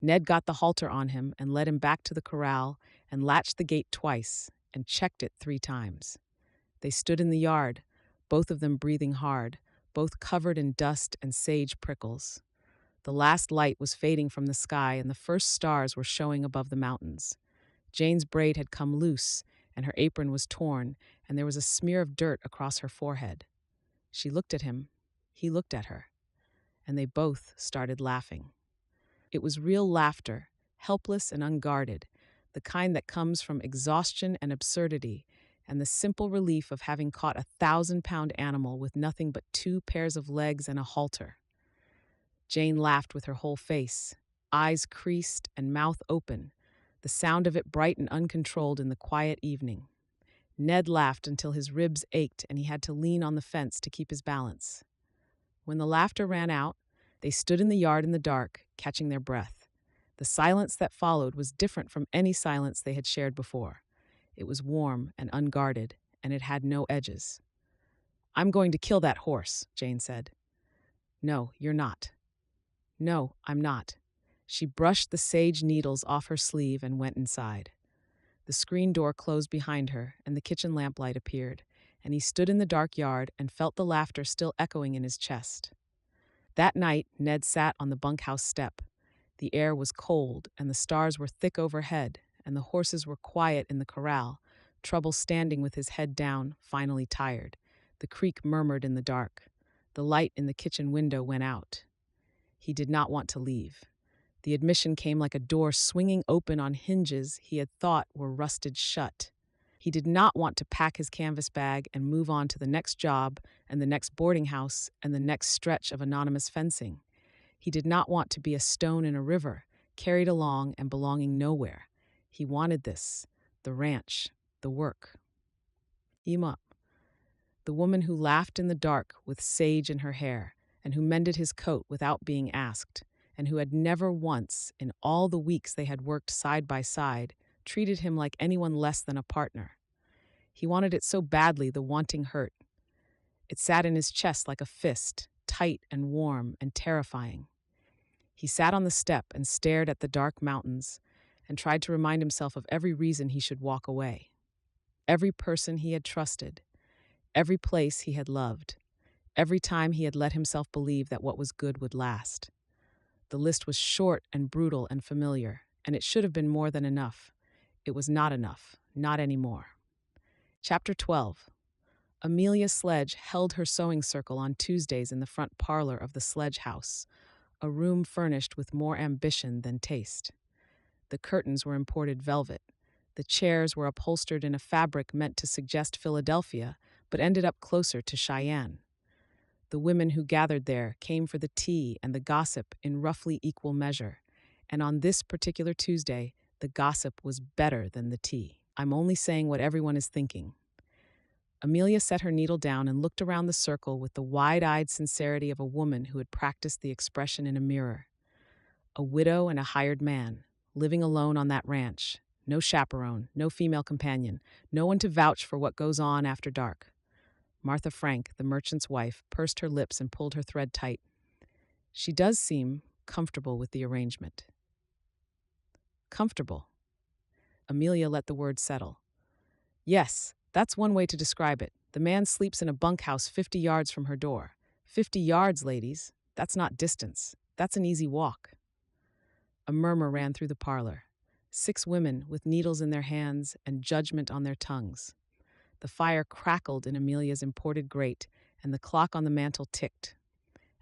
Ned got the halter on him and led him back to the corral and latched the gate twice and checked it 3 times. They stood in the yard, both of them breathing hard, both covered in dust and sage prickles. The last light was fading from the sky and the first stars were showing above the mountains. Jane's braid had come loose and her apron was torn, and there was a smear of dirt across her forehead. She looked at him, he looked at her, and they both started laughing. It was real laughter, helpless and unguarded, the kind that comes from exhaustion and absurdity, and the simple relief of having caught a 1,000-pound animal with nothing but 2 pairs of legs and a halter. Jane laughed with her whole face, eyes creased and mouth open, the sound of it bright and uncontrolled in the quiet evening. Ned laughed until his ribs ached and he had to lean on the fence to keep his balance. When the laughter ran out, they stood in the yard in the dark, catching their breath. The silence that followed was different from any silence they had shared before. It was warm and unguarded, and it had no edges. "I'm going to kill that horse," Jane said. "No, you're not." "No, I'm not." She brushed the sage needles off her sleeve and went inside. The screen door closed behind her, and the kitchen lamplight appeared, and he stood in the dark yard and felt the laughter still echoing in his chest. That night, Ned sat on the bunkhouse step. The air was cold, and the stars were thick overhead, and the horses were quiet in the corral, Trouble standing with his head down, finally tired. The creek murmured in the dark. The light in the kitchen window went out. He did not want to leave. The admission came like a door swinging open on hinges he had thought were rusted shut. He did not want to pack his canvas bag and move on to the next job and the next boarding house and the next stretch of anonymous fencing. He did not want to be a stone in a river, carried along and belonging nowhere. He wanted this, the ranch, the work. Emma, the woman who laughed in the dark with sage in her hair and who mended his coat without being asked, and who had never once, in all the weeks they had worked side by side, treated him like anyone less than a partner. He wanted it so badly the wanting hurt. It sat in his chest like a fist, tight and warm and terrifying. He sat on the step and stared at the dark mountains and tried to remind himself of every reason he should walk away. Every person he had trusted, every place he had loved, every time he had let himself believe that what was good would last. The list was short and brutal and familiar, and it should have been more than enough. It was not enough, not anymore. Chapter 12. Amelia Sledge held her sewing circle on Tuesdays in the front parlor of the Sledge house, a room furnished with more ambition than taste. The curtains were imported velvet. The chairs were upholstered in a fabric meant to suggest Philadelphia, but ended up closer to Cheyenne. The women who gathered there came for the tea and the gossip in roughly equal measure, and on this particular Tuesday, the gossip was better than the tea. I'm only saying what everyone is thinking. Amelia set her needle down and looked around the circle with the wide-eyed sincerity of a woman who had practiced the expression in a mirror. A widow and a hired man, living alone on that ranch. No chaperone, no female companion, no one to vouch for what goes on after dark. Martha Frank, the merchant's wife, pursed her lips and pulled her thread tight. She does seem comfortable with the arrangement. Comfortable. Amelia let the word settle. Yes, that's one way to describe it. The man sleeps in a bunkhouse 50 yards from her door. 50 yards, ladies. That's not distance. That's an easy walk. A murmur ran through the parlor. 6 women with needles in their hands and judgment on their tongues. The fire crackled in Amelia's imported grate, and the clock on the mantel ticked.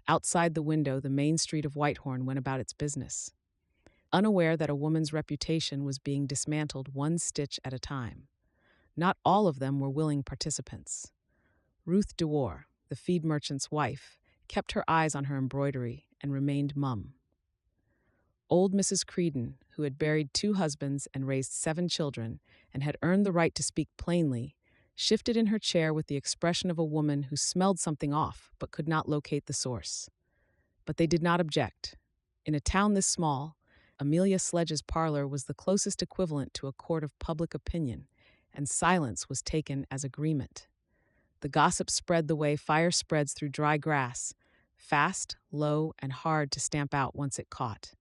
Outside the window, the main street of Whitehorn went about its business, unaware that a woman's reputation was being dismantled one stitch at a time. Not all of them were willing participants. Ruth DeWar, the feed merchant's wife, kept her eyes on her embroidery and remained mum. Old Mrs. Creedon, who had buried 2 husbands and raised 7 children and had earned the right to speak plainly, shifted in her chair with the expression of a woman who smelled something off but could not locate the source. But they did not object. In a town this small, Amelia Sledge's parlor was the closest equivalent to a court of public opinion, and silence was taken as agreement. The gossip spread the way fire spreads through dry grass, fast, low, and hard to stamp out once it caught.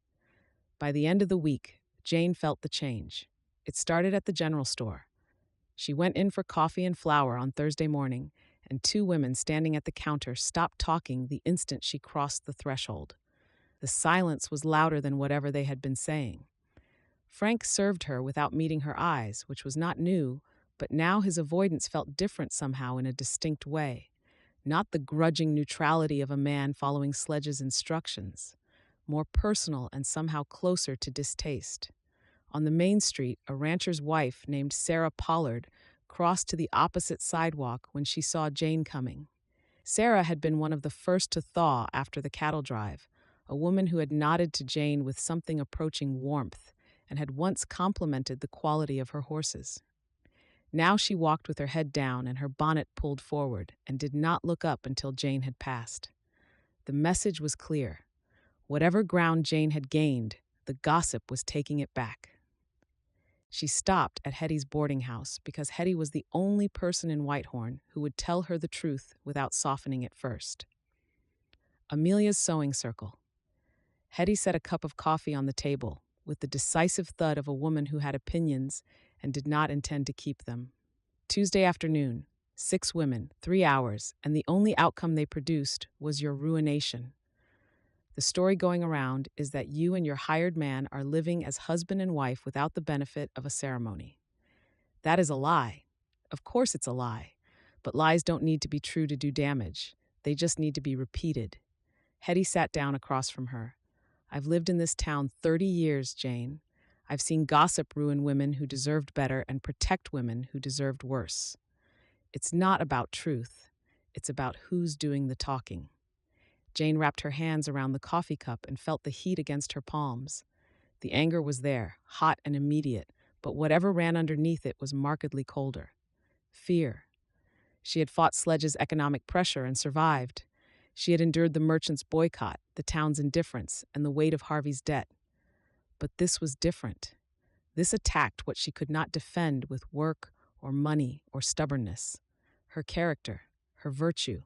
By the end of the week, Jane felt the change. It started at the general store. She went in for coffee and flour on Thursday morning, and 2 women standing at the counter stopped talking the instant she crossed the threshold. The silence was louder than whatever they had been saying. Frank served her without meeting her eyes, which was not new, but now his avoidance felt different somehow in a distinct way. Not the grudging neutrality of a man following Sledge's instructions. More personal and somehow closer to distaste. On the main street, a rancher's wife named Sarah Pollard crossed to the opposite sidewalk when she saw Jane coming. Sarah had been one of the first to thaw after the cattle drive, a woman who had nodded to Jane with something approaching warmth and had once complimented the quality of her horses. Now she walked with her head down and her bonnet pulled forward and did not look up until Jane had passed. The message was clear. Whatever ground Jane had gained, the gossip was taking it back. She stopped at Hetty's boarding house because Hetty was the only person in Whitehorn who would tell her the truth without softening it first. Amelia's sewing circle. Hetty set a cup of coffee on the table with the decisive thud of a woman who had opinions and did not intend to keep them. Tuesday afternoon, 6 women, 3 hours, and the only outcome they produced was your ruination. The story going around is that you and your hired man are living as husband and wife without the benefit of a ceremony. That is a lie. Of course it's a lie. But lies don't need to be true to do damage. They just need to be repeated. Hetty sat down across from her. I've lived in this town 30 years, Jane. I've seen gossip ruin women who deserved better and protect women who deserved worse. It's not about truth. It's about who's doing the talking. Jane wrapped her hands around the coffee cup and felt the heat against her palms. The anger was there, hot and immediate, but whatever ran underneath it was markedly colder. Fear. She had fought Sledge's economic pressure and survived. She had endured the merchants' boycott, the town's indifference, and the weight of Harvey's debt. But this was different. This attacked what she could not defend with work or money or stubbornness. Her character, her virtue.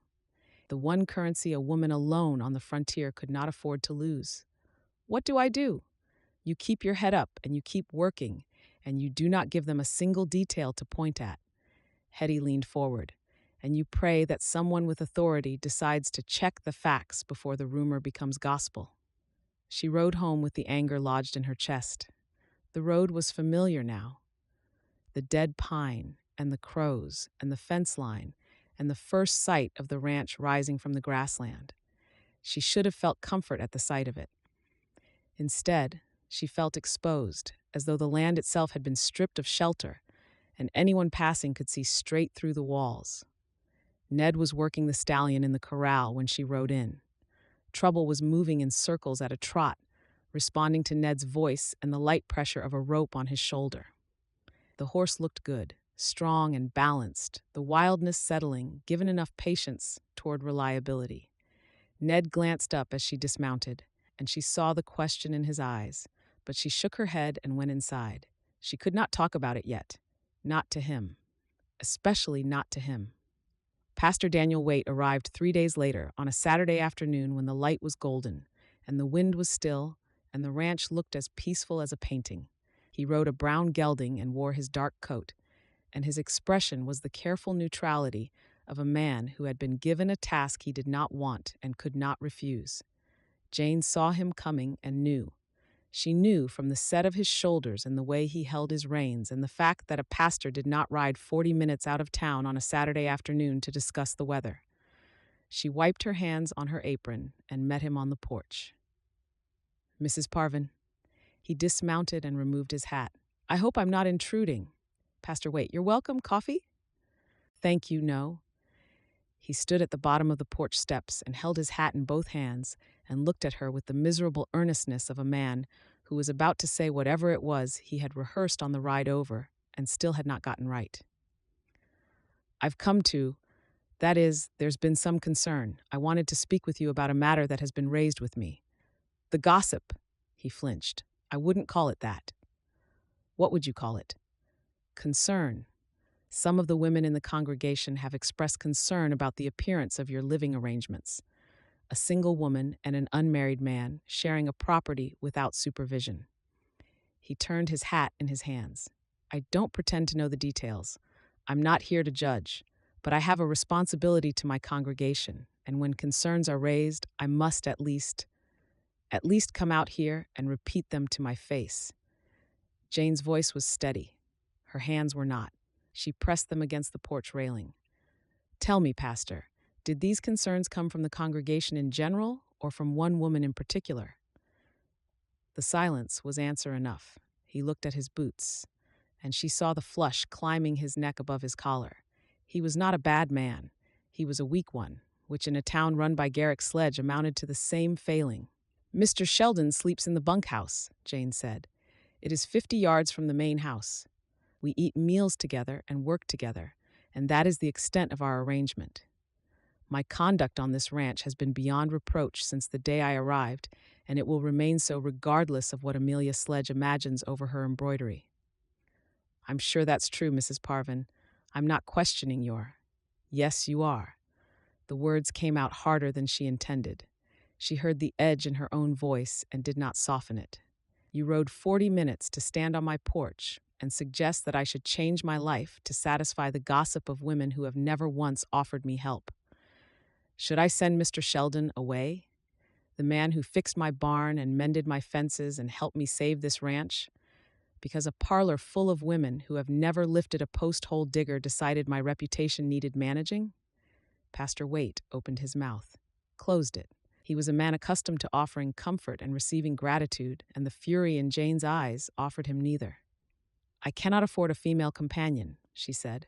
The one currency a woman alone on the frontier could not afford to lose. What do I do? You keep your head up and you keep working, and you do not give them a single detail to point at. Hetty leaned forward, and you pray that someone with authority decides to check the facts before the rumor becomes gospel. She rode home with the anger lodged in her chest. The road was familiar now. The dead pine, and the crows, and the fence line, and the first sight of the ranch rising from the grassland. She should have felt comfort at the sight of it. Instead, she felt exposed, as though the land itself had been stripped of shelter, and anyone passing could see straight through the walls. Ned was working the stallion in the corral when she rode in. Trouble was moving in circles at a trot, responding to Ned's voice and the light pressure of a rope on his shoulder. The horse looked good, strong and balanced, the wildness settling, given enough patience toward reliability. Ned glanced up as she dismounted, and she saw the question in his eyes, but she shook her head and went inside. She could not talk about it yet. Not to him. Especially not to him. Pastor Daniel Waite arrived 3 days later on a Saturday afternoon when the light was golden, and the wind was still, and the ranch looked as peaceful as a painting. He rode a brown gelding and wore his dark coat, and his expression was the careful neutrality of a man who had been given a task he did not want and could not refuse. Jane saw him coming and knew. She knew from the set of his shoulders and the way he held his reins and the fact that a pastor did not ride 40 minutes out of town on a Saturday afternoon to discuss the weather. She wiped her hands on her apron and met him on the porch. Mrs. Parvin. He dismounted and removed his hat. I hope I'm not intruding. Pastor Waite, you're welcome. Coffee? Thank you, no. He stood at the bottom of the porch steps and held his hat in both hands and looked at her with the miserable earnestness of a man who was about to say whatever it was he had rehearsed on the ride over and still had not gotten right. I've come to, that is, there's been some concern. I wanted to speak with you about a matter that has been raised with me. The gossip, he flinched. I wouldn't call it that. What would you call it? Concern. Some of the women in the congregation have expressed concern about the appearance of your living arrangements. A single woman and an unmarried man sharing a property without supervision. He turned his hat in his hands. I don't pretend to know the details. I'm not here to judge, but I have a responsibility to my congregation, and when concerns are raised, I must at least come out here and repeat them to my face. Jane's voice was steady. Her hands were not. She pressed them against the porch railing. Tell me, Pastor, did these concerns come from the congregation in general or from one woman in particular? The silence was answer enough. He looked at his boots, and she saw the flush climbing his neck above his collar. He was not a bad man. He was a weak one, which in a town run by Garrick Sledge amounted to the same failing. Mr. Sheldon sleeps in the bunkhouse, Jane said. It is 50 yards from the main house. We eat meals together and work together, and that is the extent of our arrangement. My conduct on this ranch has been beyond reproach since the day I arrived, and it will remain so regardless of what Amelia Sledge imagines over her embroidery. I'm sure that's true, Mrs. Parvin. I'm not questioning your. Yes, you are. The words came out harder than she intended. She heard the edge in her own voice and did not soften it. You rode 40 minutes to stand on my porch and suggest that I should change my life to satisfy the gossip of women who have never once offered me help. Should I send Mr. Sheldon away? The man who fixed my barn and mended my fences and helped me save this ranch? Because a parlor full of women who have never lifted a post-hole digger decided my reputation needed managing? Pastor Waite opened his mouth, closed it. He was a man accustomed to offering comfort and receiving gratitude, and the fury in Jane's eyes offered him neither. I cannot afford a female companion, she said.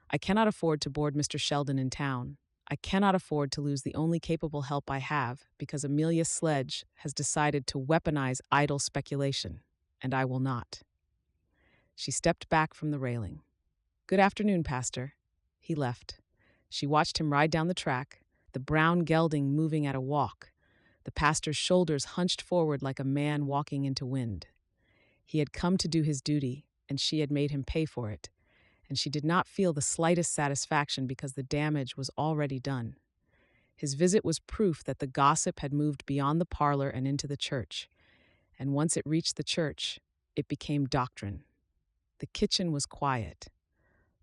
I cannot afford to board Mr. Sheldon in town. I cannot afford to lose the only capable help I have because Amelia Sledge has decided to weaponize idle speculation, and I will not. She stepped back from the railing. Good afternoon, Pastor. He left. She watched him ride down the track, the brown gelding moving at a walk, the pastor's shoulders hunched forward like a man walking into wind. He had come to do his duty, and she had made him pay for it, and she did not feel the slightest satisfaction because the damage was already done. His visit was proof that the gossip had moved beyond the parlor and into the church, and once it reached the church, it became doctrine. The kitchen was quiet.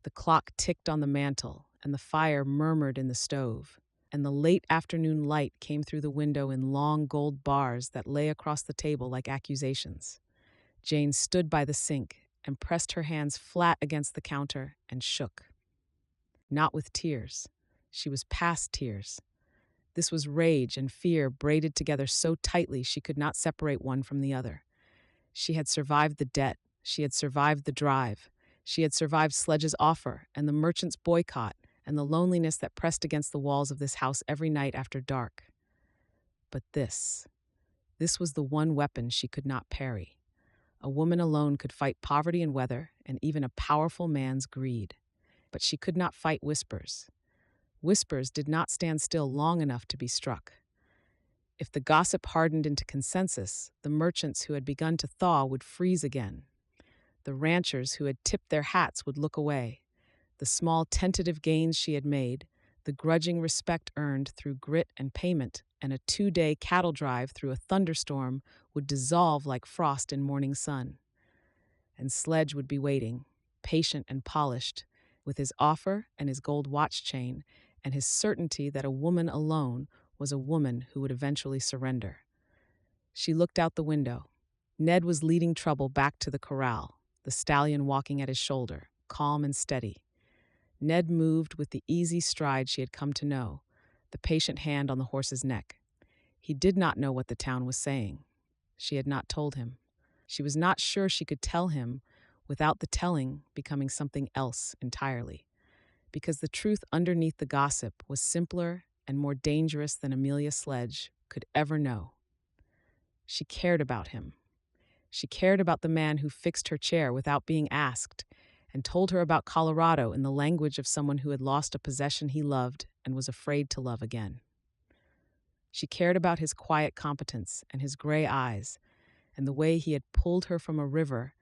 The clock ticked on the mantel, and the fire murmured in the stove, and the late afternoon light came through the window in long gold bars that lay across the table like accusations. Jane stood by the sink and pressed her hands flat against the counter and shook. Not with tears. She was past tears. This was rage and fear braided together so tightly she could not separate one from the other. She had survived the debt. She had survived the drive. She had survived Sledge's offer and the merchant's boycott and the loneliness that pressed against the walls of this house every night after dark. But this was the one weapon she could not parry. A woman alone could fight poverty and weather and even a powerful man's greed. But she could not fight whispers. Whispers did not stand still long enough to be struck. If the gossip hardened into consensus, the merchants who had begun to thaw would freeze again. The ranchers who had tipped their hats would look away. The small tentative gains she had made, the grudging respect earned through grit and payment, and a 2-day cattle drive through a thunderstorm would dissolve like frost in morning sun. And Sledge would be waiting, patient and polished, with his offer and his gold watch chain, and his certainty that a woman alone was a woman who would eventually surrender. She looked out the window. Ned was leading Trouble back to the corral, the stallion walking at his shoulder, calm and steady. Ned moved with the easy stride she had come to know, the patient hand on the horse's neck. He did not know what the town was saying. She had not told him. She was not sure she could tell him without the telling becoming something else entirely, because the truth underneath the gossip was simpler and more dangerous than Amelia Sledge could ever know. She cared about him. She cared about the man who fixed her chair without being asked and told her about Colorado in the language of someone who had lost a possession he loved and was afraid to love again. She cared about his quiet competence and his gray eyes and the way he had pulled her from a river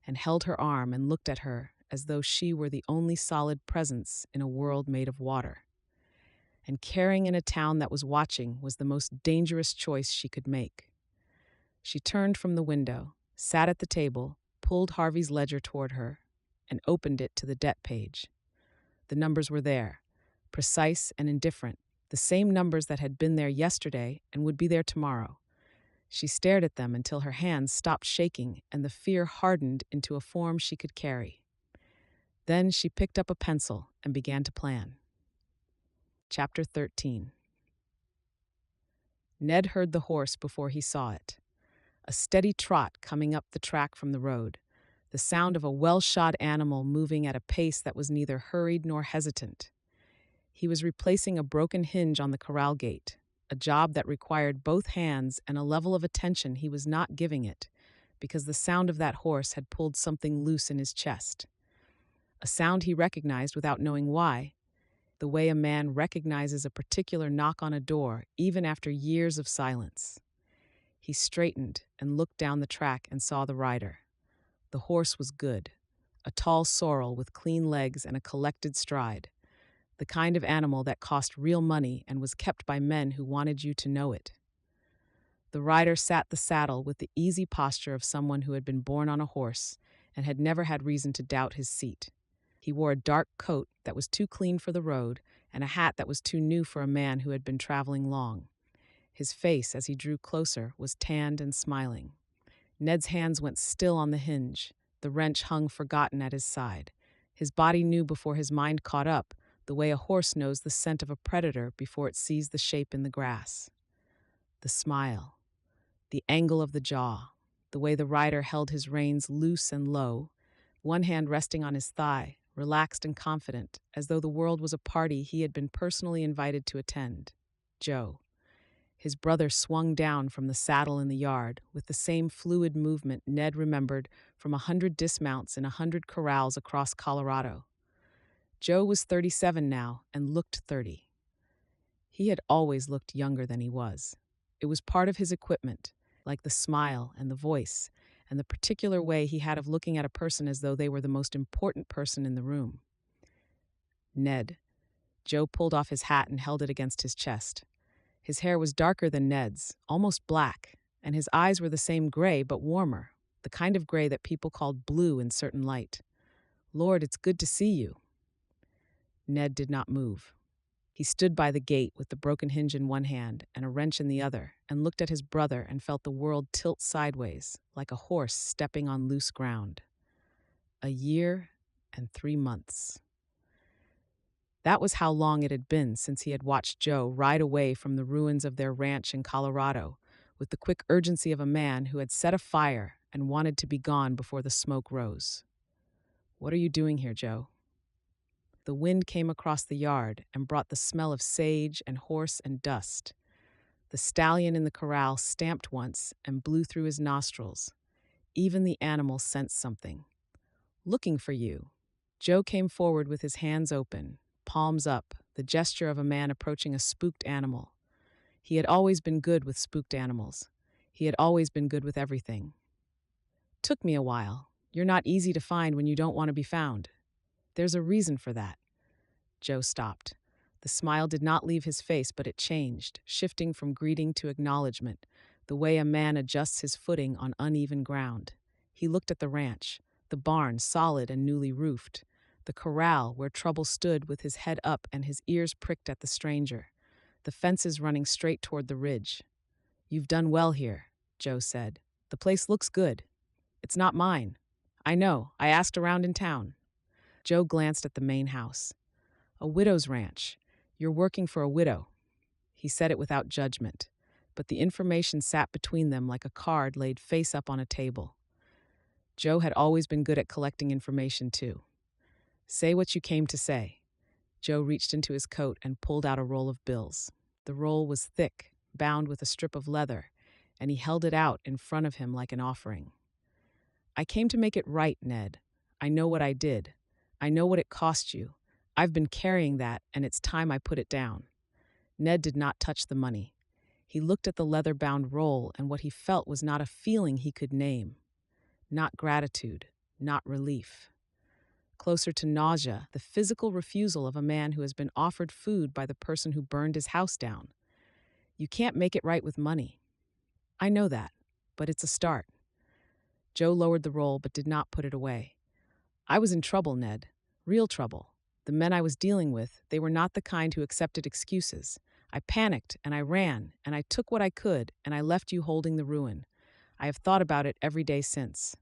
and held her arm and looked at her as though she were the only solid presence in a world made of water. And caring in a town that was watching was the most dangerous choice she could make. She turned from the window, sat at the table, pulled Harvey's ledger toward her, and opened it to the debt page. The numbers were there, precise and indifferent, the same numbers that had been there yesterday and would be there tomorrow. She stared at them until her hands stopped shaking and the fear hardened into a form she could carry. Then she picked up a pencil and began to plan. Chapter 13. Ned heard the horse before he saw it. A steady trot coming up the track from the road, the sound of a well-shod animal moving at a pace that was neither hurried nor hesitant. He was replacing a broken hinge on the corral gate, a job that required both hands and a level of attention he was not giving it, because the sound of that horse had pulled something loose in his chest. a sound he recognized without knowing why, the way a man recognizes a particular knock on a door even after years of silence. He straightened and looked down the track and saw the rider. The horse was good, a tall sorrel with clean legs and a collected stride, the kind of animal that cost real money and was kept by men who wanted you to know it. The rider sat the saddle with the easy posture of someone who had been born on a horse and had never had reason to doubt his seat. He wore a dark coat that was too clean for the road and a hat that was too new for a man who had been traveling long. His face, as he drew closer, was tanned and smiling. Ned's hands went still on the hinge. The wrench hung forgotten at his side. His body knew before his mind caught up, the way a horse knows the scent of a predator before it sees the shape in the grass. The smile, the angle of the jaw, the way the rider held his reins loose and low, one hand resting on his thigh, relaxed and confident, as though the world was a party he had been personally invited to attend. Joe. His brother swung down from the saddle in the yard with the same fluid movement Ned remembered from 100 dismounts in 100 corrals across Colorado. Joe was 37 now and looked 30. He had always looked younger than he was. It was part of his equipment, like the smile and the voice, and the particular way he had of looking at a person as though they were the most important person in the room. Ned. Joe pulled off his hat and held it against his chest. His hair was darker than Ned's, almost black, and his eyes were the same gray but warmer, the kind of gray that people called blue in certain light. "Lord, it's good to see you." Ned did not move. He stood by the gate with the broken hinge in one hand and a wrench in the other and looked at his brother and felt the world tilt sideways, like a horse stepping on loose ground. 1 year and 3 months. That was how long it had been since he had watched Joe ride away from the ruins of their ranch in Colorado with the quick urgency of a man who had set a fire and wanted to be gone before the smoke rose. "What are you doing here, Joe?" The wind came across the yard and brought the smell of sage and horse and dust. The stallion in the corral stamped once and blew through his nostrils. Even the animal sensed something. "Looking for you." Joe came forward with his hands open, palms up, the gesture of a man approaching a spooked animal. He had always been good with spooked animals. He had always been good with everything. "Took me a while. You're not easy to find when you don't want to be found. There's a reason for that." Joe stopped. The smile did not leave his face, but it changed, shifting from greeting to acknowledgement, the way a man adjusts his footing on uneven ground. He looked at the ranch, the barn solid and newly roofed, the corral where Trouble stood with his head up and his ears pricked at the stranger, the fences running straight toward the ridge. "You've done well here," Joe said. "The place looks good. It's not mine. I know, I asked around in town." Joe glanced at the main house. "A widow's ranch. You're working for a widow." He said it without judgment, but the information sat between them like a card laid face up on a table. Joe had always been good at collecting information, too. "Say what you came to say." Joe reached into his coat and pulled out a roll of bills. The roll was thick, bound with a strip of leather, and he held it out in front of him like an offering. "I came to make it right, Ned. I know what I did. I know what it cost you. I've been carrying that, and it's time I put it down." Ned did not touch the money. He looked at the leather-bound roll, and what he felt was not a feeling he could name. Not gratitude, not relief. Closer to nausea, the physical refusal of a man who has been offered food by the person who burned his house down. You can't make it right with money. "I know that, but it's a start." Joe lowered the roll but did not put it away. "I was in trouble, Ned. Real trouble. The men I was dealing with, they were not the kind who accepted excuses. I panicked, and I ran, and I took what I could, and I left you holding the ruin. I have thought about it every day since."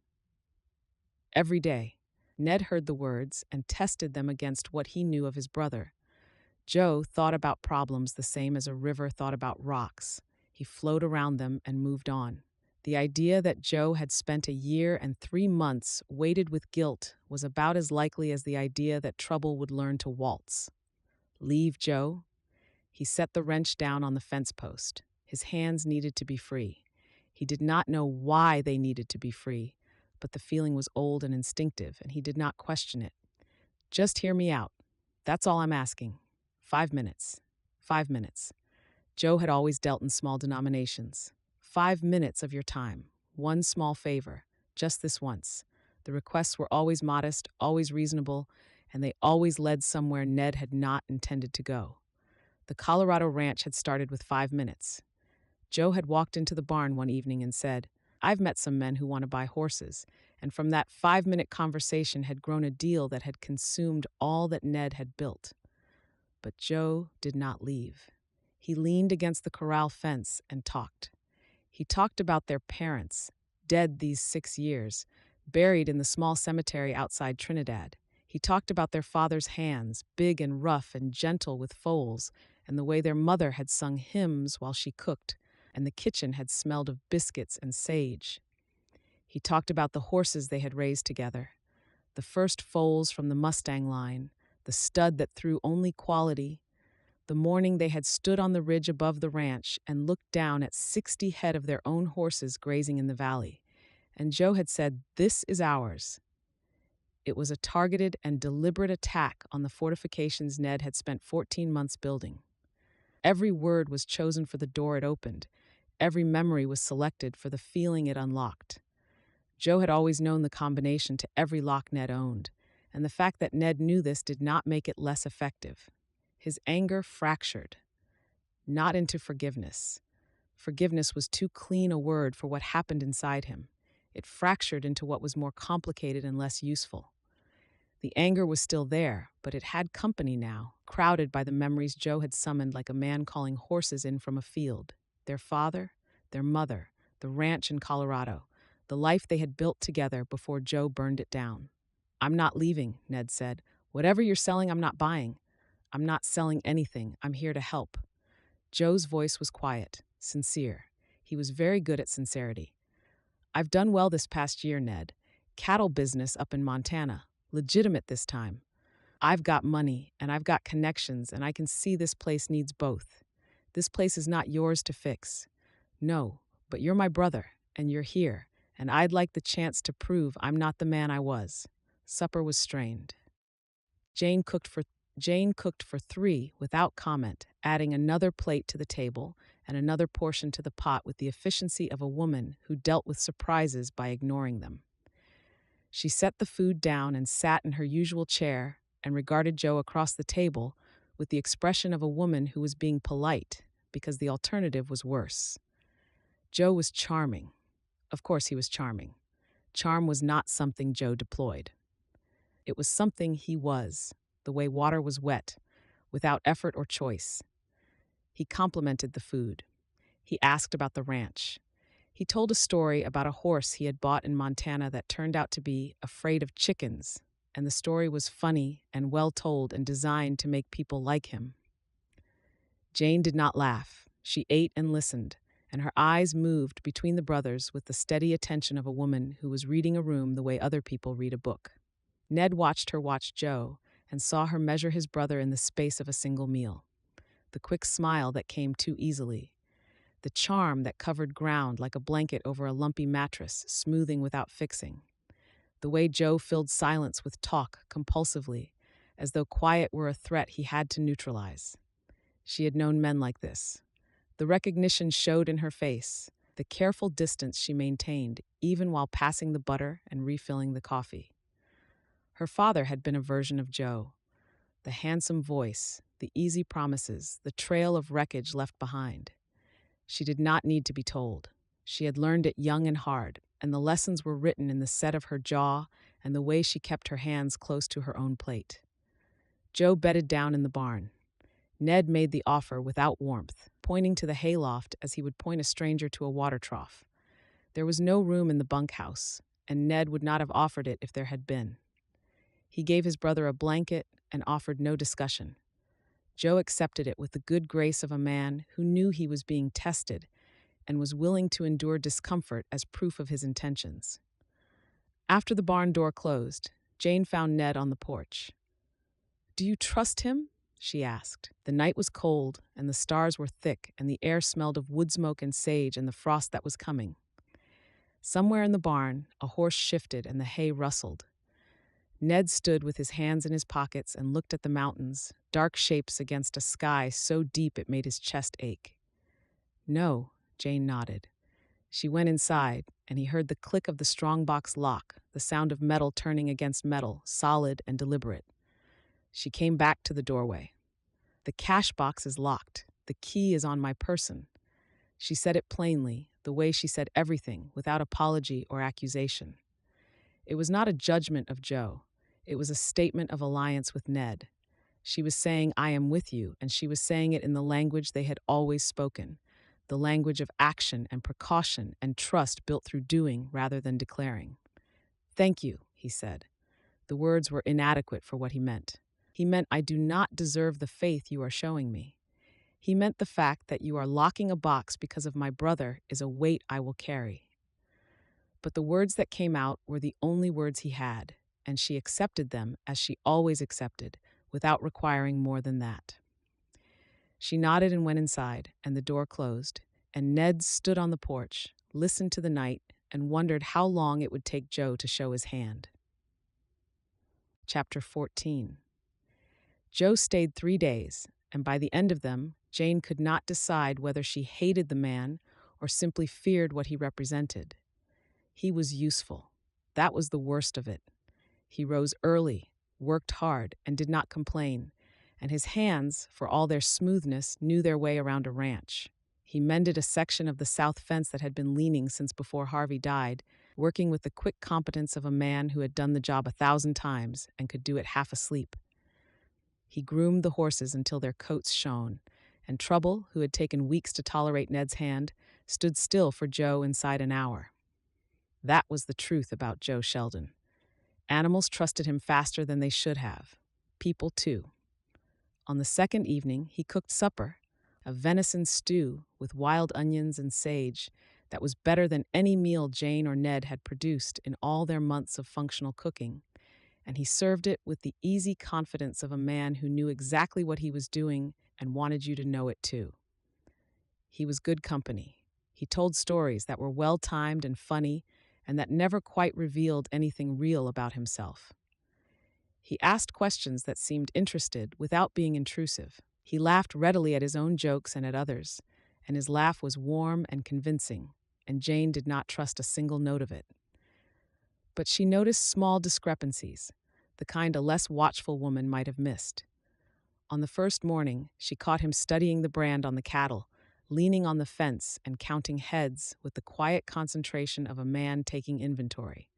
Every day. Ned heard the words and tested them against what he knew of his brother. Joe thought about problems the same as a river thought about rocks. He flowed around them and moved on. The idea that Joe had spent 1 year and 3 months weighted with guilt was about as likely as the idea that Trouble would learn to waltz. Leave Joe? He set the wrench down on the fence post. His hands needed to be free. He did not know why they needed to be free, but the feeling was old and instinctive, and he did not question it. Just hear me out. That's all I'm asking. 5 minutes. 5 minutes. Joe had always dealt in small denominations. 5 minutes of your time. One small favor. Just this once. The requests were always modest, always reasonable, and they always led somewhere Ned had not intended to go. The Colorado ranch had started with 5 minutes. Joe had walked into the barn one evening and said, "I've met some men who want to buy horses," and from that 5-minute conversation had grown a deal that had consumed all that Ned had built. But Joe did not leave. He leaned against the corral fence and talked. He talked about their parents, dead these 6 years, buried in the small cemetery outside Trinidad. He talked about their father's hands, big and rough and gentle with foals, and the way their mother had sung hymns while she cooked, and the kitchen had smelled of biscuits and sage. He talked about the horses they had raised together, the first foals from the Mustang line, the stud that threw only quality, the morning they had stood on the ridge above the ranch and looked down at 60 head of their own horses grazing in the valley. And Joe had said, "This is ours." It was a targeted and deliberate attack on the fortifications Ned had spent 14 months building. Every word was chosen for the door it opened. Every memory was selected for the feeling it unlocked. Joe had always known the combination to every lock Ned owned, and the fact that Ned knew this did not make it less effective. His anger fractured, not into forgiveness. Forgiveness was too clean a word for what happened inside him. It fractured into what was more complicated and less useful. The anger was still there, but it had company now, crowded by the memories Joe had summoned like a man calling horses in from a field. Their father, their mother, the ranch in Colorado, the life they had built together before Joe burned it down. "I'm not leaving," Ned said. "Whatever you're selling, I'm not buying. I'm not selling anything. I'm here to help." Joe's voice was quiet, sincere. He was very good at sincerity. "I've done well this past year, Ned. Cattle business up in Montana. Legitimate this time. I've got money, and I've got connections, and I can see this place needs both. This place is not yours to fix. No, but you're my brother, and you're here, and I'd like the chance to prove I'm not the man I was." Supper was strained. Jane cooked for 3 without comment, adding another plate to the table and another portion to the pot with the efficiency of a woman who dealt with surprises by ignoring them. She set the food down and sat in her usual chair and regarded Joe across the table with the expression of a woman who was being polite because the alternative was worse. Joe was charming. Of course he was charming. Charm was not something Joe deployed. It was something he was, the way water was wet, without effort or choice. He complimented the food. He asked about the ranch. He told a story about a horse he had bought in Montana that turned out to be afraid of chickens, and the story was funny and well told and designed to make people like him. Jane did not laugh. She ate and listened, and her eyes moved between the brothers with the steady attention of a woman who was reading a room the way other people read a book. Ned watched her watch Joe and saw her measure his brother in the space of a single meal. The quick smile that came too easily. The charm that covered ground like a blanket over a lumpy mattress, smoothing without fixing. The way Joe filled silence with talk compulsively, as though quiet were a threat he had to neutralize. She had known men like this. The recognition showed in her face, the careful distance she maintained, even while passing the butter and refilling the coffee. Her father had been a version of Joe. The handsome voice, the easy promises, the trail of wreckage left behind. She did not need to be told. She had learned it young and hard, and the lessons were written in the set of her jaw and the way she kept her hands close to her own plate. Joe bedded down in the barn. Ned made the offer without warmth, pointing to the hayloft as he would point a stranger to a water trough. There was no room in the bunkhouse, and Ned would not have offered it if there had been. He gave his brother a blanket and offered no discussion. Joe accepted it with the good grace of a man who knew he was being tested and was willing to endure discomfort as proof of his intentions. After the barn door closed, Jane found Ned on the porch. "Do you trust him?" she asked. The night was cold, and the stars were thick, and the air smelled of wood smoke and sage and the frost that was coming. Somewhere in the barn, a horse shifted and the hay rustled. Ned stood with his hands in his pockets and looked at the mountains, dark shapes against a sky so deep it made his chest ache. "No," Jane nodded. She went inside, and he heard the click of the strongbox lock, the sound of metal turning against metal, solid and deliberate. She came back to the doorway. "The cash box is locked. The key is on my person." She said it plainly, the way she said everything, without apology or accusation. It was not a judgment of Joe. It was a statement of alliance with Ned. She was saying, "I am with you," and she was saying it in the language they had always spoken, the language of action and precaution and trust built through doing rather than declaring. "Thank you," he said. The words were inadequate for what he meant. He meant, "I do not deserve the faith you are showing me." He meant the fact that you are locking a box because of my brother is a weight I will carry. But the words that came out were the only words he had, and she accepted them as she always accepted, without requiring more than that. She nodded and went inside, and the door closed, and Ned stood on the porch, listened to the night, and wondered how long it would take Joe to show his hand. Chapter 14. Joe stayed 3 days, and by the end of them, Jane could not decide whether she hated the man or simply feared what he represented. He was useful. That was the worst of it. He rose early, worked hard, and did not complain, and his hands, for all their smoothness, knew their way around a ranch. He mended a section of the south fence that had been leaning since before Harvey died, working with the quick competence of a man who had done the job 1,000 times and could do it half asleep. He groomed the horses until their coats shone, and Trouble, who had taken weeks to tolerate Ned's hand, stood still for Joe inside an hour. That was the truth about Joe Sheldon. Animals trusted him faster than they should have. People, too. On the second evening, he cooked supper, a venison stew with wild onions and sage that was better than any meal Jane or Ned had produced in all their months of functional cooking, and he served it with the easy confidence of a man who knew exactly what he was doing and wanted you to know it too. He was good company. He told stories that were well-timed and funny, and that never quite revealed anything real about himself. He asked questions that seemed interested without being intrusive. He laughed readily at his own jokes and at others, and his laugh was warm and convincing, and Jane did not trust a single note of it. But she noticed small discrepancies, the kind a less watchful woman might have missed. On the first morning, she caught him studying the brand on the cattle, leaning on the fence and counting heads with the quiet concentration of a man taking inventory.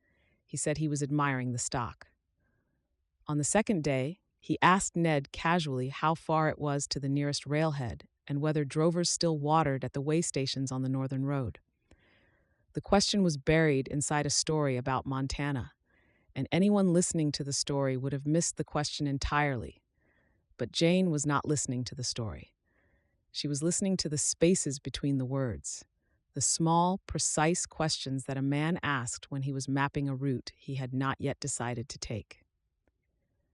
He said he was admiring the stock. On the second day, he asked Ned casually how far it was to the nearest railhead and whether drovers still watered at the way stations on the northern road. The question was buried inside a story about Montana, and anyone listening to the story would have missed the question entirely. But Jane was not listening to the story. She was listening to the spaces between the words, the small, precise questions that a man asked when he was mapping a route he had not yet decided to take.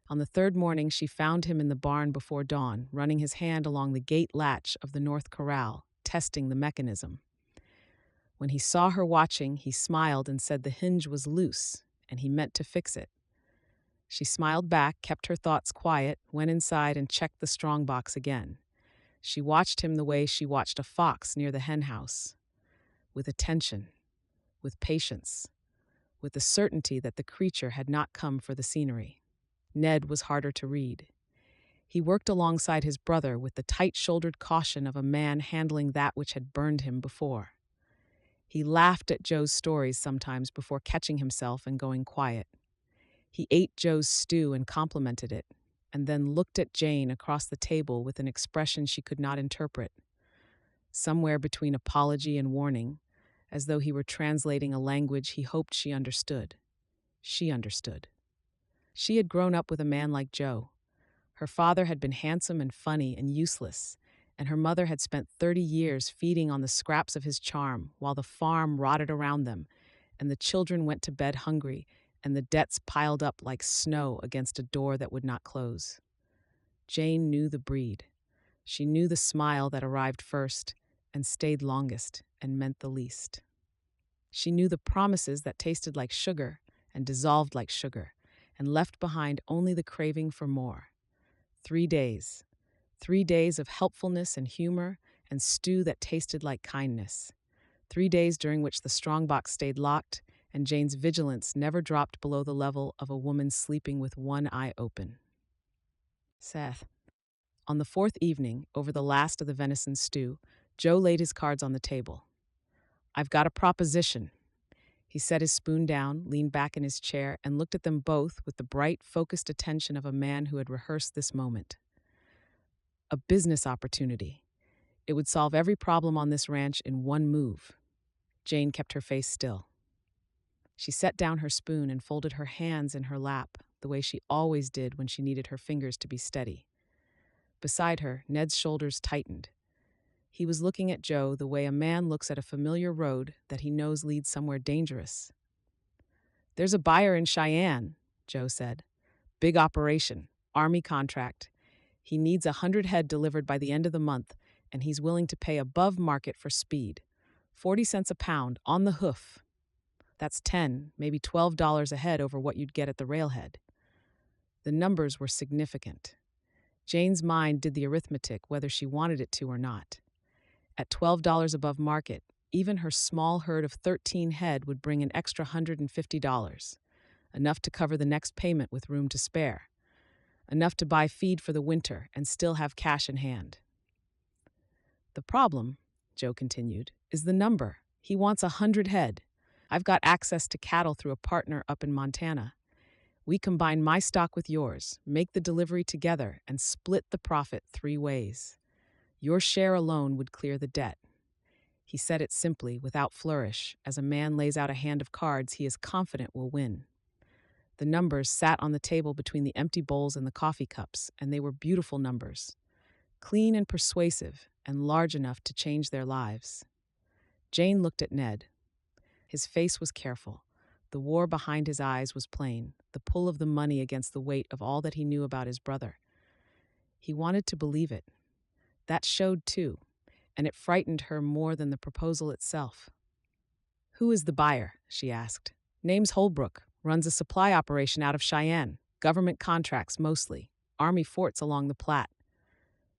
On the third morning, she found him in the barn before dawn, running his hand along the gate latch of the north corral, testing the mechanism. When he saw her watching, he smiled and said the hinge was loose, and he meant to fix it. She smiled back, kept her thoughts quiet, went inside and checked the strongbox again. She watched him the way she watched a fox near the hen house, with attention, with patience, with the certainty that the creature had not come for the scenery. Ned was harder to read. He worked alongside his brother with the tight-shouldered caution of a man handling that which had burned him before. He laughed at Joe's stories sometimes before catching himself and going quiet. He ate Joe's stew and complimented it, and then looked at Jane across the table with an expression she could not interpret, somewhere between apology and warning, as though he were translating a language he hoped she understood. She understood. She had grown up with a man like Joe. Her father had been handsome and funny and useless, and her mother had spent 30 years feeding on the scraps of his charm while the farm rotted around them, and the children went to bed hungry, and the debts piled up like snow against a door that would not close. Jane knew the breed. She knew the smile that arrived first and stayed longest and meant the least. She knew the promises that tasted like sugar and dissolved like sugar, and left behind only the craving for more. 3 days. 3 days of helpfulness and humor and stew that tasted like kindness. 3 days during which the strongbox stayed locked and Jane's vigilance never dropped below the level of a woman sleeping with one eye open. Seth. On the fourth evening, over the last of the venison stew, Joe laid his cards on the table. "I've got a proposition." He set his spoon down, leaned back in his chair, and looked at them both with the bright, focused attention of a man who had rehearsed this moment. A business opportunity. It would solve every problem on this ranch in one move. Jane kept her face still. She set down her spoon and folded her hands in her lap, the way she always did when she needed her fingers to be steady. Beside her, Ned's shoulders tightened. He was looking at Joe the way a man looks at a familiar road that he knows leads somewhere dangerous. "There's a buyer in Cheyenne," Joe said. "Big operation, Army contract. He needs 100 head delivered by the end of the month, and he's willing to pay above market for speed. 40 cents a pound, on the hoof. That's $10, maybe $12 a head over what you'd get at the railhead." The numbers were significant. Jane's mind did the arithmetic whether she wanted it to or not. At $12 above market, even her small herd of 13 head would bring an extra $150, enough to cover the next payment with room to spare, enough to buy feed for the winter and still have cash in hand. "The problem," Joe continued, "is the number. He wants 100 head. I've got access to cattle through a partner up in Montana. We combine my stock with yours, make the delivery together, and split the profit 3 ways. Your share alone would clear the debt." He said it simply, without flourish, as a man lays out a hand of cards he is confident will win. The numbers sat on the table between the empty bowls and the coffee cups, and they were beautiful numbers, clean and persuasive, and large enough to change their lives. Jane looked at Ned. His face was careful. The war behind his eyes was plain, the pull of the money against the weight of all that he knew about his brother. He wanted to believe it. That showed too, and it frightened her more than the proposal itself. "Who is the buyer?" she asked. "Name's Holbrook, runs a supply operation out of Cheyenne, government contracts mostly, Army forts along the Platte."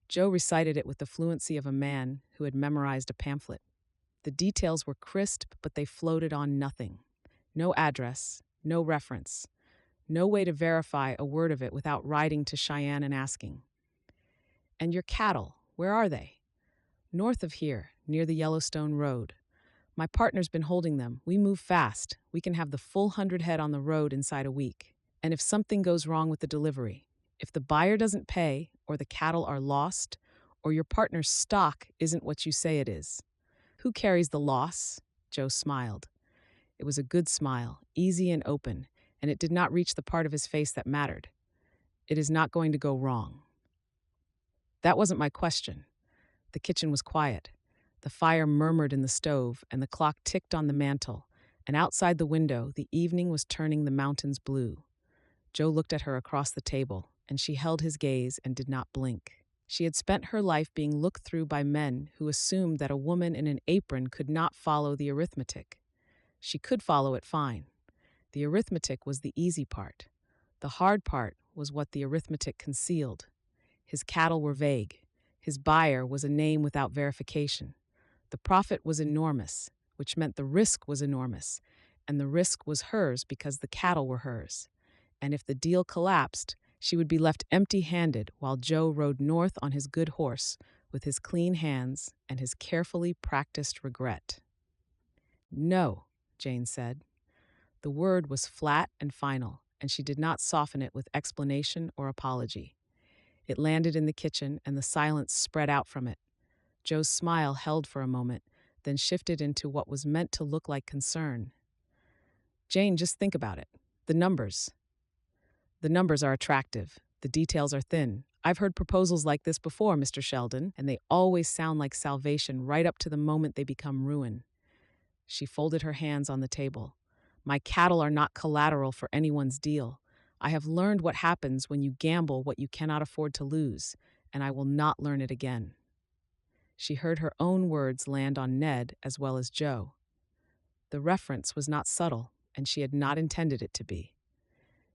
Joe recited it with the fluency of a man who had memorized a pamphlet. The details were crisp, but they floated on nothing. No address, no reference, no way to verify a word of it without riding to Cheyenne and asking. "And your cattle, where are they?" "North of here, near the Yellowstone Road. My partner's been holding them. We move fast. We can have the full 100 head on the road inside a week. And if something goes wrong with the delivery, if the buyer doesn't pay, or the cattle are lost, or your partner's stock isn't what you say it is, who carries the loss?" Joe smiled. It was a good smile, easy and open, and it did not reach the part of his face that mattered. "It is not going to go wrong." "That wasn't my question." The kitchen was quiet. The fire murmured in the stove, and the clock ticked on the mantel, and outside the window, the evening was turning the mountains blue. Joe looked at her across the table, and she held his gaze and did not blink. She had spent her life being looked through by men who assumed that a woman in an apron could not follow the arithmetic. She could follow it fine. The arithmetic was the easy part. The hard part was what the arithmetic concealed. His cattle were vague. His buyer was a name without verification. The profit was enormous, which meant the risk was enormous, and the risk was hers because the cattle were hers. And if the deal collapsed, she would be left empty-handed while Joe rode north on his good horse with his clean hands and his carefully practiced regret. "No," Jane said. The word was flat and final, and she did not soften it with explanation or apology. It landed in the kitchen, and the silence spread out from it. Joe's smile held for a moment, then shifted into what was meant to look like concern. "Jane, just think about it. The numbers. The numbers are attractive. The details are thin. I've heard proposals like this before, Mr. Sheldon, and they always sound like salvation right up to the moment they become ruin." She folded her hands on the table. "My cattle are not collateral for anyone's deal. I have learned what happens when you gamble what you cannot afford to lose, and I will not learn it again." She heard her own words land on Ned as well as Joe. The reference was not subtle, and she had not intended it to be.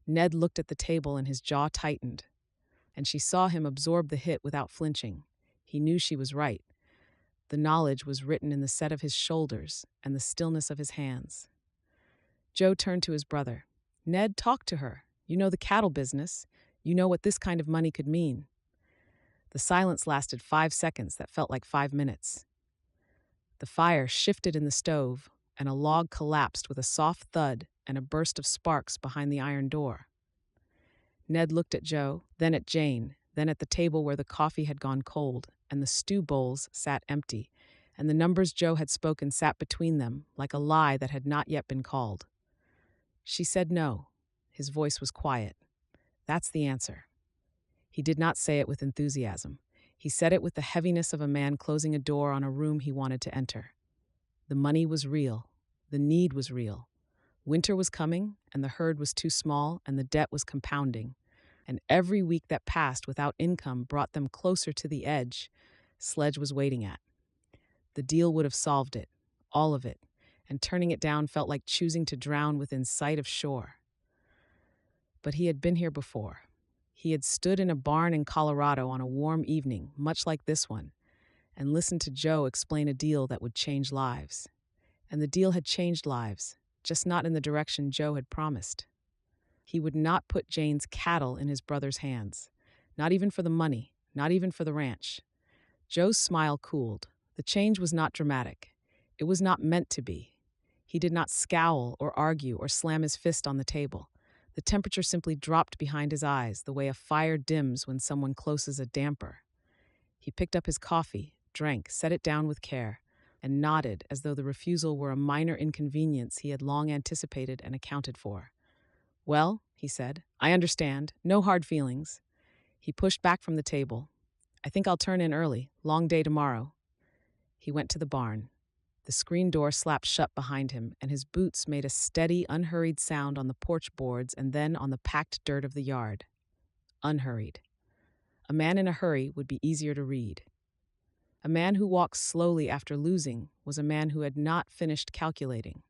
Ned looked at the table and his jaw tightened, and she saw him absorb the hit without flinching. He knew she was right. The knowledge was written in the set of his shoulders and the stillness of his hands. Joe turned to his brother. "Ned, talk to her. You know the cattle business. You know what this kind of money could mean." The silence lasted 5 seconds that felt like 5 minutes. The fire shifted in the stove, and a log collapsed with a soft thud and a burst of sparks behind the iron door. Ned looked at Joe, then at Jane, then at the table where the coffee had gone cold, and the stew bowls sat empty, and the numbers Joe had spoken sat between them like a lie that had not yet been called. She said no. His voice was quiet. "That's the answer." He did not say it with enthusiasm. He said it with the heaviness of a man closing a door on a room he wanted to enter. The money was real. The need was real. Winter was coming, and the herd was too small, and the debt was compounding. And every week that passed without income brought them closer to the edge Sledge was waiting at. The deal would have solved it, all of it, and turning it down felt like choosing to drown within sight of shore. But he had been here before. He had stood in a barn in Colorado on a warm evening, much like this one, and listened to Joe explain a deal that would change lives. And the deal had changed lives, just not in the direction Joe had promised. He would not put Jane's cattle in his brother's hands, not even for the money, not even for the ranch. Joe's smile cooled. The change was not dramatic. It was not meant to be. He did not scowl or argue or slam his fist on the table. The temperature simply dropped behind his eyes, the way a fire dims when someone closes a damper. He picked up his coffee, drank, set it down with care, and nodded as though the refusal were a minor inconvenience he had long anticipated and accounted for. "Well," he said, "I understand. No hard feelings." He pushed back from the table. "I think I'll turn in early. Long day tomorrow." He went to the barn. The screen door slapped shut behind him, and his boots made a steady, unhurried sound on the porch boards and then on the packed dirt of the yard. Unhurried. A man in a hurry would be easier to read. A man who walks slowly after losing was a man who had not finished calculating.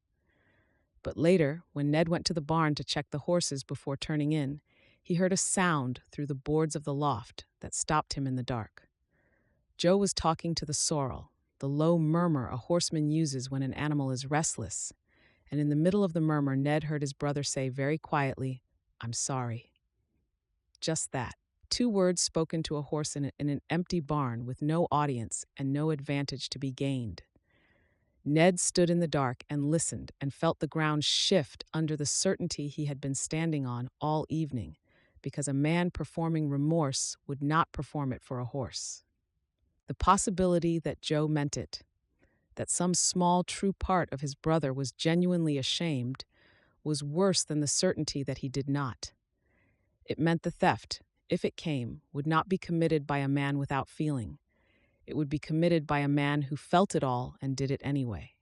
But later, when Ned went to the barn to check the horses before turning in, he heard a sound through the boards of the loft that stopped him in the dark. Joe was talking to the sorrel, the low murmur a horseman uses when an animal is restless, and in the middle of the murmur Ned heard his brother say very quietly, "I'm sorry." Just that. 2 words spoken to a horse in an empty barn with no audience and no advantage to be gained. Ned stood in the dark and listened and felt the ground shift under the certainty he had been standing on all evening, because a man performing remorse would not perform it for a horse. The possibility that Joe meant it, that some small true part of his brother was genuinely ashamed, was worse than the certainty that he did not. It meant the theft, if it came, would not be committed by a man without feeling. It would be committed by a man who felt it all and did it anyway.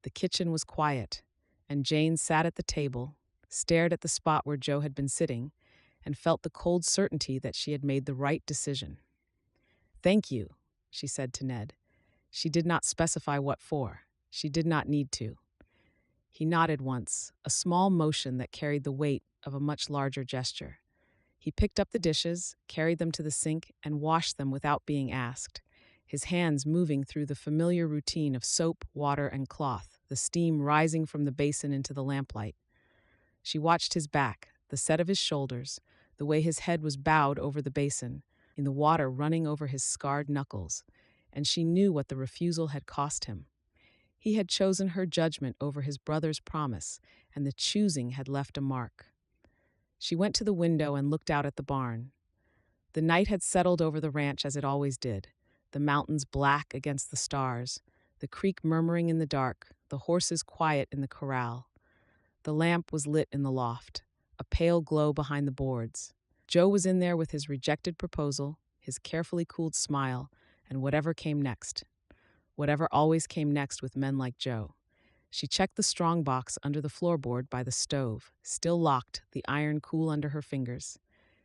The kitchen was quiet, and Jane sat at the table, stared at the spot where Joe had been sitting, and felt the cold certainty that she had made the right decision. "Thank you," she said to Ned. She did not specify what for. She did not need to. He nodded once, a small motion that carried the weight of a much larger gesture. He picked up the dishes, carried them to the sink, and washed them without being asked, his hands moving through the familiar routine of soap, water, and cloth, the steam rising from the basin into the lamplight. She watched his back, the set of his shoulders, the way his head was bowed over the basin, in the water running over his scarred knuckles, and she knew what the refusal had cost him. He had chosen her judgment over his brother's promise, and the choosing had left a mark. She went to the window and looked out at the barn. The night had settled over the ranch as it always did, the mountains black against the stars, the creek murmuring in the dark, the horses quiet in the corral. The lamp was lit in the loft, a pale glow behind the boards. Joe was in there with his rejected proposal, his carefully cooled smile, and whatever came next. Whatever always came next with men like Joe. She checked the strongbox under the floorboard by the stove, still locked, the iron cool under her fingers.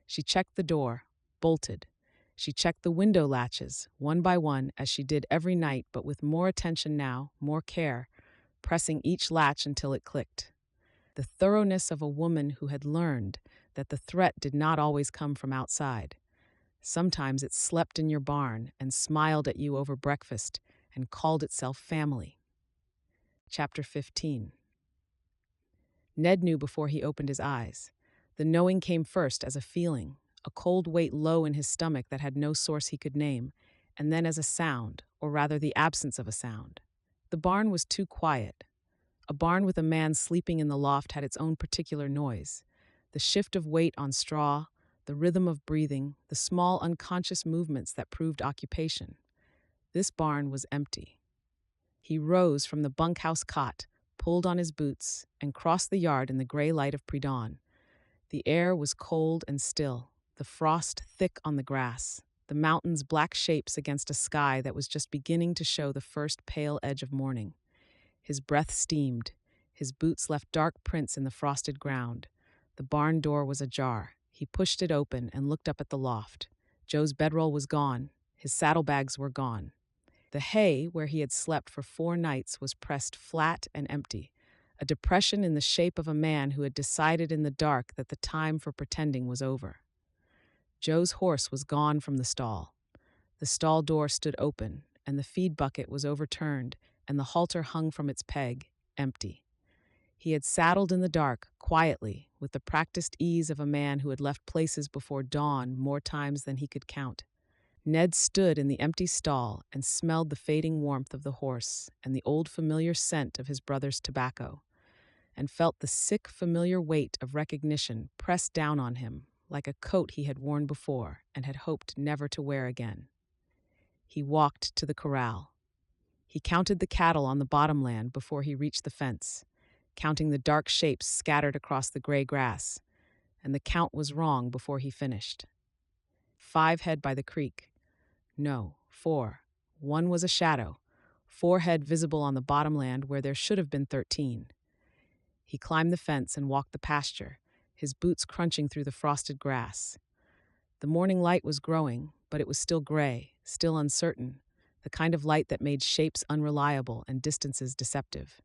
She checked the door, bolted. She checked the window latches, one by one, as she did every night, but with more attention now, more care, pressing each latch until it clicked. the thoroughness of a woman who had learned that the threat did not always come from outside. Sometimes it slept in your barn and smiled at you over breakfast and called itself family. Chapter 15. Ned knew before he opened his eyes. The knowing came first as a feeling, a cold weight low in his stomach that had no source he could name, and then as a sound, or rather the absence of a sound. The barn was too quiet. A barn with a man sleeping in the loft had its own particular noise. The shift of weight on straw, the rhythm of breathing, the small unconscious movements that proved occupation. This barn was empty. He rose from the bunkhouse cot, pulled on his boots, and crossed the yard in the gray light of pre-dawn. The air was cold and still, the frost thick on the grass, the mountains black shapes against a sky that was just beginning to show the first pale edge of morning. His breath steamed. His boots left dark prints in the frosted ground. The barn door was ajar. He pushed it open and looked up at the loft. Joe's bedroll was gone. His saddlebags were gone. The hay, where he had slept for 4 nights, was pressed flat and empty, a depression in the shape of a man who had decided in the dark that the time for pretending was over. Joe's horse was gone from the stall. The stall door stood open, and the feed bucket was overturned, and the halter hung from its peg, empty. He had saddled in the dark, quietly, with the practiced ease of a man who had left places before dawn more times than he could count. Ned stood in the empty stall and smelled the fading warmth of the horse and the old familiar scent of his brother's tobacco, and felt the sick familiar weight of recognition press down on him like a coat he had worn before and had hoped never to wear again. He walked to the corral. He counted the cattle on the bottomland before he reached the fence, counting the dark shapes scattered across the gray grass, and the count was wrong before he finished. 5 head by the creek. No, 4. One was a shadow. 4 head visible on the bottomland where there should have been 13. He climbed the fence and walked the pasture, his boots crunching through the frosted grass. The morning light was growing, but it was still gray, still uncertain, the kind of light that made shapes unreliable and distances deceptive.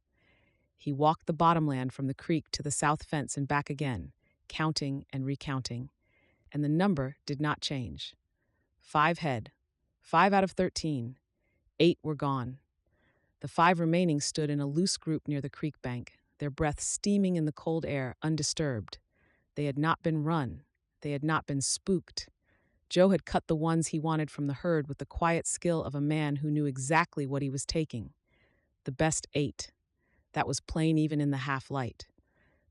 He walked the bottomland from the creek to the south fence and back again, counting and recounting, and the number did not change. 5 head. 5 out of 13. 8 were gone. The 5 remaining stood in a loose group near the creek bank, their breath steaming in the cold air, undisturbed. They had not been run. They had not been spooked. Joe had cut the ones he wanted from the herd with the quiet skill of a man who knew exactly what he was taking. The best 8. That was plain even in the half-light.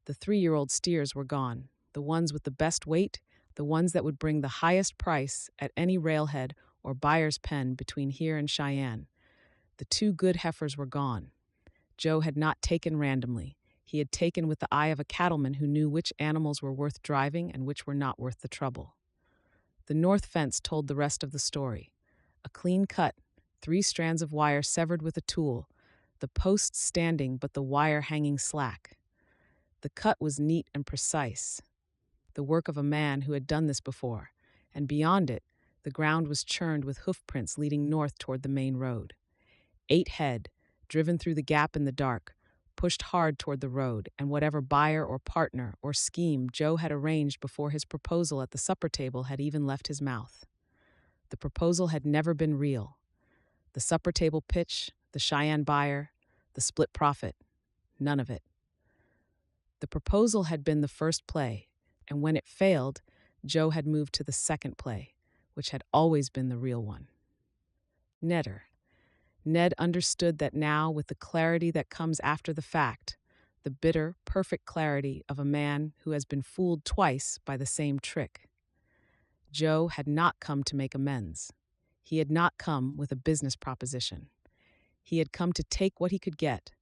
The 3-year-old steers were gone, the ones with the best weight, the ones that would bring the highest price at any railhead or buyer's pen between here and Cheyenne. The 2 good heifers were gone. Joe had not taken randomly. He had taken with the eye of a cattleman who knew which animals were worth driving and which were not worth the trouble. The north fence told the rest of the story. A clean cut, 3 strands of wire severed with a tool, the posts standing but the wire hanging slack. The cut was neat and precise, the work of a man who had done this before, and beyond it, the ground was churned with hoof prints leading north toward the main road. 8 head, driven through the gap in the dark, pushed hard toward the road, and whatever buyer or partner or scheme Joe had arranged before his proposal at the supper table had even left his mouth. The proposal had never been real. The supper table pitch, the Cheyenne buyer, the split profit, none of it. The proposal had been the first play, and when it failed, Joe had moved to the second play, which had always been the real one. Ned understood that now with the clarity that comes after the fact, the bitter, perfect clarity of a man who has been fooled twice by the same trick. Joe had not come to make amends. He had not come with a business proposition. He had come to take what he could get,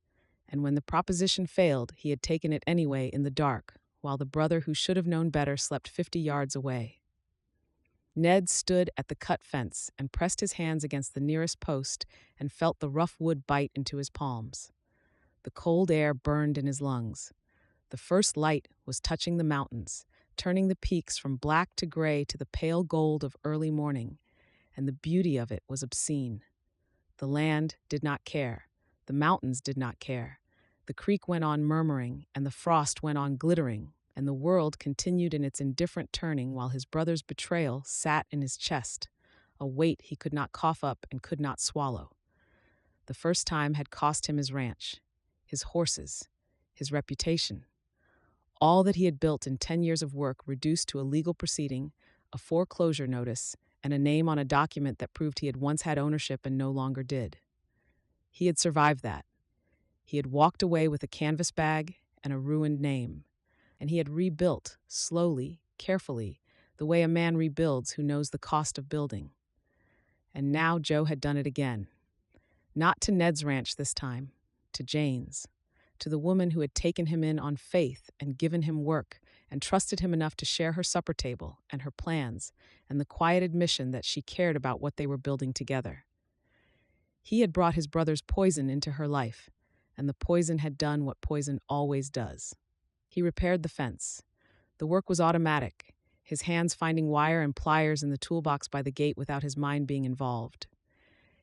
and when the proposition failed, he had taken it anyway in the dark, while the brother who should have known better slept 50 yards away. Ned stood at the cut fence and pressed his hands against the nearest post and felt the rough wood bite into his palms. The cold air burned in his lungs. The first light was touching the mountains, turning the peaks from black to gray to the pale gold of early morning, and the beauty of it was obscene. The land did not care. The mountains did not care. The creek went on murmuring, and the frost went on glittering, and the world continued in its indifferent turning while his brother's betrayal sat in his chest, a weight he could not cough up and could not swallow. The first time had cost him his ranch, his horses, his reputation. All that he had built in 10 years of work reduced to a legal proceeding, a foreclosure notice, and a name on a document that proved he had once had ownership and no longer did. He had survived that. He had walked away with a canvas bag and a ruined name, and he had rebuilt, slowly, carefully, the way a man rebuilds who knows the cost of building. And now Joe had done it again. Not to Ned's ranch this time, to Jane's, to the woman who had taken him in on faith and given him work and trusted him enough to share her supper table and her plans and the quiet admission that she cared about what they were building together. He had brought his brother's poison into her life, and the poison had done what poison always does. He repaired the fence. The work was automatic, his hands finding wire and pliers in the toolbox by the gate without his mind being involved.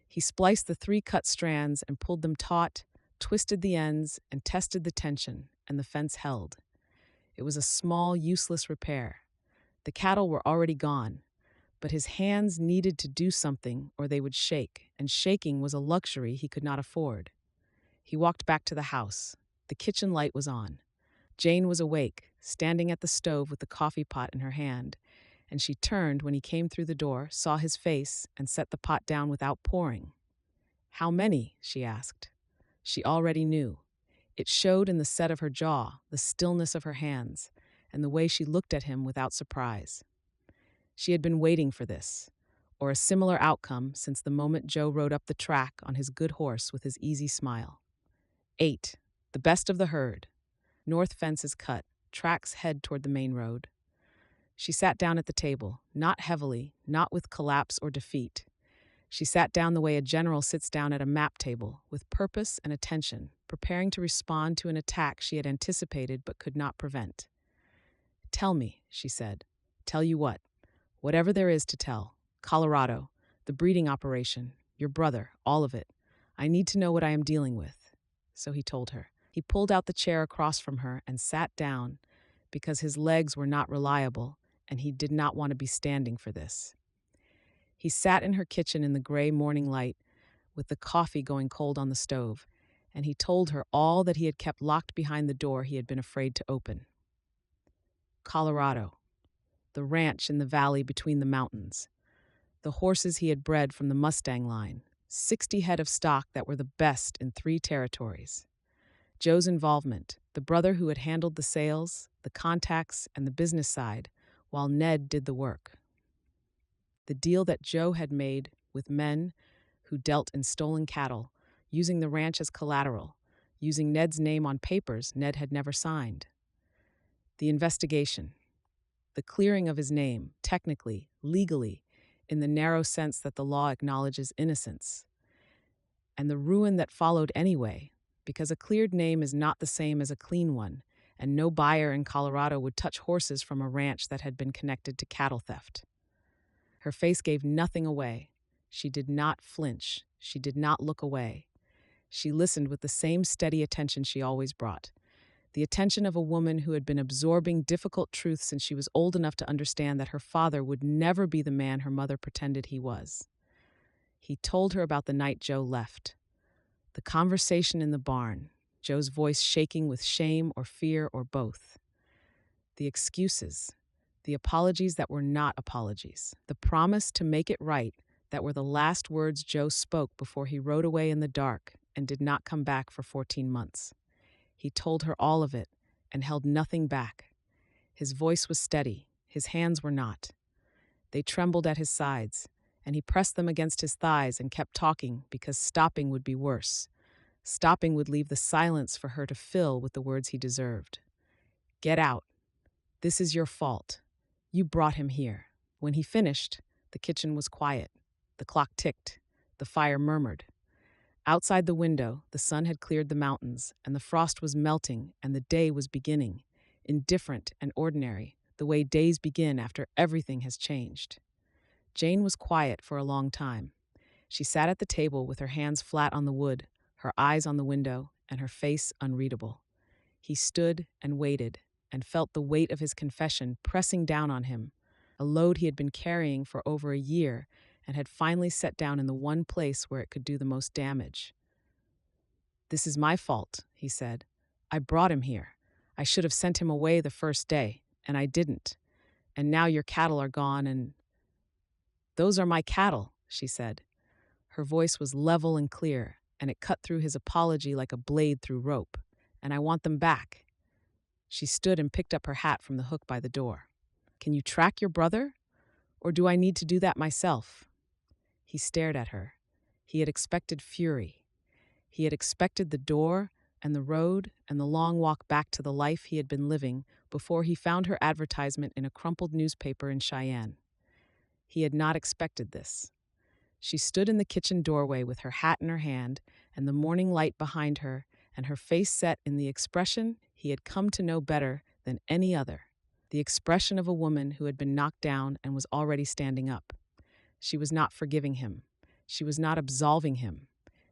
He spliced the 3 cut strands and pulled them taut, twisted the ends, and tested the tension, and the fence held. It was a small, useless repair. The cattle were already gone, but his hands needed to do something or they would shake, and shaking was a luxury he could not afford. He walked back to the house. The kitchen light was on. Jane was awake, standing at the stove with the coffee pot in her hand, and she turned when he came through the door, saw his face, and set the pot down without pouring. "How many?" she asked. She already knew. It showed in the set of her jaw, the stillness of her hands, and the way she looked at him without surprise. She had been waiting for this, or a similar outcome since the moment Joe rode up the track on his good horse with his easy smile. 8, the best of the herd. North fence is cut, tracks head toward the main road. She sat down at the table, not heavily, not with collapse or defeat. She sat down the way a general sits down at a map table, with purpose and attention, preparing to respond to an attack she had anticipated but could not prevent. "Tell me," she said. "Tell you what? Whatever there is to tell. Colorado, the breeding operation, your brother, all of it. I need to know what I am dealing with." So he told her. He pulled out the chair across from her and sat down because his legs were not reliable and he did not want to be standing for this. He sat in her kitchen in the gray morning light with the coffee going cold on the stove, and he told her all that he had kept locked behind the door he had been afraid to open. Colorado, the ranch in the valley between the mountains, the horses he had bred from the Mustang line, 60 head of stock that were the best in 3 territories. Joe's involvement, the brother who had handled the sales, the contacts, and the business side, while Ned did the work. The deal that Joe had made with men who dealt in stolen cattle, using the ranch as collateral, using Ned's name on papers Ned had never signed. The investigation, the clearing of his name, technically, legally, in the narrow sense that the law acknowledges innocence. And the ruin that followed anyway, because a cleared name is not the same as a clean one, and no buyer in Colorado would touch horses from a ranch that had been connected to cattle theft. Her face gave nothing away. She did not flinch. She did not look away. She listened with the same steady attention she always brought, the attention of a woman who had been absorbing difficult truths since she was old enough to understand that her father would never be the man her mother pretended he was. He told her about the night Joe left, the conversation in the barn, Joe's voice shaking with shame or fear or both, the excuses, the apologies that were not apologies, the promise to make it right that were the last words Joe spoke before he rode away in the dark and did not come back for 14 months. He told her all of it and held nothing back. His voice was steady, his hands were not. They trembled at his sides, and he pressed them against his thighs and kept talking because stopping would be worse. Stopping would leave the silence for her to fill with the words he deserved. "Get out. This is your fault. You brought him here." When he finished, the kitchen was quiet. The clock ticked. The fire murmured. Outside the window, the sun had cleared the mountains, and the frost was melting, and the day was beginning, indifferent and ordinary, the way days begin after everything has changed. Jane was quiet for a long time. She sat at the table with her hands flat on the wood, her eyes on the window, and her face unreadable. He stood and waited and felt the weight of his confession pressing down on him, a load he had been carrying for over a year and had finally set down in the one place where it could do the most damage. "This is my fault," he said. "I brought him here. I should have sent him away the first day, and I didn't. And now your cattle are gone and—" "Those are my cattle," she said. Her voice was level and clear, and it cut through his apology like a blade through rope. "And I want them back." She stood and picked up her hat from the hook by the door. "Can you track your brother? Or do I need to do that myself?" He stared at her. He had expected fury. He had expected the door and the road and the long walk back to the life he had been living before he found her advertisement in a crumpled newspaper in Cheyenne. He had not expected this. She stood in the kitchen doorway with her hat in her hand and the morning light behind her, and her face set in the expression he had come to know better than any other, the expression of a woman who had been knocked down and was already standing up. She was not forgiving him. She was not absolving him.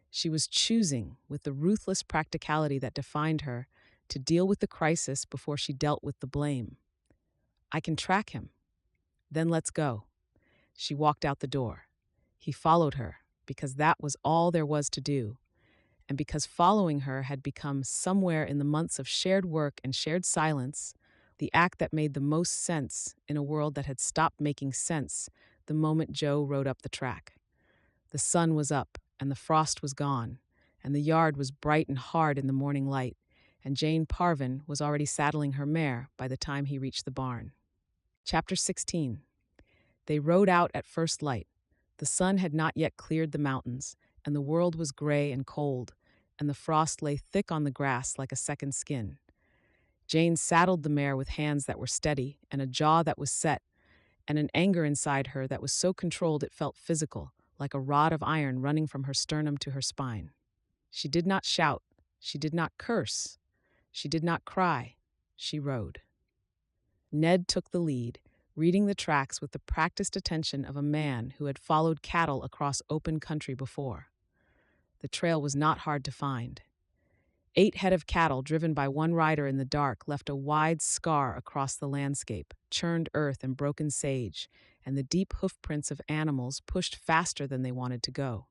She was choosing, with the ruthless practicality that defined her, to deal with the crisis before she dealt with the blame. "I can track him. Then let's go." She walked out the door. He followed her, because that was all there was to do, and because following her had become, somewhere in the months of shared work and shared silence, the act that made the most sense in a world that had stopped making sense the moment Joe rode up the track. The sun was up, and the frost was gone, and the yard was bright and hard in the morning light, and Jane Parvin was already saddling her mare by the time he reached the barn. Chapter 16. They rode out at first light. The sun had not yet cleared the mountains, and the world was gray and cold, and the frost lay thick on the grass like a second skin. Jane saddled the mare with hands that were steady, and a jaw that was set, and an anger inside her that was so controlled it felt physical, like a rod of iron running from her sternum to her spine. She did not shout. She did not curse. She did not cry. She rode. Ned took the lead, reading the tracks with the practiced attention of a man who had followed cattle across open country before. The trail was not hard to find. 8 head of cattle driven by one rider in the dark left a wide scar across the landscape, churned earth and broken sage, and the deep hoofprints of animals pushed faster than they wanted to go.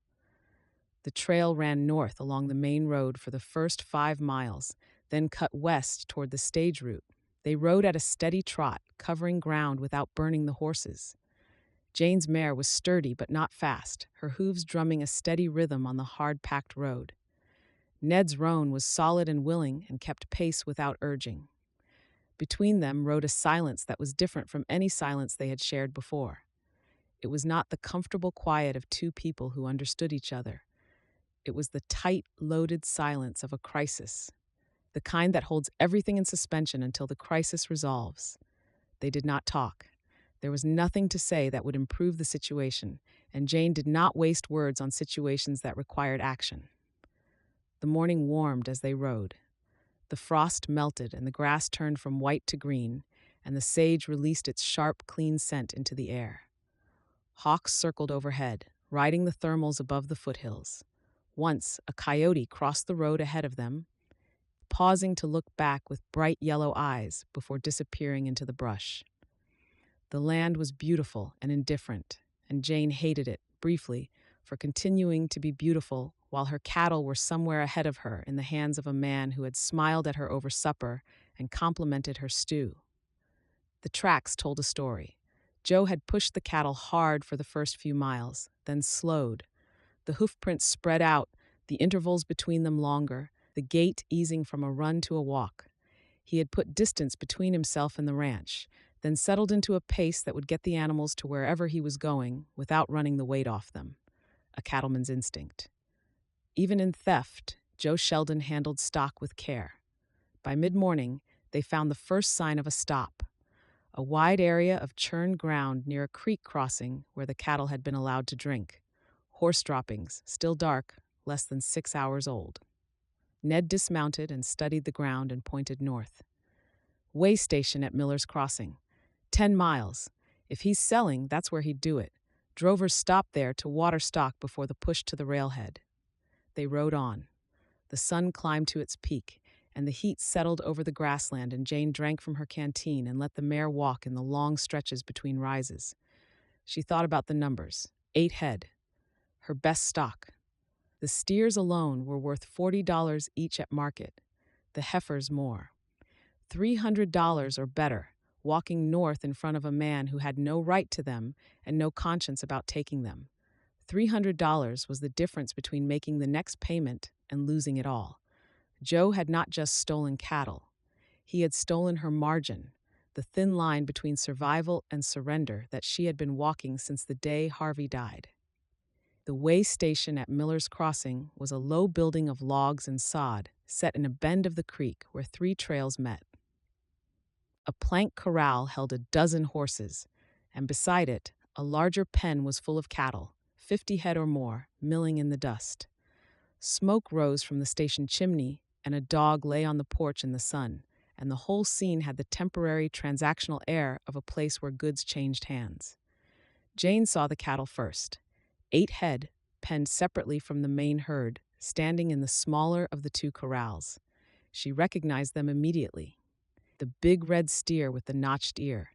The trail ran north along the main road for the first 5 miles, then cut west toward the stage route. They rode at a steady trot, covering ground without burning the horses. Jane's mare was sturdy but not fast, her hooves drumming a steady rhythm on the hard-packed road. Ned's roan was solid and willing and kept pace without urging. Between them rode a silence that was different from any silence they had shared before. It was not the comfortable quiet of 2 people who understood each other. It was the tight, loaded silence of a crisis, the kind that holds everything in suspension until the crisis resolves. They did not talk. There was nothing to say that would improve the situation, and Jane did not waste words on situations that required action. The morning warmed as they rode. The frost melted and the grass turned from white to green, and the sage released its sharp, clean scent into the air. Hawks circled overhead, riding the thermals above the foothills. Once, a coyote crossed the road ahead of them, pausing to look back with bright yellow eyes before disappearing into the brush. The land was beautiful and indifferent, and Jane hated it, briefly, for continuing to be beautiful while her cattle were somewhere ahead of her in the hands of a man who had smiled at her over supper and complimented her stew. The tracks told a story. Joe had pushed the cattle hard for the first few miles, then slowed. The hoofprints spread out, the intervals between them longer, the gait easing from a run to a walk. He had put distance between himself and the ranch, then settled into a pace that would get the animals to wherever he was going without running the weight off them. A cattleman's instinct. Even in theft, Joe Sheldon handled stock with care. By mid-morning, they found the first sign of a stop, a wide area of churned ground near a creek crossing where the cattle had been allowed to drink. Horse droppings, still dark, less than 6 hours old. Ned dismounted and studied the ground and pointed north. Way station at Miller's Crossing. 10 miles. If he's selling, that's where he'd do it. Drovers stopped there to water stock before the push to the railhead. They rode on. The sun climbed to its peak, and the heat settled over the grassland, and Jane drank from her canteen and let the mare walk in the long stretches between rises. She thought about the numbers. 8 head. Her best stock. The steers alone were worth $40 each at market, the heifers more. $300 or better, walking north in front of a man who had no right to them and no conscience about taking them. $300 was the difference between making the next payment and losing it all. Joe had not just stolen cattle. He had stolen her margin, the thin line between survival and surrender that she had been walking since the day Harvey died. The way station at Miller's Crossing was a low building of logs and sod set in a bend of the creek where 3 trails met. A plank corral held a dozen horses, and beside it, a larger pen was full of cattle, 50 head or more, milling in the dust. Smoke rose from the station chimney, and a dog lay on the porch in the sun, and the whole scene had the temporary transactional air of a place where goods changed hands. Jane saw the cattle first. 8 head, penned separately from the main herd, standing in the smaller of the 2 corrals. She recognized them immediately. The big red steer with the notched ear,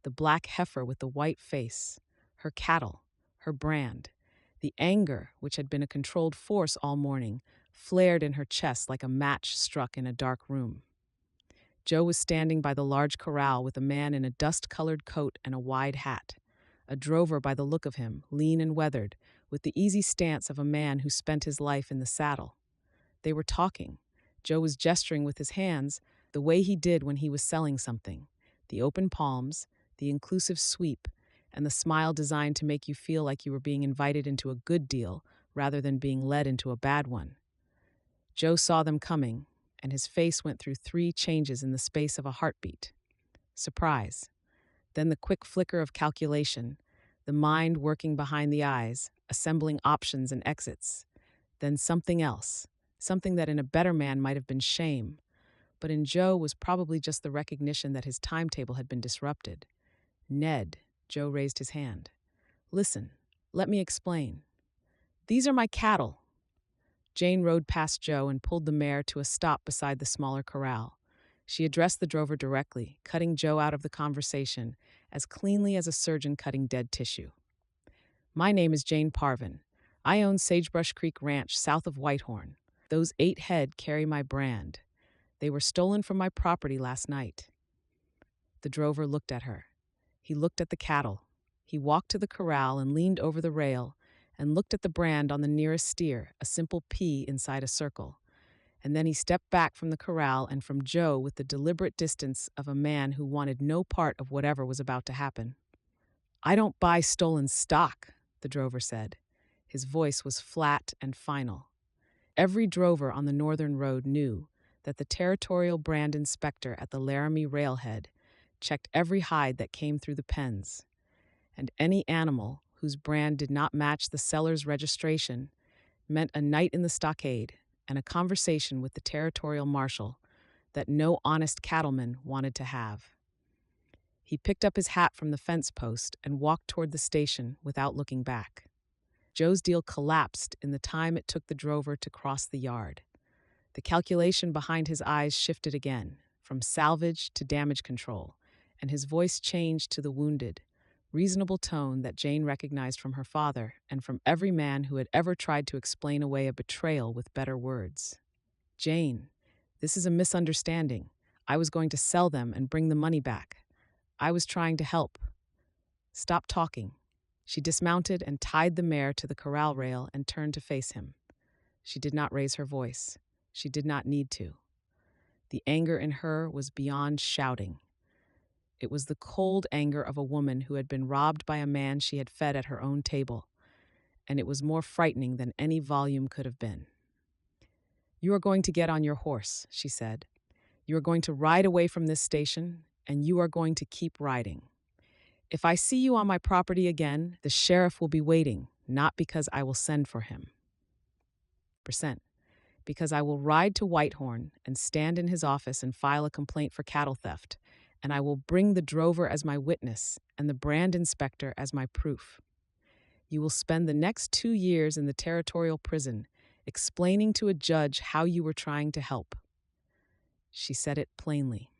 the black heifer with the white face, her cattle, her brand. The anger, which had been a controlled force all morning, flared in her chest like a match struck in a dark room. Joe was standing by the large corral with a man in a dust-colored coat and a wide hat. A drover by the look of him, lean and weathered, with the easy stance of a man who spent his life in the saddle. They were talking. Joe was gesturing with his hands, the way he did when he was selling something. The open palms, the inclusive sweep, and the smile designed to make you feel like you were being invited into a good deal rather than being led into a bad one. Joe saw them coming, and his face went through 3 changes in the space of a heartbeat. Surprise. Then the quick flicker of calculation, the mind working behind the eyes, assembling options and exits. Then something else, something that in a better man might have been shame, but in Joe was probably just the recognition that his timetable had been disrupted. Ned, Joe raised his hand. Listen, let me explain. These are my cattle. Jane rode past Joe and pulled the mare to a stop beside the smaller corral. She addressed the drover directly, cutting Joe out of the conversation as cleanly as a surgeon cutting dead tissue. My name is Jane Parvin. I own Sagebrush Creek Ranch south of Whitehorn. Those 8 head carry my brand. They were stolen from my property last night. The drover looked at her. He looked at the cattle. He walked to the corral and leaned over the rail and looked at the brand on the nearest steer, a simple P inside a circle. And then he stepped back from the corral and from Joe with the deliberate distance of a man who wanted no part of whatever was about to happen. I don't buy stolen stock, the drover said. His voice was flat and final. Every drover on the northern road knew that the territorial brand inspector at the Laramie railhead checked every hide that came through the pens, and any animal whose brand did not match the seller's registration meant a night in the stockade and a conversation with the territorial marshal that no honest cattleman wanted to have. He picked up his hat from the fence post and walked toward the station without looking back. Joe's deal collapsed in the time it took the drover to cross the yard. The calculation behind his eyes shifted again, from salvage to damage control, and his voice changed to the wounded, reasonable tone that Jane recognized from her father and from every man who had ever tried to explain away a betrayal with better words. Jane, this is a misunderstanding. I was going to sell them and bring the money back. I was trying to help. Stop talking. She dismounted and tied the mare to the corral rail and turned to face him. She did not raise her voice. She did not need to. The anger in her was beyond shouting. It was the cold anger of a woman who had been robbed by a man she had fed at her own table, and it was more frightening than any volume could have been. You are going to get on your horse, she said. You are going to ride away from this station, and you are going to keep riding. If I see you on my property again, the sheriff will be waiting, not because I will send for him. Because I will ride to Whitehorn and stand in his office and file a complaint for cattle theft, and I will bring the drover as my witness and the brand inspector as my proof. You will spend the next 2 years in the territorial prison, explaining to a judge how you were trying to help. She said it plainly,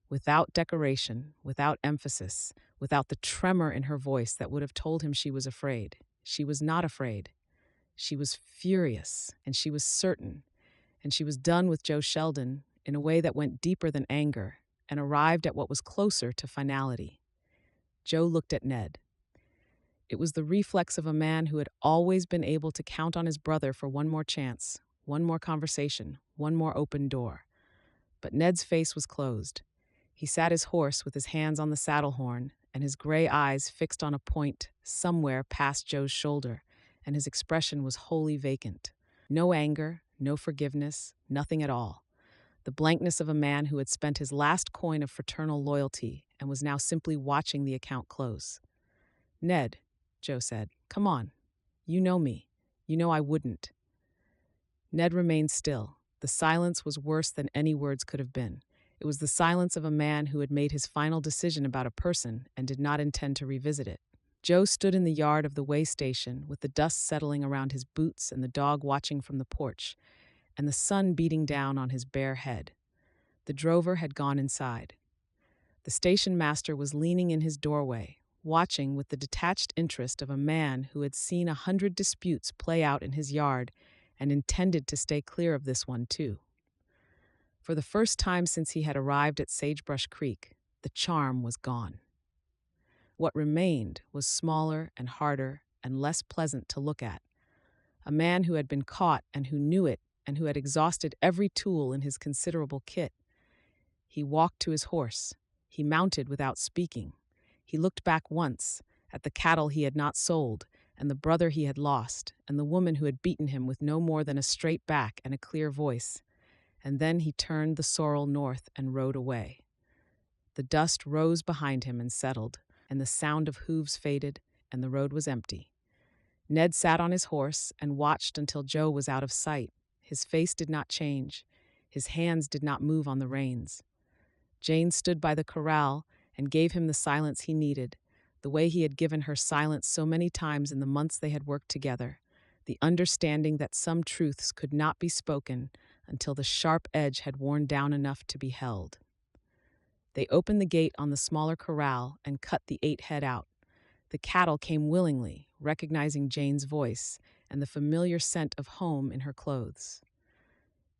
without decoration, without emphasis, without the tremor in her voice that would have told him she was afraid. She was not afraid. She was furious, and she was certain, and she was done with Joe Sheldon in a way that went deeper than anger and arrived at what was closer to finality. Joe looked at Ned. It was the reflex of a man who had always been able to count on his brother for one more chance, one more conversation, one more open door. But Ned's face was closed. He sat his horse with his hands on the saddle horn and his gray eyes fixed on a point somewhere past Joe's shoulder, and his expression was wholly vacant. No anger, no forgiveness, nothing at all. The blankness of a man who had spent his last coin of fraternal loyalty and was now simply watching the account close. "Ned," Joe said, "come on. You know me. You know I wouldn't." Ned remained still. The silence was worse than any words could have been. It was the silence of a man who had made his final decision about a person and did not intend to revisit it. Joe stood in the yard of the way station with the dust settling around his boots and the dog watching from the porch, and the sun beating down on his bare head. The drover had gone inside. The station master was leaning in his doorway, watching with the detached interest of a man who had seen 100 disputes play out in his yard and intended to stay clear of this one too. For the first time since he had arrived at Sagebrush Creek, the charm was gone. What remained was smaller and harder and less pleasant to look at. A man who had been caught and who knew it and who had exhausted every tool in his considerable kit. He walked to his horse. He mounted without speaking. He looked back once at the cattle he had not sold and the brother he had lost and the woman who had beaten him with no more than a straight back and a clear voice. And then he turned the sorrel north and rode away. The dust rose behind him and settled, and the sound of hooves faded, and the road was empty. Ned sat on his horse and watched until Joe was out of sight. His face did not change. His hands did not move on the reins. Jane stood by the corral and gave him the silence he needed, the way he had given her silence so many times in the months they had worked together, the understanding that some truths could not be spoken until the sharp edge had worn down enough to be held. They opened the gate on the smaller corral and cut the 8 head out. The cattle came willingly, recognizing Jane's voice and the familiar scent of home in her clothes.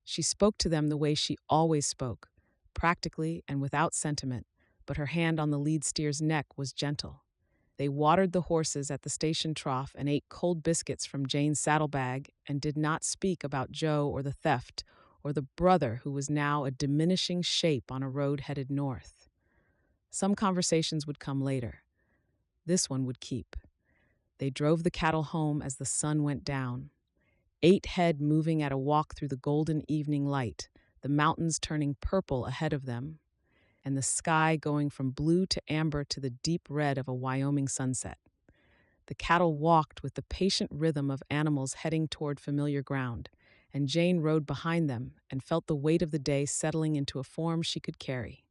She spoke to them the way she always spoke, practically and without sentiment, but her hand on the lead steer's neck was gentle. They watered the horses at the station trough and ate cold biscuits from Jane's saddlebag and did not speak about Joe or the theft or the brother who was now a diminishing shape on a road headed north. Some conversations would come later. This one would keep. They drove the cattle home as the sun went down. 8 head moving at a walk through the golden evening light, the mountains turning purple ahead of them, and the sky going from blue to amber to the deep red of a Wyoming sunset. The cattle walked with the patient rhythm of animals heading toward familiar ground, and Jane rode behind them and felt the weight of the day settling into a form she could carry.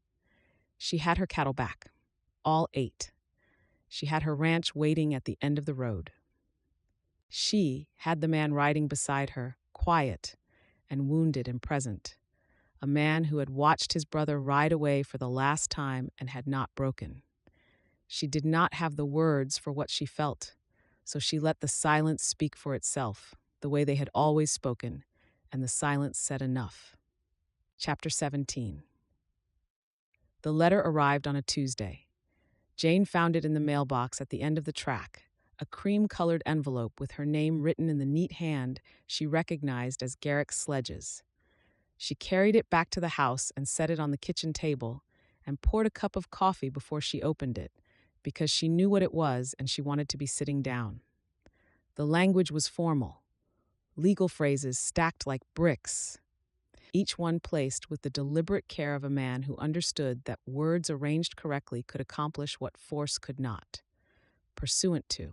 She had her cattle back, all 8. She had her ranch waiting at the end of the road. She had the man riding beside her, quiet and wounded and present, a man who had watched his brother ride away for the last time and had not broken. She did not have the words for what she felt, so she let the silence speak for itself, the way they had always spoken, and the silence said enough. Chapter 17. The letter arrived on a Tuesday. Jane found it in the mailbox at the end of the track, a cream-colored envelope with her name written in the neat hand she recognized as Garrick Sledge's. She carried it back to the house and set it on the kitchen table and poured a cup of coffee before she opened it, because she knew what it was and she wanted to be sitting down. The language was formal, legal phrases stacked like bricks, each one placed with the deliberate care of a man who understood that words arranged correctly could accomplish what force could not. Pursuant to,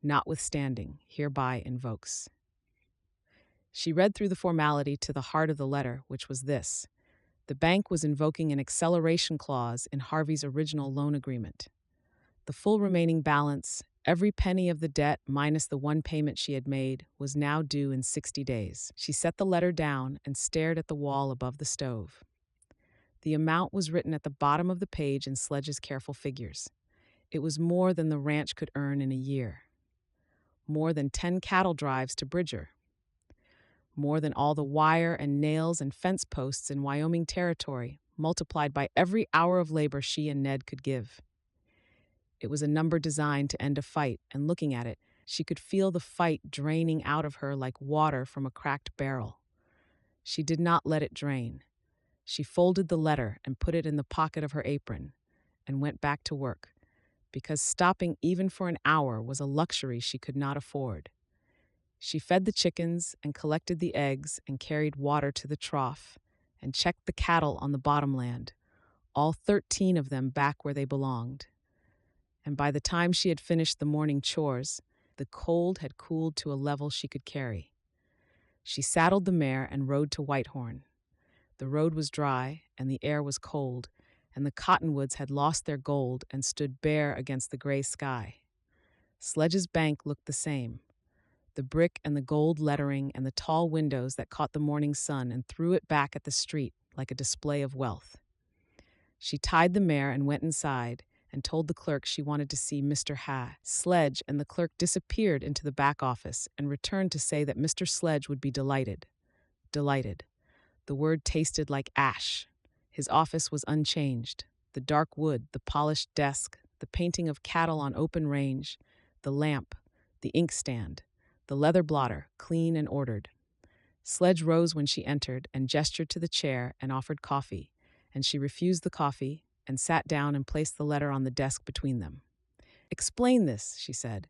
notwithstanding, hereby invokes. She read through the formality to the heart of the letter, which was this. The bank was invoking an acceleration clause in Harvey's original loan agreement. The full remaining balance, Every penny of the debt, minus the one payment she had made, was now due in 60 days. She set the letter down and stared at the wall above the stove. The amount was written at the bottom of the page in Sledge's careful figures. It was more than the ranch could earn in a year. More than 10 cattle drives to Bridger. More than all the wire and nails and fence posts in Wyoming territory, multiplied by every hour of labor she and Ned could give. It was a number designed to end a fight, and looking at it, she could feel the fight draining out of her like water from a cracked barrel. She did not let it drain. She folded the letter and put it in the pocket of her apron and went back to work, because stopping even for an hour was a luxury she could not afford. She fed the chickens and collected the eggs and carried water to the trough and checked the cattle on the bottomland, all 13 of them back where they belonged. And by the time she had finished the morning chores, the cold had cooled to a level she could carry. She saddled the mare and rode to Whitehorn. The road was dry and the air was cold, and the cottonwoods had lost their gold and stood bare against the gray sky. Sledge's bank looked the same. The brick and the gold lettering and the tall windows that caught the morning sun and threw it back at the street like a display of wealth. She tied the mare and went inside and told the clerk she wanted to see Mr. Sledge, and the clerk disappeared into the back office and returned to say that Mr. Sledge would be delighted. Delighted. The word tasted like ash. His office was unchanged. The dark wood, the polished desk, the painting of cattle on open range, the lamp, the inkstand, the leather blotter, clean and ordered. Sledge rose when she entered and gestured to the chair and offered coffee, and she refused the coffee and sat down and placed the letter on the desk between them. "Explain this," she said.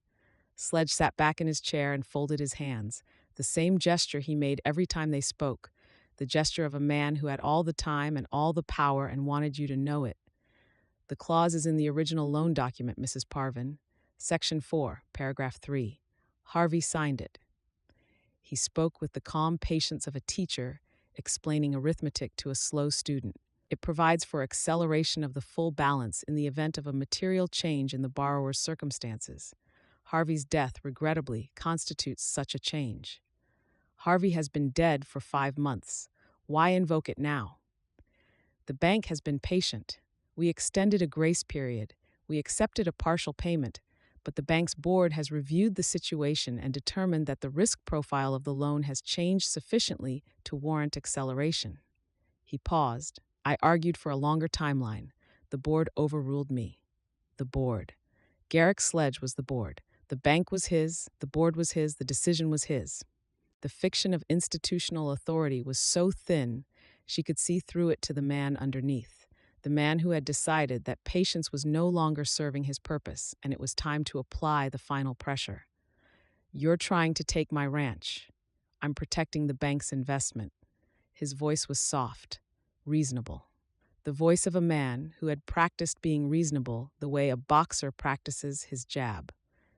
Sledge sat back in his chair and folded his hands, the same gesture he made every time they spoke, the gesture of a man who had all the time and all the power and wanted you to know it. "The clause is in the original loan document, Mrs. Parvin. Section 4, paragraph 3. Harvey signed it." He spoke with the calm patience of a teacher explaining arithmetic to a slow student. It provides for acceleration of the full balance in the event of a material change in the borrower's circumstances. Harvey's death, regrettably, constitutes such a change. Harvey has been dead for 5 months. Why invoke it now? The bank has been patient. We extended a grace period. We accepted a partial payment, but the bank's board has reviewed the situation and determined that the risk profile of the loan has changed sufficiently to warrant acceleration. He paused. I argued for a longer timeline. The board overruled me. The board. Garrick Sledge was the board. The bank was his, the board was his, the decision was his. The fiction of institutional authority was so thin, she could see through it to the man underneath, the man who had decided that patience was no longer serving his purpose, and it was time to apply the final pressure. "You're trying to take my ranch. I'm protecting the bank's investment." His voice was soft, reasonable. The voice of a man who had practiced being reasonable the way a boxer practices his jab.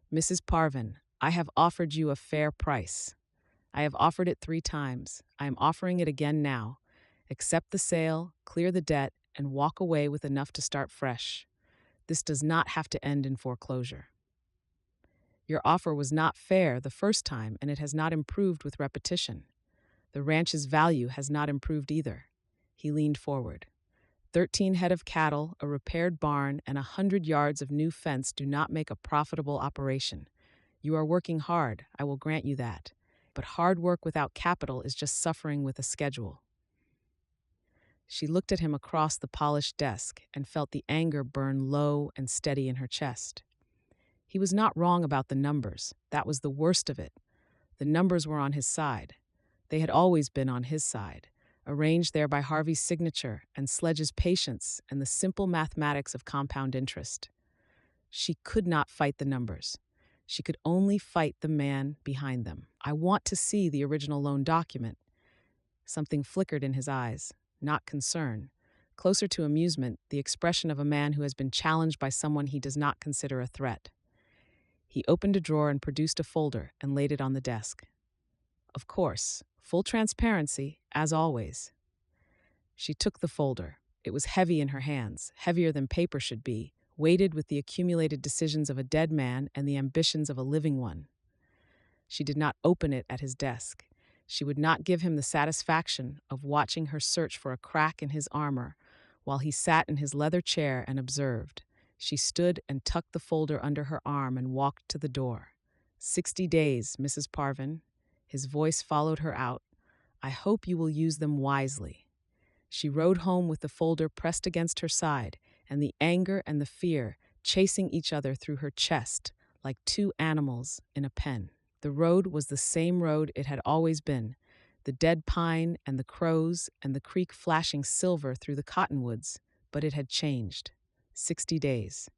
"Mrs. Parvin, I have offered you a fair price. I have offered it 3 times. I am offering it again now. Accept the sale, clear the debt, and walk away with enough to start fresh. This does not have to end in foreclosure. Your offer was not fair the first time, and it has not improved with repetition. The ranch's value has not improved either." He leaned forward. 13 head of cattle, a repaired barn, and 100 yards of new fence do not make a profitable operation. You are working hard, I will grant you that. But hard work without capital is just suffering with a schedule. She looked at him across the polished desk and felt the anger burn low and steady in her chest. He was not wrong about the numbers. That was the worst of it. The numbers were on his side. They had always been on his side, arranged there by Harvey's signature and Sledge's patience and the simple mathematics of compound interest. She could not fight the numbers. She could only fight the man behind them. "I want to see the original loan document." Something flickered in his eyes, not concern. Closer to amusement, the expression of a man who has been challenged by someone he does not consider a threat. He opened a drawer and produced a folder and laid it on the desk. "Of course, full transparency, as always." She took the folder. It was heavy in her hands, heavier than paper should be, weighted with the accumulated decisions of a dead man and the ambitions of a living one. She did not open it at his desk. She would not give him the satisfaction of watching her search for a crack in his armor while he sat in his leather chair and observed. She stood and tucked the folder under her arm and walked to the door. 60 days, Mrs. Parvin. His voice followed her out. I hope you will use them wisely. She rode home with the folder pressed against her side, and the anger and the fear chasing each other through her chest like two animals in a pen. The road was the same road it had always been, the dead pine and the crows and the creek flashing silver through the cottonwoods, but it had changed. 60 days.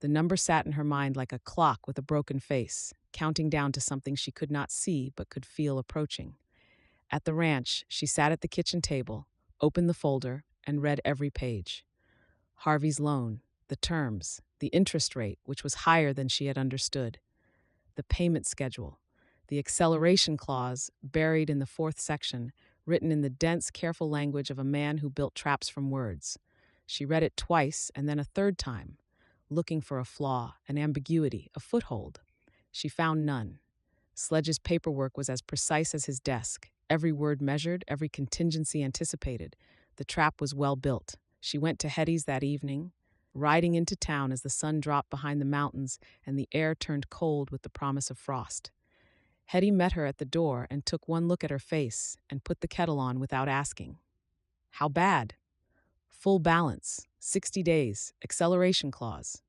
The number sat in her mind like a clock with a broken face, counting down to something she could not see but could feel approaching. At the ranch, she sat at the kitchen table, opened the folder, and read every page. Harvey's loan, the terms, the interest rate, which was higher than she had understood, the payment schedule, the acceleration clause buried in the fourth section, written in the dense, careful language of a man who built traps from words. She read it twice and then a third time, looking for a flaw, an ambiguity, a foothold. She found none. Sledge's paperwork was as precise as his desk, every word measured, every contingency anticipated. The trap was well built. She went to Hetty's that evening, riding into town as the sun dropped behind the mountains and the air turned cold with the promise of frost. Hetty met her at the door and took one look at her face and put the kettle on without asking. How bad? Full balance, 60 days, acceleration clause.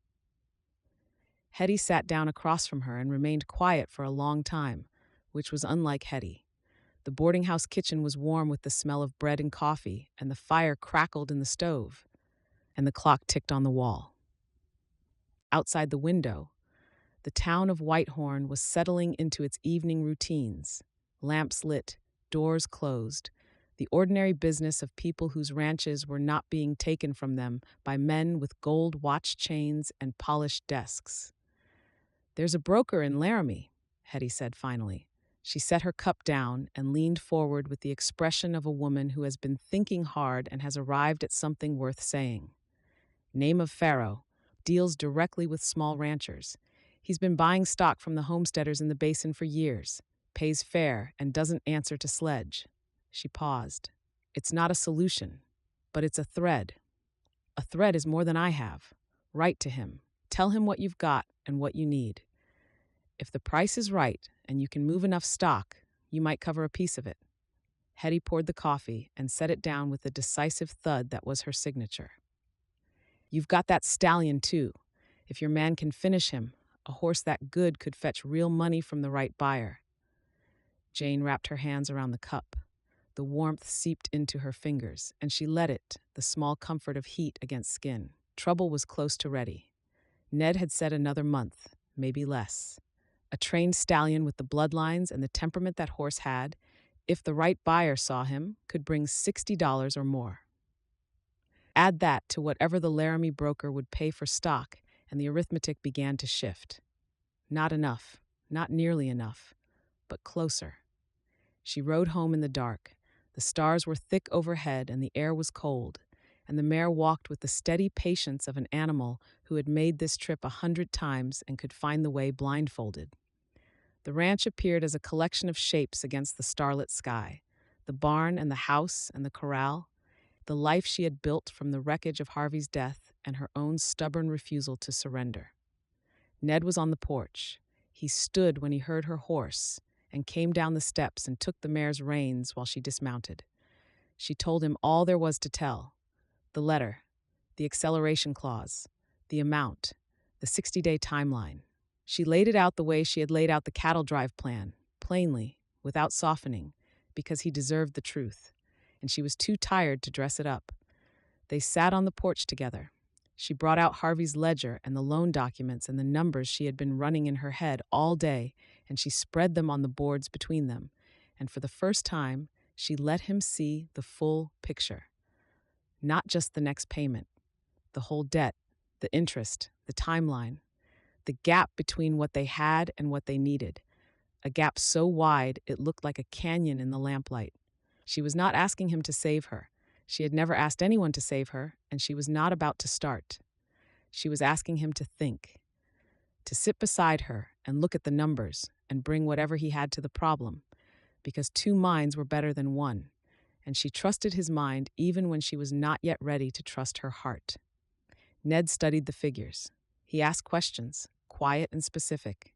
Hetty sat down across from her and remained quiet for a long time, which was unlike Hetty. The boarding house kitchen was warm with the smell of bread and coffee, and the fire crackled in the stove, and the clock ticked on the wall. Outside the window, the town of Whitehorn was settling into its evening routines. Lamps lit, doors closed, the ordinary business of people whose ranches were not being taken from them by men with gold watch chains and polished desks. There's a broker in Laramie, Hetty said finally. She set her cup down and leaned forward with the expression of a woman who has been thinking hard and has arrived at something worth saying. Name of Pharaoh, deals directly with small ranchers. He's been buying stock from the homesteaders in the basin for years, pays fair, and doesn't answer to Sledge. She paused. It's not a solution, but it's a thread. A thread is more than I have. Write to him. Tell him what you've got and what you need. If the price is right and you can move enough stock, you might cover a piece of it. Hetty poured the coffee and set it down with the decisive thud that was her signature. You've got that stallion, too. If your man can finish him, a horse that good could fetch real money from the right buyer. Jane wrapped her hands around the cup. The warmth seeped into her fingers, and she let it, the small comfort of heat against skin. Trouble was close to ready. Ned had said another month, maybe less. A trained stallion with the bloodlines and the temperament that horse had, if the right buyer saw him, could bring $60 or more. Add that to whatever the Laramie broker would pay for stock, and the arithmetic began to shift. Not enough, not nearly enough, but closer. She rode home in the dark. The stars were thick overhead and the air was cold, and the mare walked with the steady patience of an animal who had made this trip 100 times and could find the way blindfolded. The ranch appeared as a collection of shapes against the starlit sky, the barn and the house and the corral, the life she had built from the wreckage of Harvey's death and her own stubborn refusal to surrender. Ned was on the porch. He stood when he heard her horse and came down the steps and took the mare's reins while she dismounted. She told him all there was to tell: the letter, the acceleration clause, the amount, the 60-day timeline. She laid it out the way she had laid out the cattle drive plan, plainly, without softening, because he deserved the truth, and she was too tired to dress it up. They sat on the porch together. She brought out Harvey's ledger and the loan documents and the numbers she had been running in her head all day, and she spread them on the boards between them, and for the first time, she let him see the full picture. Not just the next payment, the whole debt, the interest, the timeline, the gap between what they had and what they needed, a gap so wide it looked like a canyon in the lamplight. She was not asking him to save her. She had never asked anyone to save her, and she was not about to start. She was asking him to think, to sit beside her and look at the numbers and bring whatever he had to the problem, because two minds were better than one, and she trusted his mind even when she was not yet ready to trust her heart. Ned studied the figures. He asked questions, quiet and specific.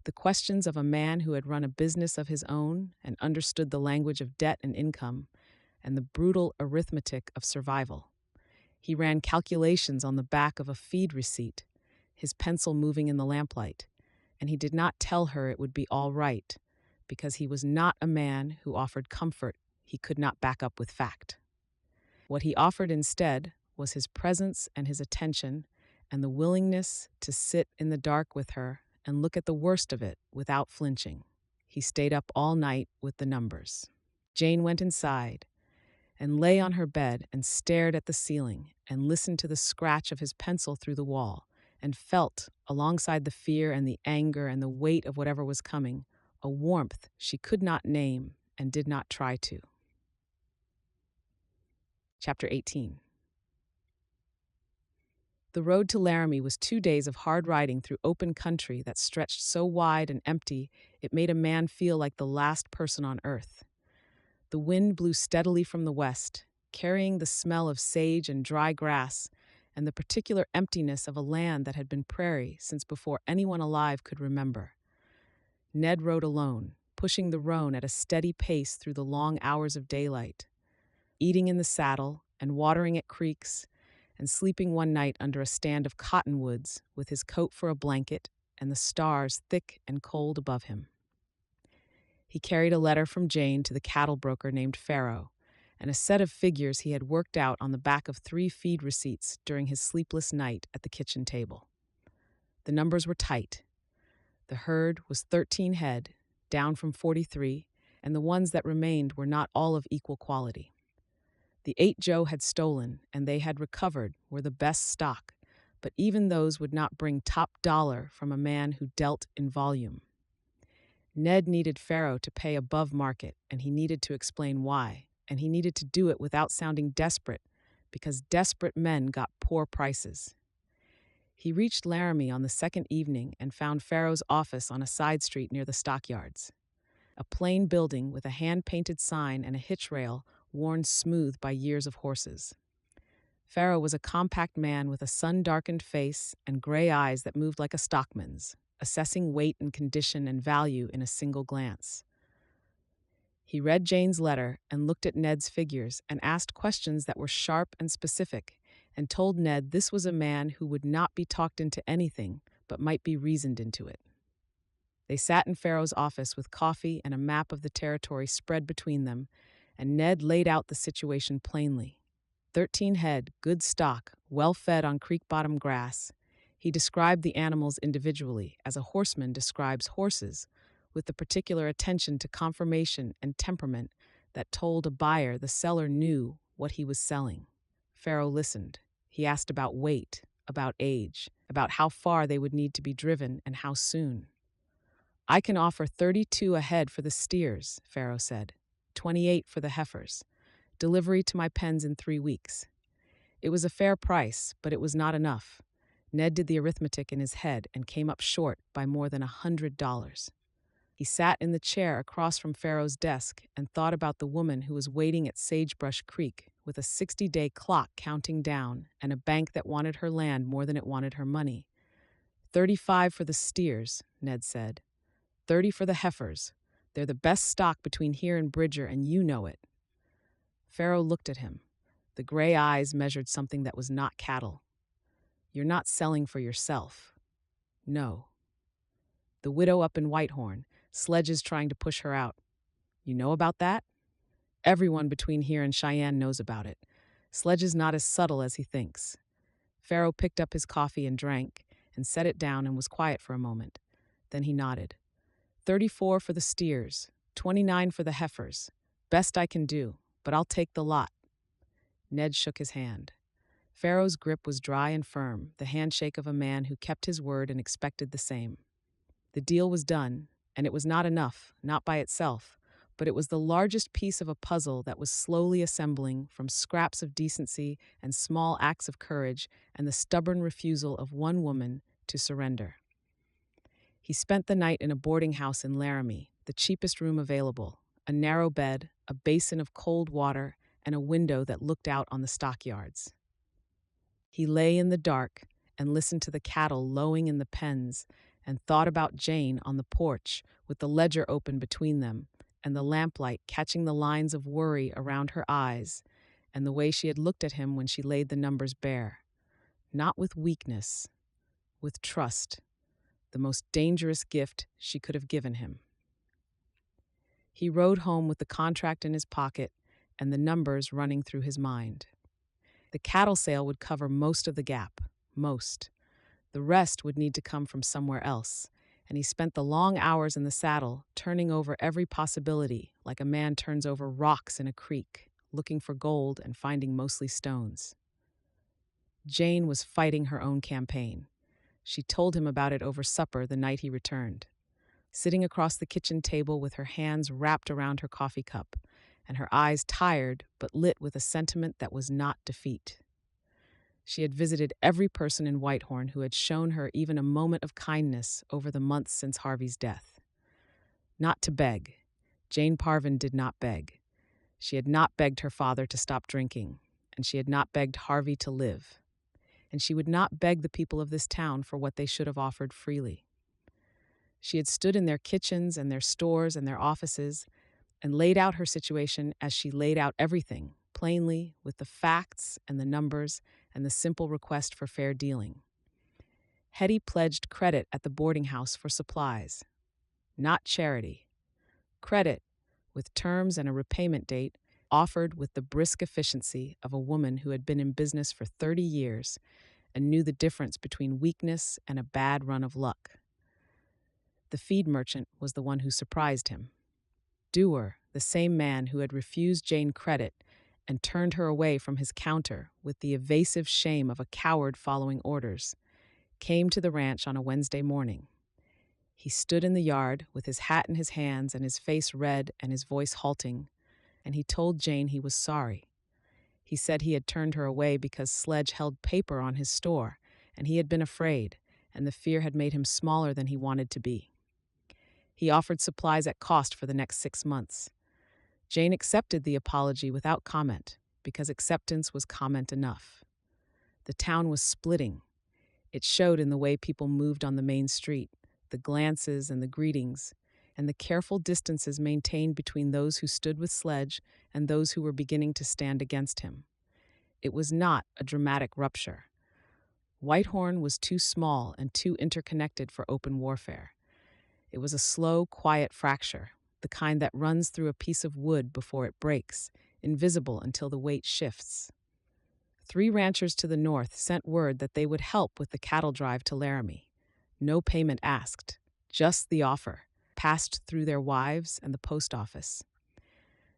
The questions of a man who had run a business of his own and understood the language of debt and income, and the brutal arithmetic of survival. He ran calculations on the back of a feed receipt, his pencil moving in the lamplight, and he did not tell her it would be all right, because he was not a man who offered comfort he could not back up with fact. What he offered instead was his presence and his attention and the willingness to sit in the dark with her and look at the worst of it without flinching. He stayed up all night with the numbers. Jane went inside and lay on her bed and stared at the ceiling and listened to the scratch of his pencil through the wall and felt, alongside the fear and the anger and the weight of whatever was coming, a warmth she could not name and did not try to. Chapter 18. The road to Laramie was 2 days of hard riding through open country that stretched so wide and empty it made a man feel like the last person on earth. The wind blew steadily from the west, carrying the smell of sage and dry grass and the particular emptiness of a land that had been prairie since before anyone alive could remember. Ned rode alone, pushing the roan at a steady pace through the long hours of daylight, eating in the saddle and watering at creeks, and sleeping one night under a stand of cottonwoods with his coat for a blanket and the stars thick and cold above him. He carried a letter from Jane to the cattle broker named Pharaoh, and a set of figures he had worked out on the back of 3 feed receipts during his sleepless night at the kitchen table. The numbers were tight. The herd was 13 head, down from 43, and the ones that remained were not all of equal quality. The 8 Joe had stolen and they had recovered were the best stock, but even those would not bring top dollar from a man who dealt in volume. Ned needed Pharaoh to pay above market, and he needed to explain why, and he needed to do it without sounding desperate, because desperate men got poor prices. He reached Laramie on the second evening and found Pharaoh's office on a side street near the stockyards. A plain building with a hand-painted sign and a hitch rail worn smooth by years of horses. Pharaoh was a compact man with a sun-darkened face and gray eyes that moved like a stockman's, assessing weight and condition and value in a single glance. He read Jane's letter and looked at Ned's figures and asked questions that were sharp and specific, and told Ned this was a man who would not be talked into anything, but might be reasoned into it. They sat in Pharaoh's office with coffee and a map of the territory spread between them, and Ned laid out the situation plainly. 13 head, good stock, well fed on creek-bottom grass. He described the animals individually, as a horseman describes horses, with the particular attention to conformation and temperament that told a buyer the seller knew what he was selling. Pharaoh listened. He asked about weight, about age, about how far they would need to be driven and how soon. "I can offer 32 a head for the steers," Pharaoh said, 28 for the heifers. Delivery to my pens in 3 weeks. It was a fair price, but it was not enough. Ned did the arithmetic in his head and came up short by more than $100. He sat in the chair across from Pharaoh's desk and thought about the woman who was waiting at Sagebrush Creek with a 60-day clock counting down and a bank that wanted her land more than it wanted her money. 35 for the steers, Ned said. 30 for the heifers. They're the best stock between here and Bridger, and you know it. Pharaoh looked at him. The gray eyes measured something that was not cattle. "You're not selling for yourself." "No." "The widow up in Whitehorn. Sledge is trying to push her out. You know about that?" "Everyone between here and Cheyenne knows about it. Sledge is not as subtle as he thinks." Pharaoh picked up his coffee and drank, and set it down and was quiet for a moment. Then he nodded. 34 for the steers, 29 for the heifers. Best I can do, but I'll take the lot. Ned shook his hand. Pharaoh's grip was dry and firm, the handshake of a man who kept his word and expected the same. The deal was done, and it was not enough, not by itself, but it was the largest piece of a puzzle that was slowly assembling from scraps of decency and small acts of courage and the stubborn refusal of one woman to surrender. He spent the night in a boarding house in Laramie, the cheapest room available, a narrow bed, a basin of cold water, and a window that looked out on the stockyards. He lay in the dark and listened to the cattle lowing in the pens and thought about Jane on the porch with the ledger open between them and the lamplight catching the lines of worry around her eyes and the way she had looked at him when she laid the numbers bare. Not with weakness, with trust, the most dangerous gift she could have given him. He rode home with the contract in his pocket and the numbers running through his mind. The cattle sale would cover most of the gap, most. The rest would need to come from somewhere else, and he spent the long hours in the saddle, turning over every possibility like a man turns over rocks in a creek, looking for gold and finding mostly stones. Jane was fighting her own campaign. She told him about it over supper the night he returned, sitting across the kitchen table with her hands wrapped around her coffee cup, and her eyes tired but lit with a sentiment that was not defeat. She had visited every person in Whitehorn who had shown her even a moment of kindness over the months since Harvey's death. Not to beg. Jane Parvin did not beg. She had not begged her father to stop drinking, and she had not begged Harvey to live. And she would not beg the people of this town for what they should have offered freely. She had stood in their kitchens and their stores and their offices and laid out her situation as she laid out everything, plainly, with the facts and the numbers and the simple request for fair dealing. Hetty pledged credit at the boarding house for supplies, not charity. Credit, with terms and a repayment date, offered with the brisk efficiency of a woman who had been in business for 30 years and knew the difference between weakness and a bad run of luck. The feed merchant was the one who surprised him. Dewar, the same man who had refused Jane credit and turned her away from his counter with the evasive shame of a coward following orders, came to the ranch on a Wednesday morning. He stood in the yard with his hat in his hands and his face red and his voice halting, and he told Jane he was sorry. He said he had turned her away because Sledge held paper on his store, and he had been afraid, and the fear had made him smaller than he wanted to be. He offered supplies at cost for the next 6 months. Jane accepted the apology without comment, because acceptance was comment enough. The town was splitting. It showed in the way people moved on the main street, the glances and the greetings, and the careful distances maintained between those who stood with Sledge and those who were beginning to stand against him. It was not a dramatic rupture. Whitehorn was too small and too interconnected for open warfare. It was a slow, quiet fracture, the kind that runs through a piece of wood before it breaks, invisible until the weight shifts. 3 ranchers to the north sent word that they would help with the cattle drive to Laramie. No payment asked, just the offer, passed through their wives and the post office.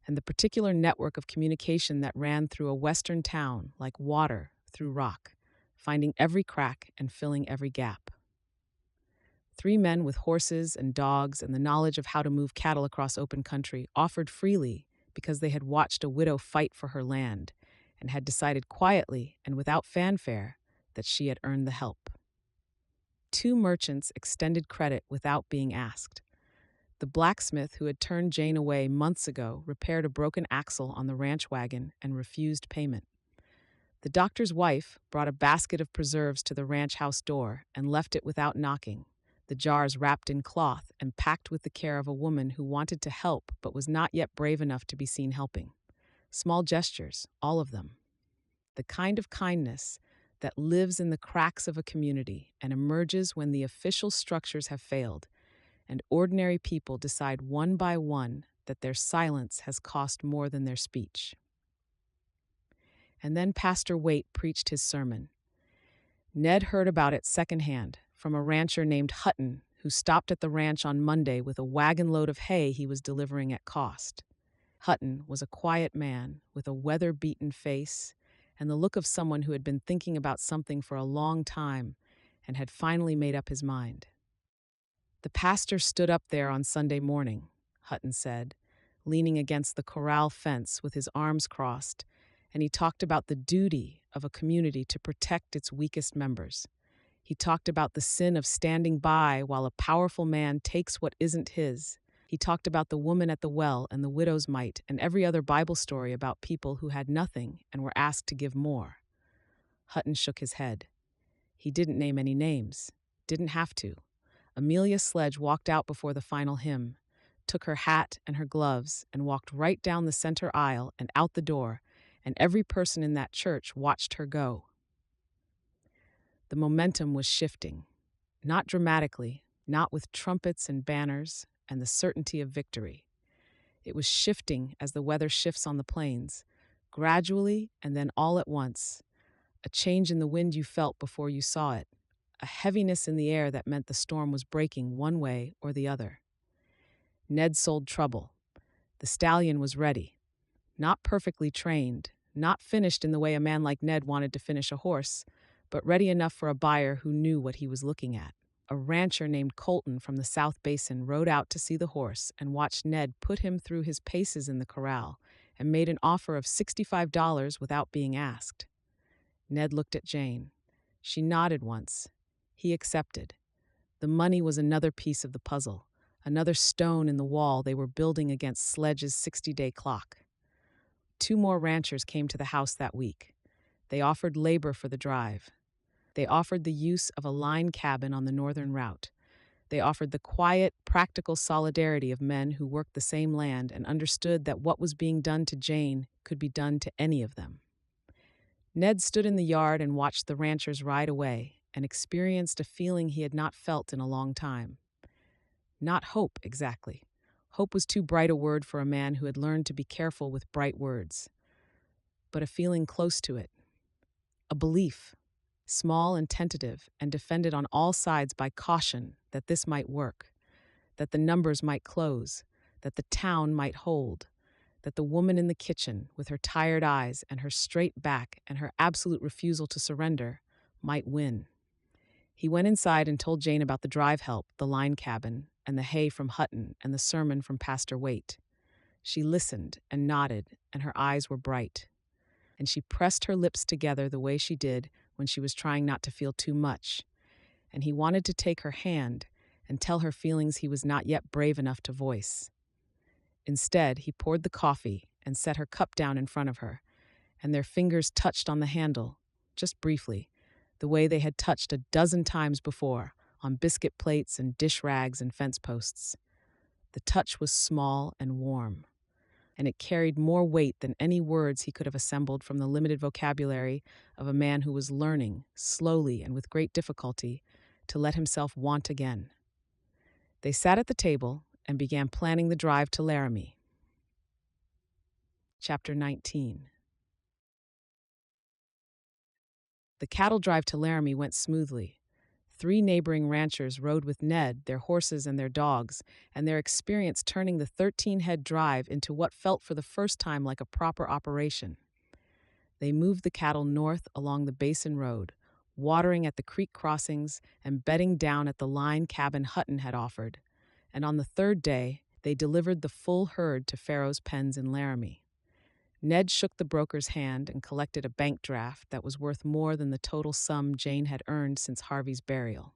And the particular network of communication that ran through a western town like water through rock, finding every crack and filling every gap. 3 men with horses and dogs and the knowledge of how to move cattle across open country offered freely because they had watched a widow fight for her land and had decided quietly and without fanfare that she had earned the help. 2 merchants extended credit without being asked. The blacksmith who had turned Jane away months ago repaired a broken axle on the ranch wagon and refused payment. The doctor's wife brought a basket of preserves to the ranch house door and left it without knocking, the jars wrapped in cloth and packed with the care of a woman who wanted to help but was not yet brave enough to be seen helping. Small gestures, all of them. The kind of kindness that lives in the cracks of a community and emerges when the official structures have failed, and ordinary people decide one by one that their silence has cost more than their speech. And then Pastor Waite preached his sermon. Ned heard about it secondhand from a rancher named Hutton, who stopped at the ranch on Monday with a wagon load of hay he was delivering at cost. Hutton was a quiet man with a weather-beaten face and the look of someone who had been thinking about something for a long time and had finally made up his mind. The pastor stood up there on Sunday morning, Hutton said, leaning against the corral fence with his arms crossed, and he talked about the duty of a community to protect its weakest members. He talked about the sin of standing by while a powerful man takes what isn't his. He talked about the woman at the well and the widow's mite and every other Bible story about people who had nothing and were asked to give more. Hutton shook his head. He didn't name any names. Didn't have to. Amelia Sledge walked out before the final hymn, took her hat and her gloves, and walked right down the center aisle and out the door, and every person in that church watched her go. The momentum was shifting. Not dramatically, not with trumpets and banners and the certainty of victory. It was shifting as the weather shifts on the plains, gradually and then all at once. A change in the wind you felt before you saw it, a heaviness in the air that meant the storm was breaking one way or the other. Ned sold trouble. The stallion was ready. Not perfectly trained, not finished in the way a man like Ned wanted to finish a horse, but ready enough for a buyer who knew what he was looking at. A rancher named Colton from the South Basin rode out to see the horse and watched Ned put him through his paces in the corral and made an offer of $65 without being asked. Ned looked at Jane. She nodded once. He accepted. The money was another piece of the puzzle, another stone in the wall they were building against Sledge's 60-day clock. 2 more ranchers came to the house that week. They offered labor for the drive. They offered the use of a line cabin on the northern route. They offered the quiet, practical solidarity of men who worked the same land and understood that what was being done to Jane could be done to any of them. Ned stood in the yard and watched the ranchers ride away and experienced a feeling he had not felt in a long time. Not hope, exactly. Hope was too bright a word for a man who had learned to be careful with bright words. But a feeling close to it. A belief, small and tentative, and defended on all sides by caution that this might work, that the numbers might close, that the town might hold, that the woman in the kitchen, with her tired eyes and her straight back and her absolute refusal to surrender, might win. He went inside and told Jane about the drive help, the line cabin, and the hay from Hutton and the sermon from Pastor Waite. She listened and nodded, and her eyes were bright. And she pressed her lips together the way she did when she was trying not to feel too much. And he wanted to take her hand and tell her feelings he was not yet brave enough to voice. Instead, he poured the coffee and set her cup down in front of her, and their fingers touched on the handle, just briefly, the way they had touched a dozen times before, on biscuit plates and dish rags and fence posts. The touch was small and warm, and it carried more weight than any words he could have assembled from the limited vocabulary of a man who was learning, slowly and with great difficulty, to let himself want again. They sat at the table and began planning the drive to Laramie. Chapter 19. The cattle drive to Laramie went smoothly. 3 neighboring ranchers rode with Ned, their horses and their dogs, and their experience turning the 13-head drive into what felt for the first time like a proper operation. They moved the cattle north along the Basin Road, watering at the creek crossings and bedding down at the line cabin Hutton had offered. And on the 3rd day, they delivered the full herd to Pharaoh's Pens in Laramie. Ned shook the broker's hand and collected a bank draft that was worth more than the total sum Jane had earned since Harvey's burial.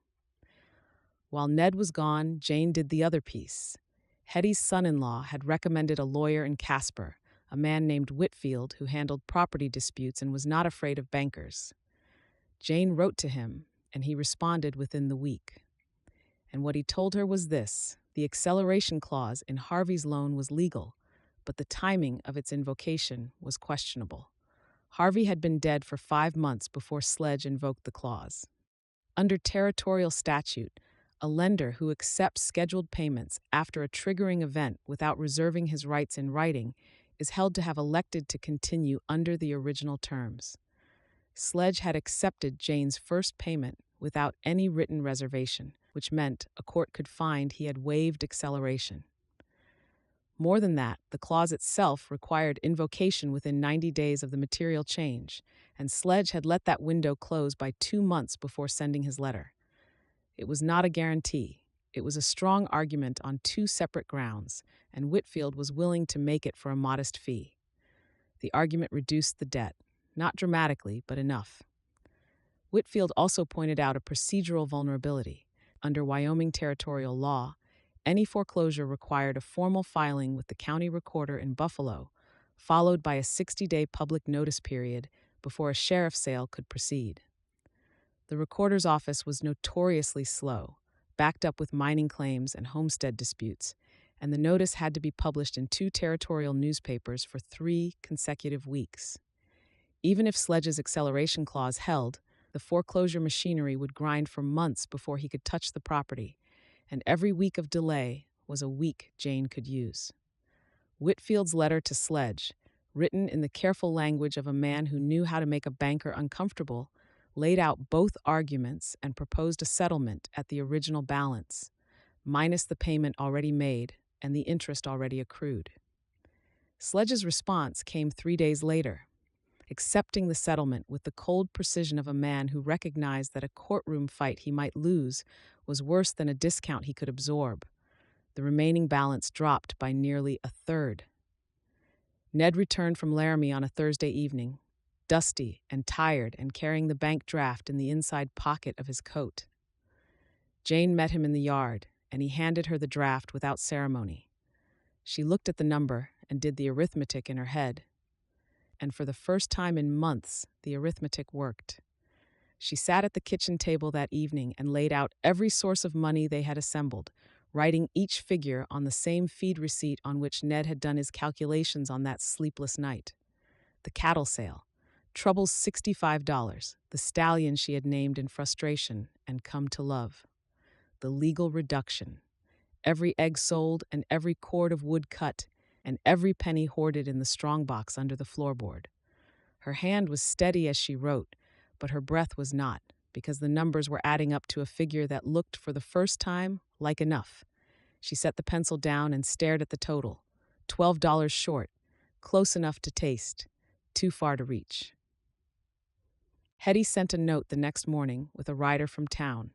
While Ned was gone, Jane did the other piece. Hetty's son-in-law had recommended a lawyer in Casper, a man named Whitfield who handled property disputes and was not afraid of bankers. Jane wrote to him, and he responded within the week. And what he told her was this: the acceleration clause in Harvey's loan was legal, but the timing of its invocation was questionable. Harvey had been dead for 5 months before Sledge invoked the clause. Under territorial statute, a lender who accepts scheduled payments after a triggering event without reserving his rights in writing is held to have elected to continue under the original terms. Sledge had accepted Jane's first payment without any written reservation, which meant a court could find he had waived acceleration. More than that, the clause itself required invocation within 90 days of the material change, and Sledge had let that window close by 2 months before sending his letter. It was not a guarantee. It was a strong argument on two separate grounds, and Whitfield was willing to make it for a modest fee. The argument reduced the debt, not dramatically, but enough. Whitfield also pointed out a procedural vulnerability. Under Wyoming territorial law, any foreclosure required a formal filing with the county recorder in Buffalo, followed by a 60-day public notice period before a sheriff's sale could proceed. The recorder's office was notoriously slow, backed up with mining claims and homestead disputes, and the notice had to be published in two territorial newspapers for 3 consecutive weeks. Even if Sledge's acceleration clause held, the foreclosure machinery would grind for months before he could touch the property, and every week of delay was a week Jane could use. Whitfield's letter to Sledge, written in the careful language of a man who knew how to make a banker uncomfortable, laid out both arguments and proposed a settlement at the original balance, minus the payment already made and the interest already accrued. Sledge's response came 3 days later, accepting the settlement with the cold precision of a man who recognized that a courtroom fight he might lose was worse than a discount he could absorb. The remaining balance dropped by nearly a third. Ned returned from Laramie on a Thursday evening, dusty and tired and carrying the bank draft in the inside pocket of his coat. Jane met him in the yard, and he handed her the draft without ceremony. She looked at the number and did the arithmetic in her head. And for the first time in months, the arithmetic worked. She sat at the kitchen table that evening and laid out every source of money they had assembled, writing each figure on the same feed receipt on which Ned had done his calculations on that sleepless night. The cattle sale, Trouble's $65, the stallion she had named in frustration and come to love. The legal reduction, every egg sold and every cord of wood cut, and every penny hoarded in the strongbox under the floorboard. Her hand was steady as she wrote, but her breath was not, because the numbers were adding up to a figure that looked, for the first time, like enough. She set the pencil down and stared at the total. $12 short, close enough to taste, too far to reach. Hetty sent a note the next morning with a rider from town.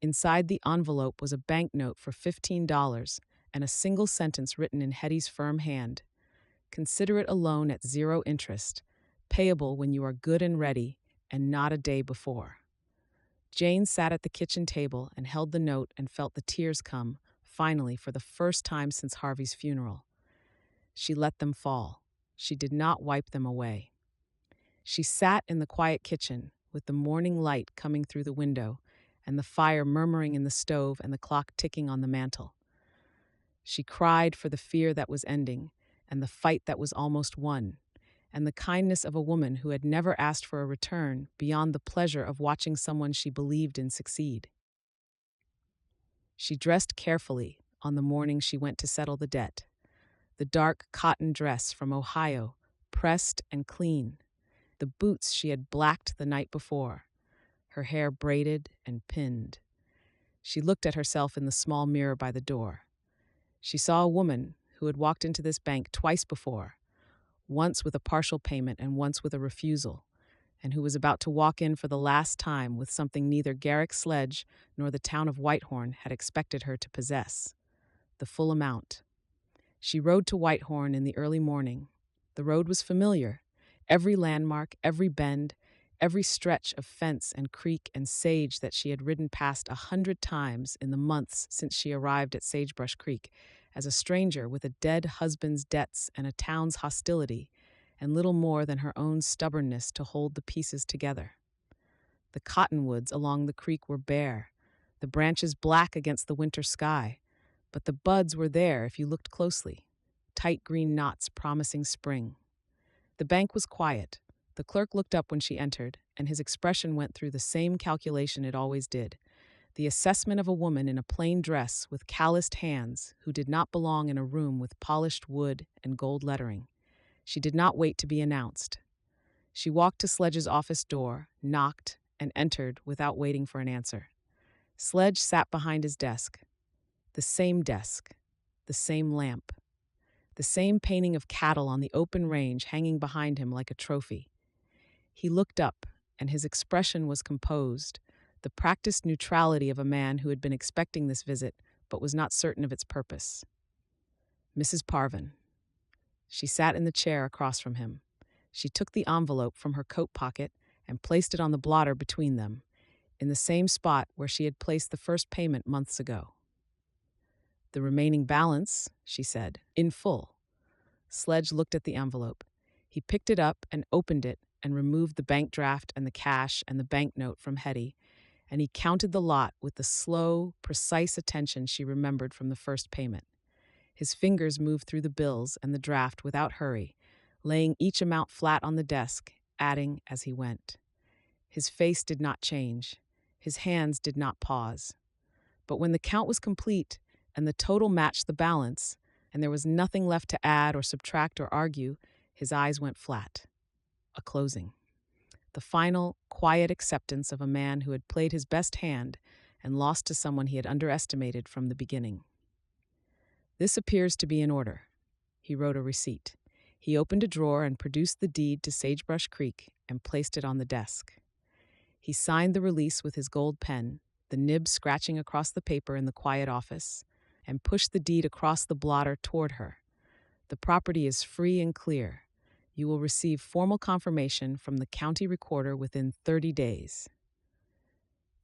Inside the envelope was a banknote for $15 and a single sentence written in Hetty's firm hand. Consider it a loan at 0 interest, payable when you are good and ready, and not a day before. Jane sat at the kitchen table and held the note and felt the tears come, finally, for the first time since Harvey's funeral. She let them fall. She did not wipe them away. She sat in the quiet kitchen, with the morning light coming through the window, and the fire murmuring in the stove and the clock ticking on the mantel. She cried for the fear that was ending, and the fight that was almost won, and the kindness of a woman who had never asked for a return beyond the pleasure of watching someone she believed in succeed. She dressed carefully on the morning she went to settle the debt. The dark cotton dress from Ohio, pressed and clean. The boots she had blacked the night before. Her hair braided and pinned. She looked at herself in the small mirror by the door. She saw a woman who had walked into this bank twice before, once with a partial payment and once with a refusal, and who was about to walk in for the last time with something neither Garrick Sledge nor the town of Whitehorn had expected her to possess: the full amount. She rode to Whitehorn in the early morning. The road was familiar. Every landmark, every bend, every stretch of fence and creek and sage that she had ridden past 100 times in the months since she arrived at Sagebrush Creek, as a stranger with a dead husband's debts and a town's hostility, and little more than her own stubbornness to hold the pieces together. The cottonwoods along the creek were bare, the branches black against the winter sky, but the buds were there if you looked closely, tight green knots promising spring. The bank was quiet. The clerk looked up when she entered, and his expression went through the same calculation it always did: the assessment of a woman in a plain dress with calloused hands who did not belong in a room with polished wood and gold lettering. She did not wait to be announced. She walked to Sledge's office door, knocked, and entered without waiting for an answer. Sledge sat behind his desk. The same desk, the same lamp, the same painting of cattle on the open range hanging behind him like a trophy. He looked up, and his expression was composed, the practiced neutrality of a man who had been expecting this visit but was not certain of its purpose. Mrs. Parvin. She sat in the chair across from him. She took the envelope from her coat pocket and placed it on the blotter between them, in the same spot where she had placed the first payment months ago. "The remaining balance," she said, "in full." Sledge looked at the envelope. He picked it up and opened it and removed the bank draft and the cash and the banknote from Hetty, and he counted the lot with the slow, precise attention she remembered from the first payment. His fingers moved through the bills and the draft without hurry, laying each amount flat on the desk, adding as he went. His face did not change. His hands did not pause. But when the count was complete and the total matched the balance, and there was nothing left to add or subtract or argue, his eyes went flat. A closing. The final, quiet acceptance of a man who had played his best hand and lost to someone he had underestimated from the beginning. "This appears to be in order." He wrote a receipt. He opened a drawer and produced the deed to Sagebrush Creek and placed it on the desk. He signed the release with his gold pen, the nib scratching across the paper in the quiet office, and pushed the deed across the blotter toward her. "The property is free and clear. You will receive formal confirmation from the county recorder within 30 days.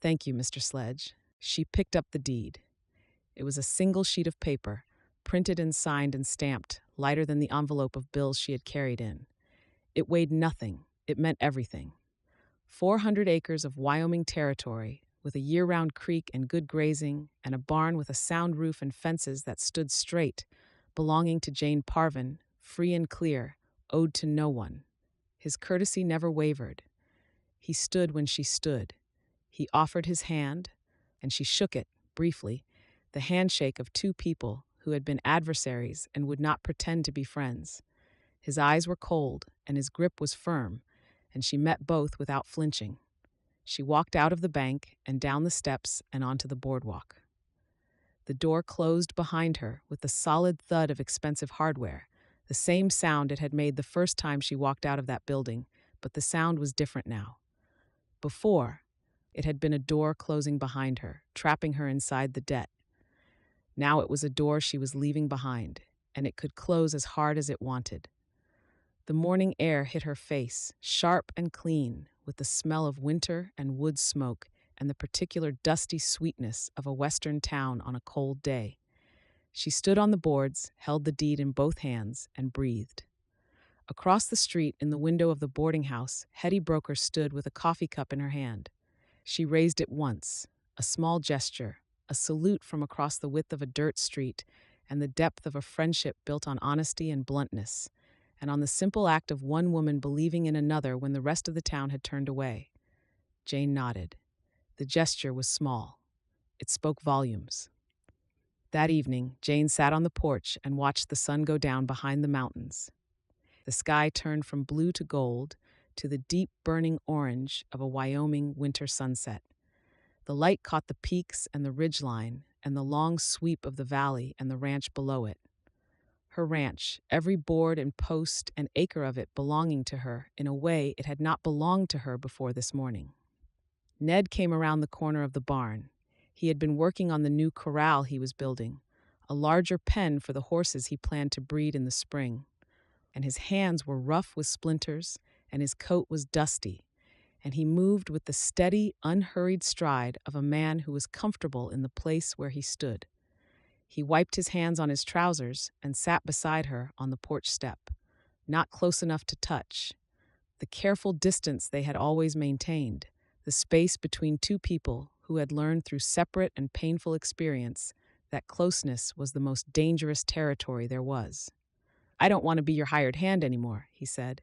"Thank you, Mr. Sledge." She picked up the deed. It was a single sheet of paper, printed and signed and stamped, lighter than the envelope of bills she had carried in. It weighed nothing. It meant everything. 400 acres of Wyoming territory, with a year-round creek and good grazing, and a barn with a sound roof and fences that stood straight, belonging to Jane Parvin, free and clear, owed to no one. His courtesy never wavered. He stood when she stood. He offered his hand, and she shook it, briefly, the handshake of two people who had been adversaries and would not pretend to be friends. His eyes were cold, and his grip was firm, and she met both without flinching. She walked out of the bank and down the steps and onto the boardwalk. The door closed behind her with the solid thud of expensive hardware, the same sound it had made the first time she walked out of that building, but the sound was different now. Before, it had been a door closing behind her, trapping her inside the debt. Now it was a door she was leaving behind, and it could close as hard as it wanted. The morning air hit her face, sharp and clean, with the smell of winter and wood smoke and the particular dusty sweetness of a western town on a cold day. She stood on the boards, held the deed in both hands, and breathed. Across the street, in the window of the boarding house, Hetty Broker stood with a coffee cup in her hand. She raised it once, a small gesture, a salute from across the width of a dirt street and the depth of a friendship built on honesty and bluntness, and on the simple act of one woman believing in another when the rest of the town had turned away. Jane nodded. The gesture was small. It spoke volumes. That evening, Jane sat on the porch and watched the sun go down behind the mountains. The sky turned from blue to gold to the deep burning orange of a Wyoming winter sunset. The light caught the peaks and the ridgeline and the long sweep of the valley and the ranch below it. Her ranch, every board and post and acre of it belonging to her in a way it had not belonged to her before this morning. Ned came around the corner of the barn. He had been working on the new corral he was building, a larger pen for the horses he planned to breed in the spring. And his hands were rough with splinters, and his coat was dusty, and he moved with the steady, unhurried stride of a man who was comfortable in the place where he stood. He wiped his hands on his trousers and sat beside her on the porch step, not close enough to touch. The careful distance they had always maintained, the space between two people who had learned through separate and painful experience that closeness was the most dangerous territory there was. "I don't want to be your hired hand anymore," he said.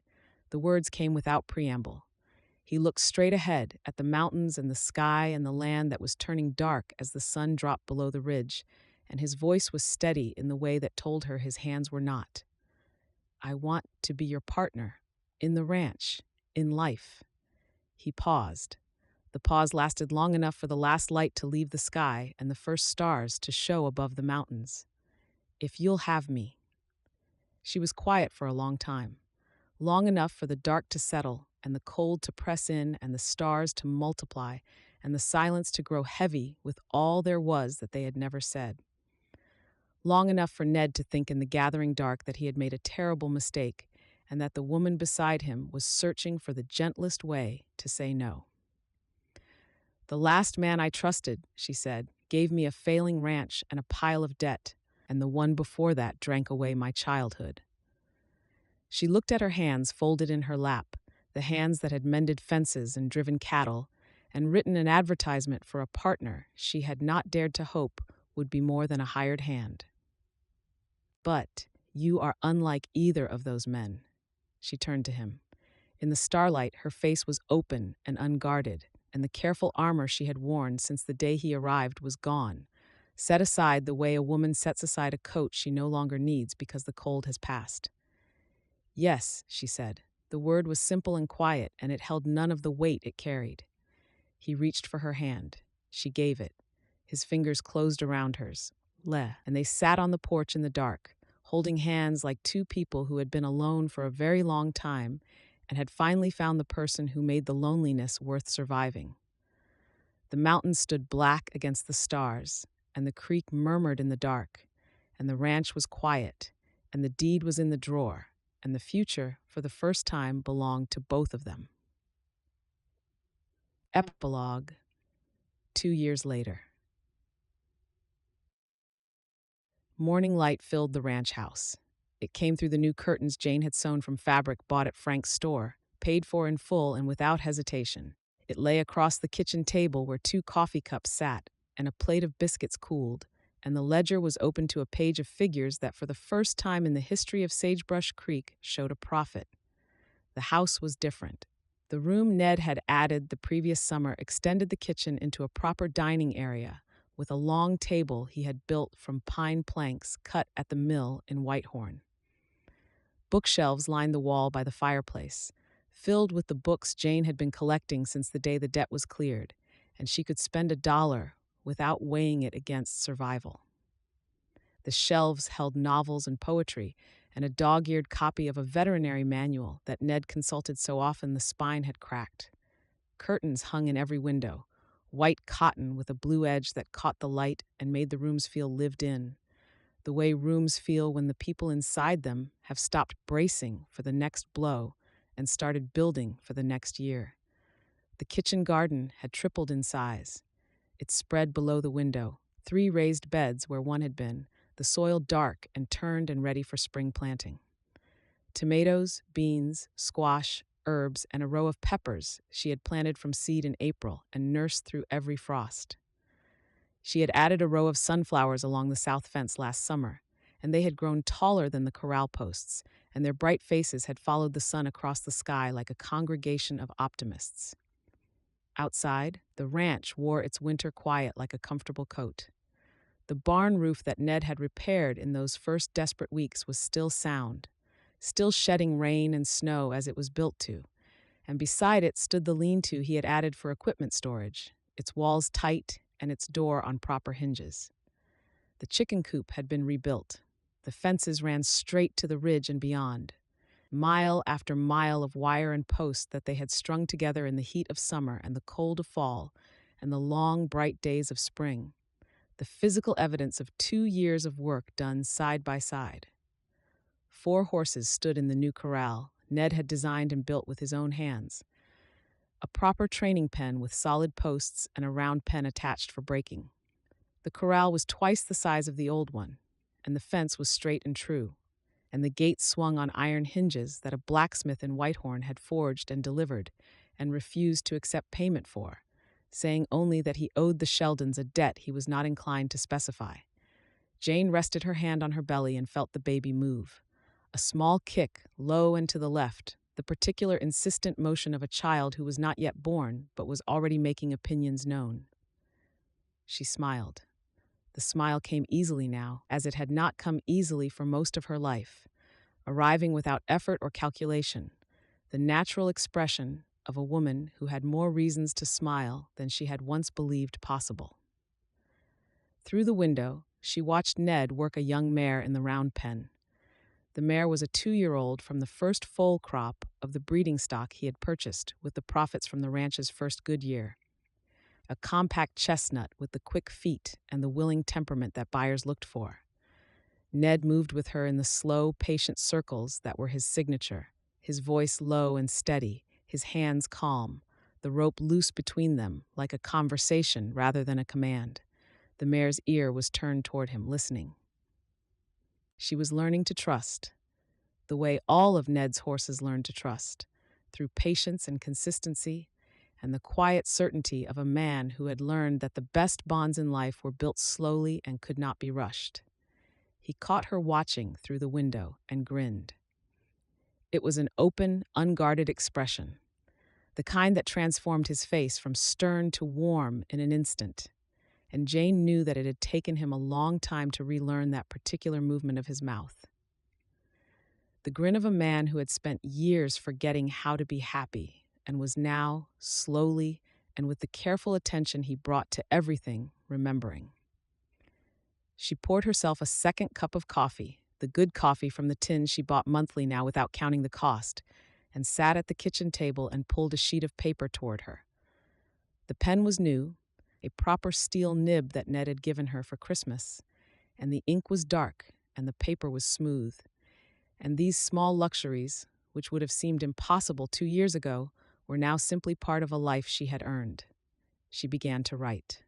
The words came without preamble. He looked straight ahead at the mountains and the sky and the land that was turning dark as the sun dropped below the ridge, and his voice was steady in the way that told her his hands were not. "I want to be your partner, in the ranch, in life." He paused. The pause lasted long enough for the last light to leave the sky and the first stars to show above the mountains. "If you'll have me." She was quiet for a long time, long enough for the dark to settle and the cold to press in and the stars to multiply and the silence to grow heavy with all there was that they had never said. Long enough for Ned to think in the gathering dark that he had made a terrible mistake, and that the woman beside him was searching for the gentlest way to say no. "The last man I trusted," she said, "gave me a failing ranch and a pile of debt, and the one before that drank away my childhood." She looked at her hands folded in her lap, the hands that had mended fences and driven cattle, and written an advertisement for a partner she had not dared to hope would be more than a hired hand. "But you are unlike either of those men." She turned to him. In the starlight, her face was open and unguarded, and the careful armor she had worn since the day he arrived was gone, set aside the way a woman sets aside a coat she no longer needs because the cold has passed. "Yes," she said. The word was simple and quiet, and it held none of the weight it carried. He reached for her hand. She gave it. His fingers closed around hers. And they sat on the porch in the dark, holding hands like two people who had been alone for a very long time and had finally found the person who made the loneliness worth surviving. The mountains stood black against the stars, and the creek murmured in the dark, and the ranch was quiet, and the deed was in the drawer, and the future, for the first time, belonged to both of them. Epilogue. 2 years later. Morning light filled the ranch house. It came through the new curtains Jane had sewn from fabric bought at Frank's store, paid for in full and without hesitation. It lay across the kitchen table where 2 coffee cups sat, and a plate of biscuits cooled, and the ledger was open to a page of figures that for the first time in the history of Sagebrush Creek showed a profit. The house was different. The room Ned had added the previous summer extended the kitchen into a proper dining area, with a long table he had built from pine planks cut at the mill in Whitehorn. Bookshelves lined the wall by the fireplace, filled with the books Jane had been collecting since the day the debt was cleared, and she could spend $1 without weighing it against survival. The shelves held novels and poetry, and a dog-eared copy of a veterinary manual that Ned consulted so often the spine had cracked. Curtains hung in every window, white cotton with a blue edge that caught the light and made the rooms feel lived in, the way rooms feel when the people inside them have stopped bracing for the next blow and started building for the next year. The kitchen garden had tripled in size. It spread below the window, 3 raised beds where one had been, the soil dark and turned and ready for spring planting. Tomatoes, beans, squash, herbs, and a row of peppers she had planted from seed in April and nursed through every frost. She had added a row of sunflowers along the south fence last summer, and they had grown taller than the corral posts, and their bright faces had followed the sun across the sky like a congregation of optimists. Outside, the ranch wore its winter quiet like a comfortable coat. The barn roof that Ned had repaired in those first desperate weeks was still sound, still shedding rain and snow as it was built to, and beside it stood the lean-to he had added for equipment storage, its walls tight and its door on proper hinges. The chicken coop had been rebuilt. The fences ran straight to the ridge and beyond, mile after mile of wire and post that they had strung together in the heat of summer and the cold of fall and the long, bright days of spring. The physical evidence of 2 years of work done side by side. 4 horses stood in the new corral Ned had designed and built with his own hands. A proper training pen with solid posts and a round pen attached for braking. The corral was twice the size of the old one, and the fence was straight and true, and the gate swung on iron hinges that a blacksmith in Whitehorn had forged and delivered and refused to accept payment for, saying only that he owed the Sheldons a debt he was not inclined to specify. Jane rested her hand on her belly and felt the baby move. A small kick, low and to the left, the particular insistent motion of a child who was not yet born but was already making opinions known. She smiled. The smile came easily now, as it had not come easily for most of her life, arriving without effort or calculation, the natural expression of a woman who had more reasons to smile than she had once believed possible. Through the window, she watched Ned work a young mare in the round pen. The mare was a 2-year-old from the first foal crop of the breeding stock he had purchased with the profits from the ranch's first good year. a compact chestnut with the quick feet and the willing temperament that buyers looked for. Ned moved with her in the slow, patient circles that were his signature, his voice low and steady, his hands calm, the rope loose between them like a conversation rather than a command. The mare's ear was turned toward him, listening. She was learning to trust, the way all of Ned's horses learned to trust, through patience and consistency, and the quiet certainty of a man who had learned that the best bonds in life were built slowly and could not be rushed. He caught her watching through the window and grinned. It was an open, unguarded expression, the kind that transformed his face from stern to warm in an instant, and Jane knew that it had taken him a long time to relearn that particular movement of his mouth. The grin of a man who had spent years forgetting how to be happy and was now, slowly, and with the careful attention he brought to everything, remembering. She poured herself a second cup of coffee, the good coffee from the tin she bought monthly now without counting the cost, and sat at the kitchen table and pulled a sheet of paper toward her. The pen was new, a proper steel nib that Ned had given her for Christmas, and the ink was dark and the paper was smooth. And these small luxuries, which would have seemed impossible 2 years ago, were now simply part of a life she had earned. She began to write.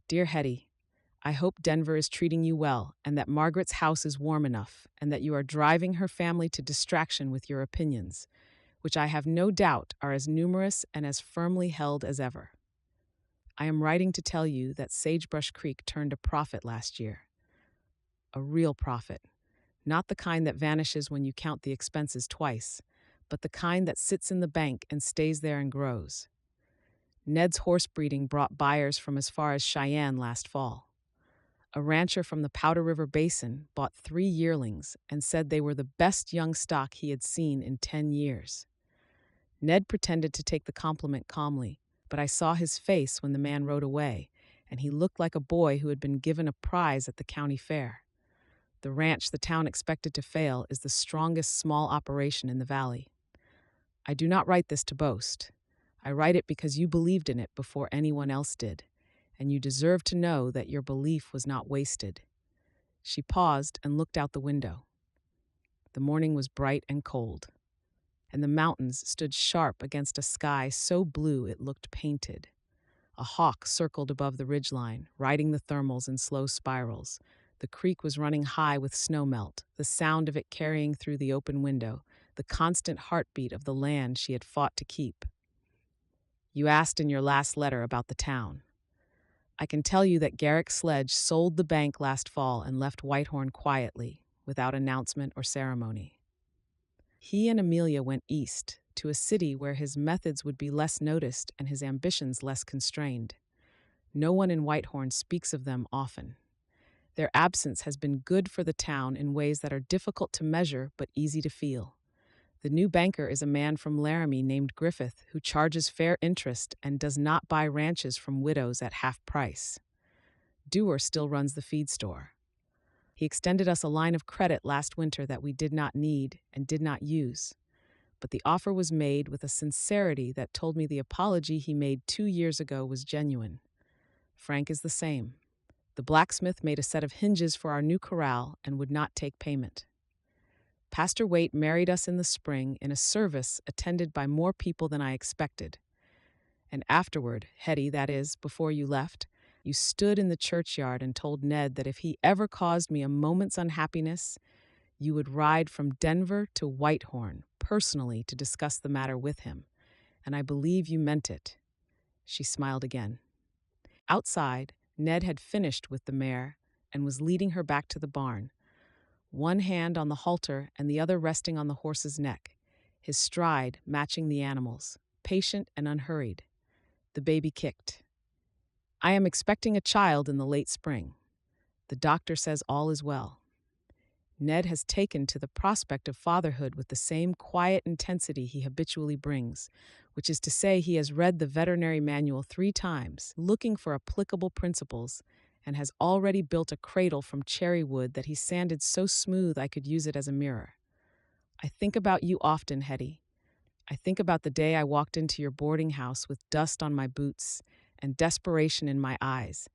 Dear Hetty, I hope Denver is treating you well and that Margaret's house is warm enough and that you are driving her family to distraction with your opinions, which I have no doubt are as numerous and as firmly held as ever. I am writing to tell you that Sagebrush Creek turned a profit last year. A real profit. Not the kind that vanishes when you count the expenses twice, but the kind that sits in the bank and stays there and grows. Ned's horse breeding brought buyers from as far as Cheyenne last fall. A rancher from the Powder River Basin bought 3 yearlings and said they were the best young stock he had seen in 10 years. Ned pretended to take the compliment calmly, but I saw his face when the man rode away, and he looked like a boy who had been given a prize at the county fair. The ranch the town expected to fail is the strongest small operation in the valley. I do not write this to boast. I write it because you believed in it before anyone else did, and you deserve to know that your belief was not wasted. She paused and looked out the window. The morning was bright and cold, and the mountains stood sharp against a sky so blue it looked painted. A hawk circled above the ridgeline, riding the thermals in slow spirals. The creek was running high with snowmelt, the sound of it carrying through the open window, the constant heartbeat of the land she had fought to keep. You asked in your last letter about the town. I can tell you that Garrick Sledge sold the bank last fall and left Whitehorn quietly, without announcement or ceremony. He and Amelia went east, to a city where his methods would be less noticed and his ambitions less constrained. No one in Whitehorn speaks of them often. Their absence has been good for the town in ways that are difficult to measure but easy to feel. The new banker is a man from Laramie named Griffith who charges fair interest and does not buy ranches from widows at half price. Dewar still runs the feed store. He extended us a line of credit last winter that we did not need and did not use, but the offer was made with a sincerity that told me the apology he made 2 years ago was genuine. Frank is the same. The blacksmith made a set of hinges for our new corral and would not take payment. Pastor Waite married us in the spring in a service attended by more people than I expected. And afterward, Hetty, that is, before you left, you stood in the churchyard and told Ned that if he ever caused me a moment's unhappiness, you would ride from Denver to Whitehorn personally to discuss the matter with him. And I believe you meant it. She smiled again. Outside, Ned had finished with the mare and was leading her back to the barn, one hand on the halter and the other resting on the horse's neck, his stride matching the animal's, patient and unhurried. The baby kicked. I am expecting a child in the late spring. The doctor says all is well. Ned has taken to the prospect of fatherhood with the same quiet intensity he habitually brings, which is to say he has read the veterinary manual 3 times, looking for applicable principles, and has already built a cradle from cherry wood that he sanded so smooth I could use it as a mirror. I think about you often, Hetty. I think about the day I walked into your boarding house with dust on my boots and desperation in my eyes,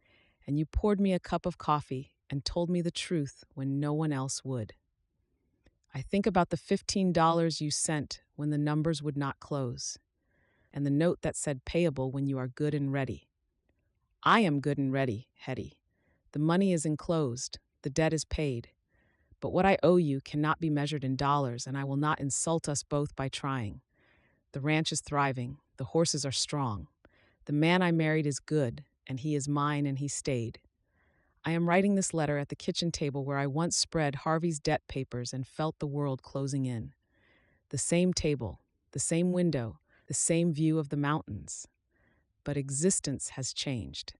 and you poured me a cup of coffee and told me the truth when no one else would. I think about the $15 you sent when the numbers would not close, and the note that said payable when you are good and ready. I am good and ready, Hetty. The money is enclosed, the debt is paid. But what I owe you cannot be measured in dollars, and I will not insult us both by trying. The ranch is thriving, the horses are strong. The man I married is good, and he is mine, and he stayed. I am writing this letter at the kitchen table where I once spread Harvey's debt papers and felt the world closing in. The same table, the same window, the same view of the mountains. But existence has changed.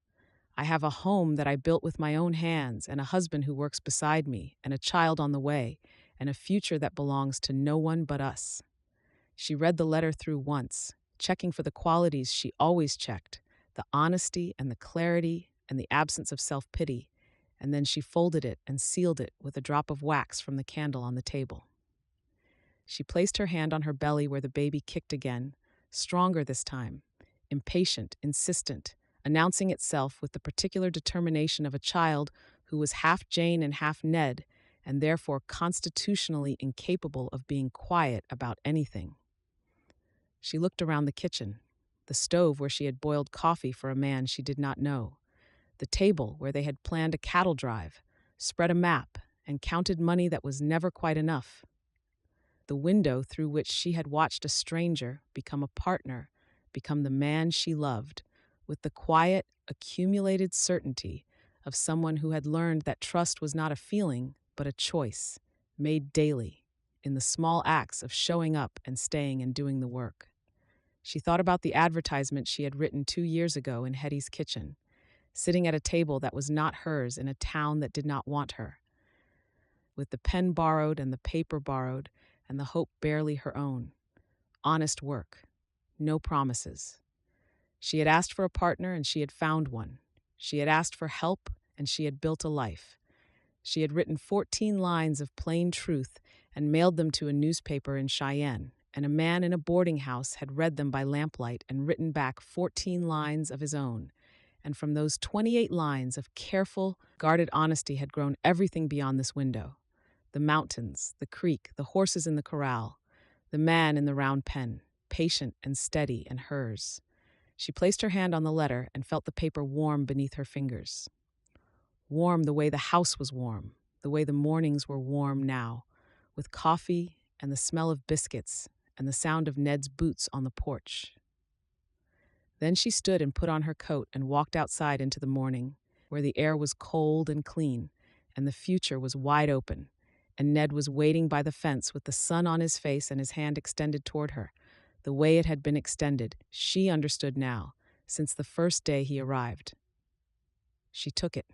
I have a home that I built with my own hands, and a husband who works beside me, and a child on the way, and a future that belongs to no one but us. She read the letter through once, checking for the qualities she always checked, the honesty and the clarity and the absence of self-pity, and then she folded it and sealed it with a drop of wax from the candle on the table. She placed her hand on her belly where the baby kicked again, stronger this time, impatient, insistent, announcing itself with the particular determination of a child who was half Jane and half Ned, and therefore constitutionally incapable of being quiet about anything. She looked around the kitchen, the stove where she had boiled coffee for a man she did not know, the table where they had planned a cattle drive, spread a map, and counted money that was never quite enough. The window through which she had watched a stranger become a partner, become the man she loved, with the quiet, accumulated certainty of someone who had learned that trust was not a feeling, but a choice, made daily, in the small acts of showing up and staying and doing the work. She thought about the advertisement she had written 2 years ago in Hetty's kitchen, sitting at a table that was not hers in a town that did not want her, with the pen borrowed and the paper borrowed and the hope barely her own. Honest work. No promises. She had asked for a partner and she had found one. She had asked for help and she had built a life. She had written 14 lines of plain truth and mailed them to a newspaper in Cheyenne, and a man in a boarding house had read them by lamplight and written back 14 lines of his own. And from those 28 lines of careful, guarded honesty had grown everything beyond this window. The mountains, the creek, the horses in the corral, the man in the round pen, patient and steady and hers. She placed her hand on the letter and felt the paper warm beneath her fingers. Warm the way the house was warm, the way the mornings were warm now, with coffee and the smell of biscuits and the sound of Ned's boots on the porch. Then she stood and put on her coat and walked outside into the morning, where the air was cold and clean, and the future was wide open, and Ned was waiting by the fence with the sun on his face and his hand extended toward her, the way it had been extended, she understood now, since the first day he arrived. She took it.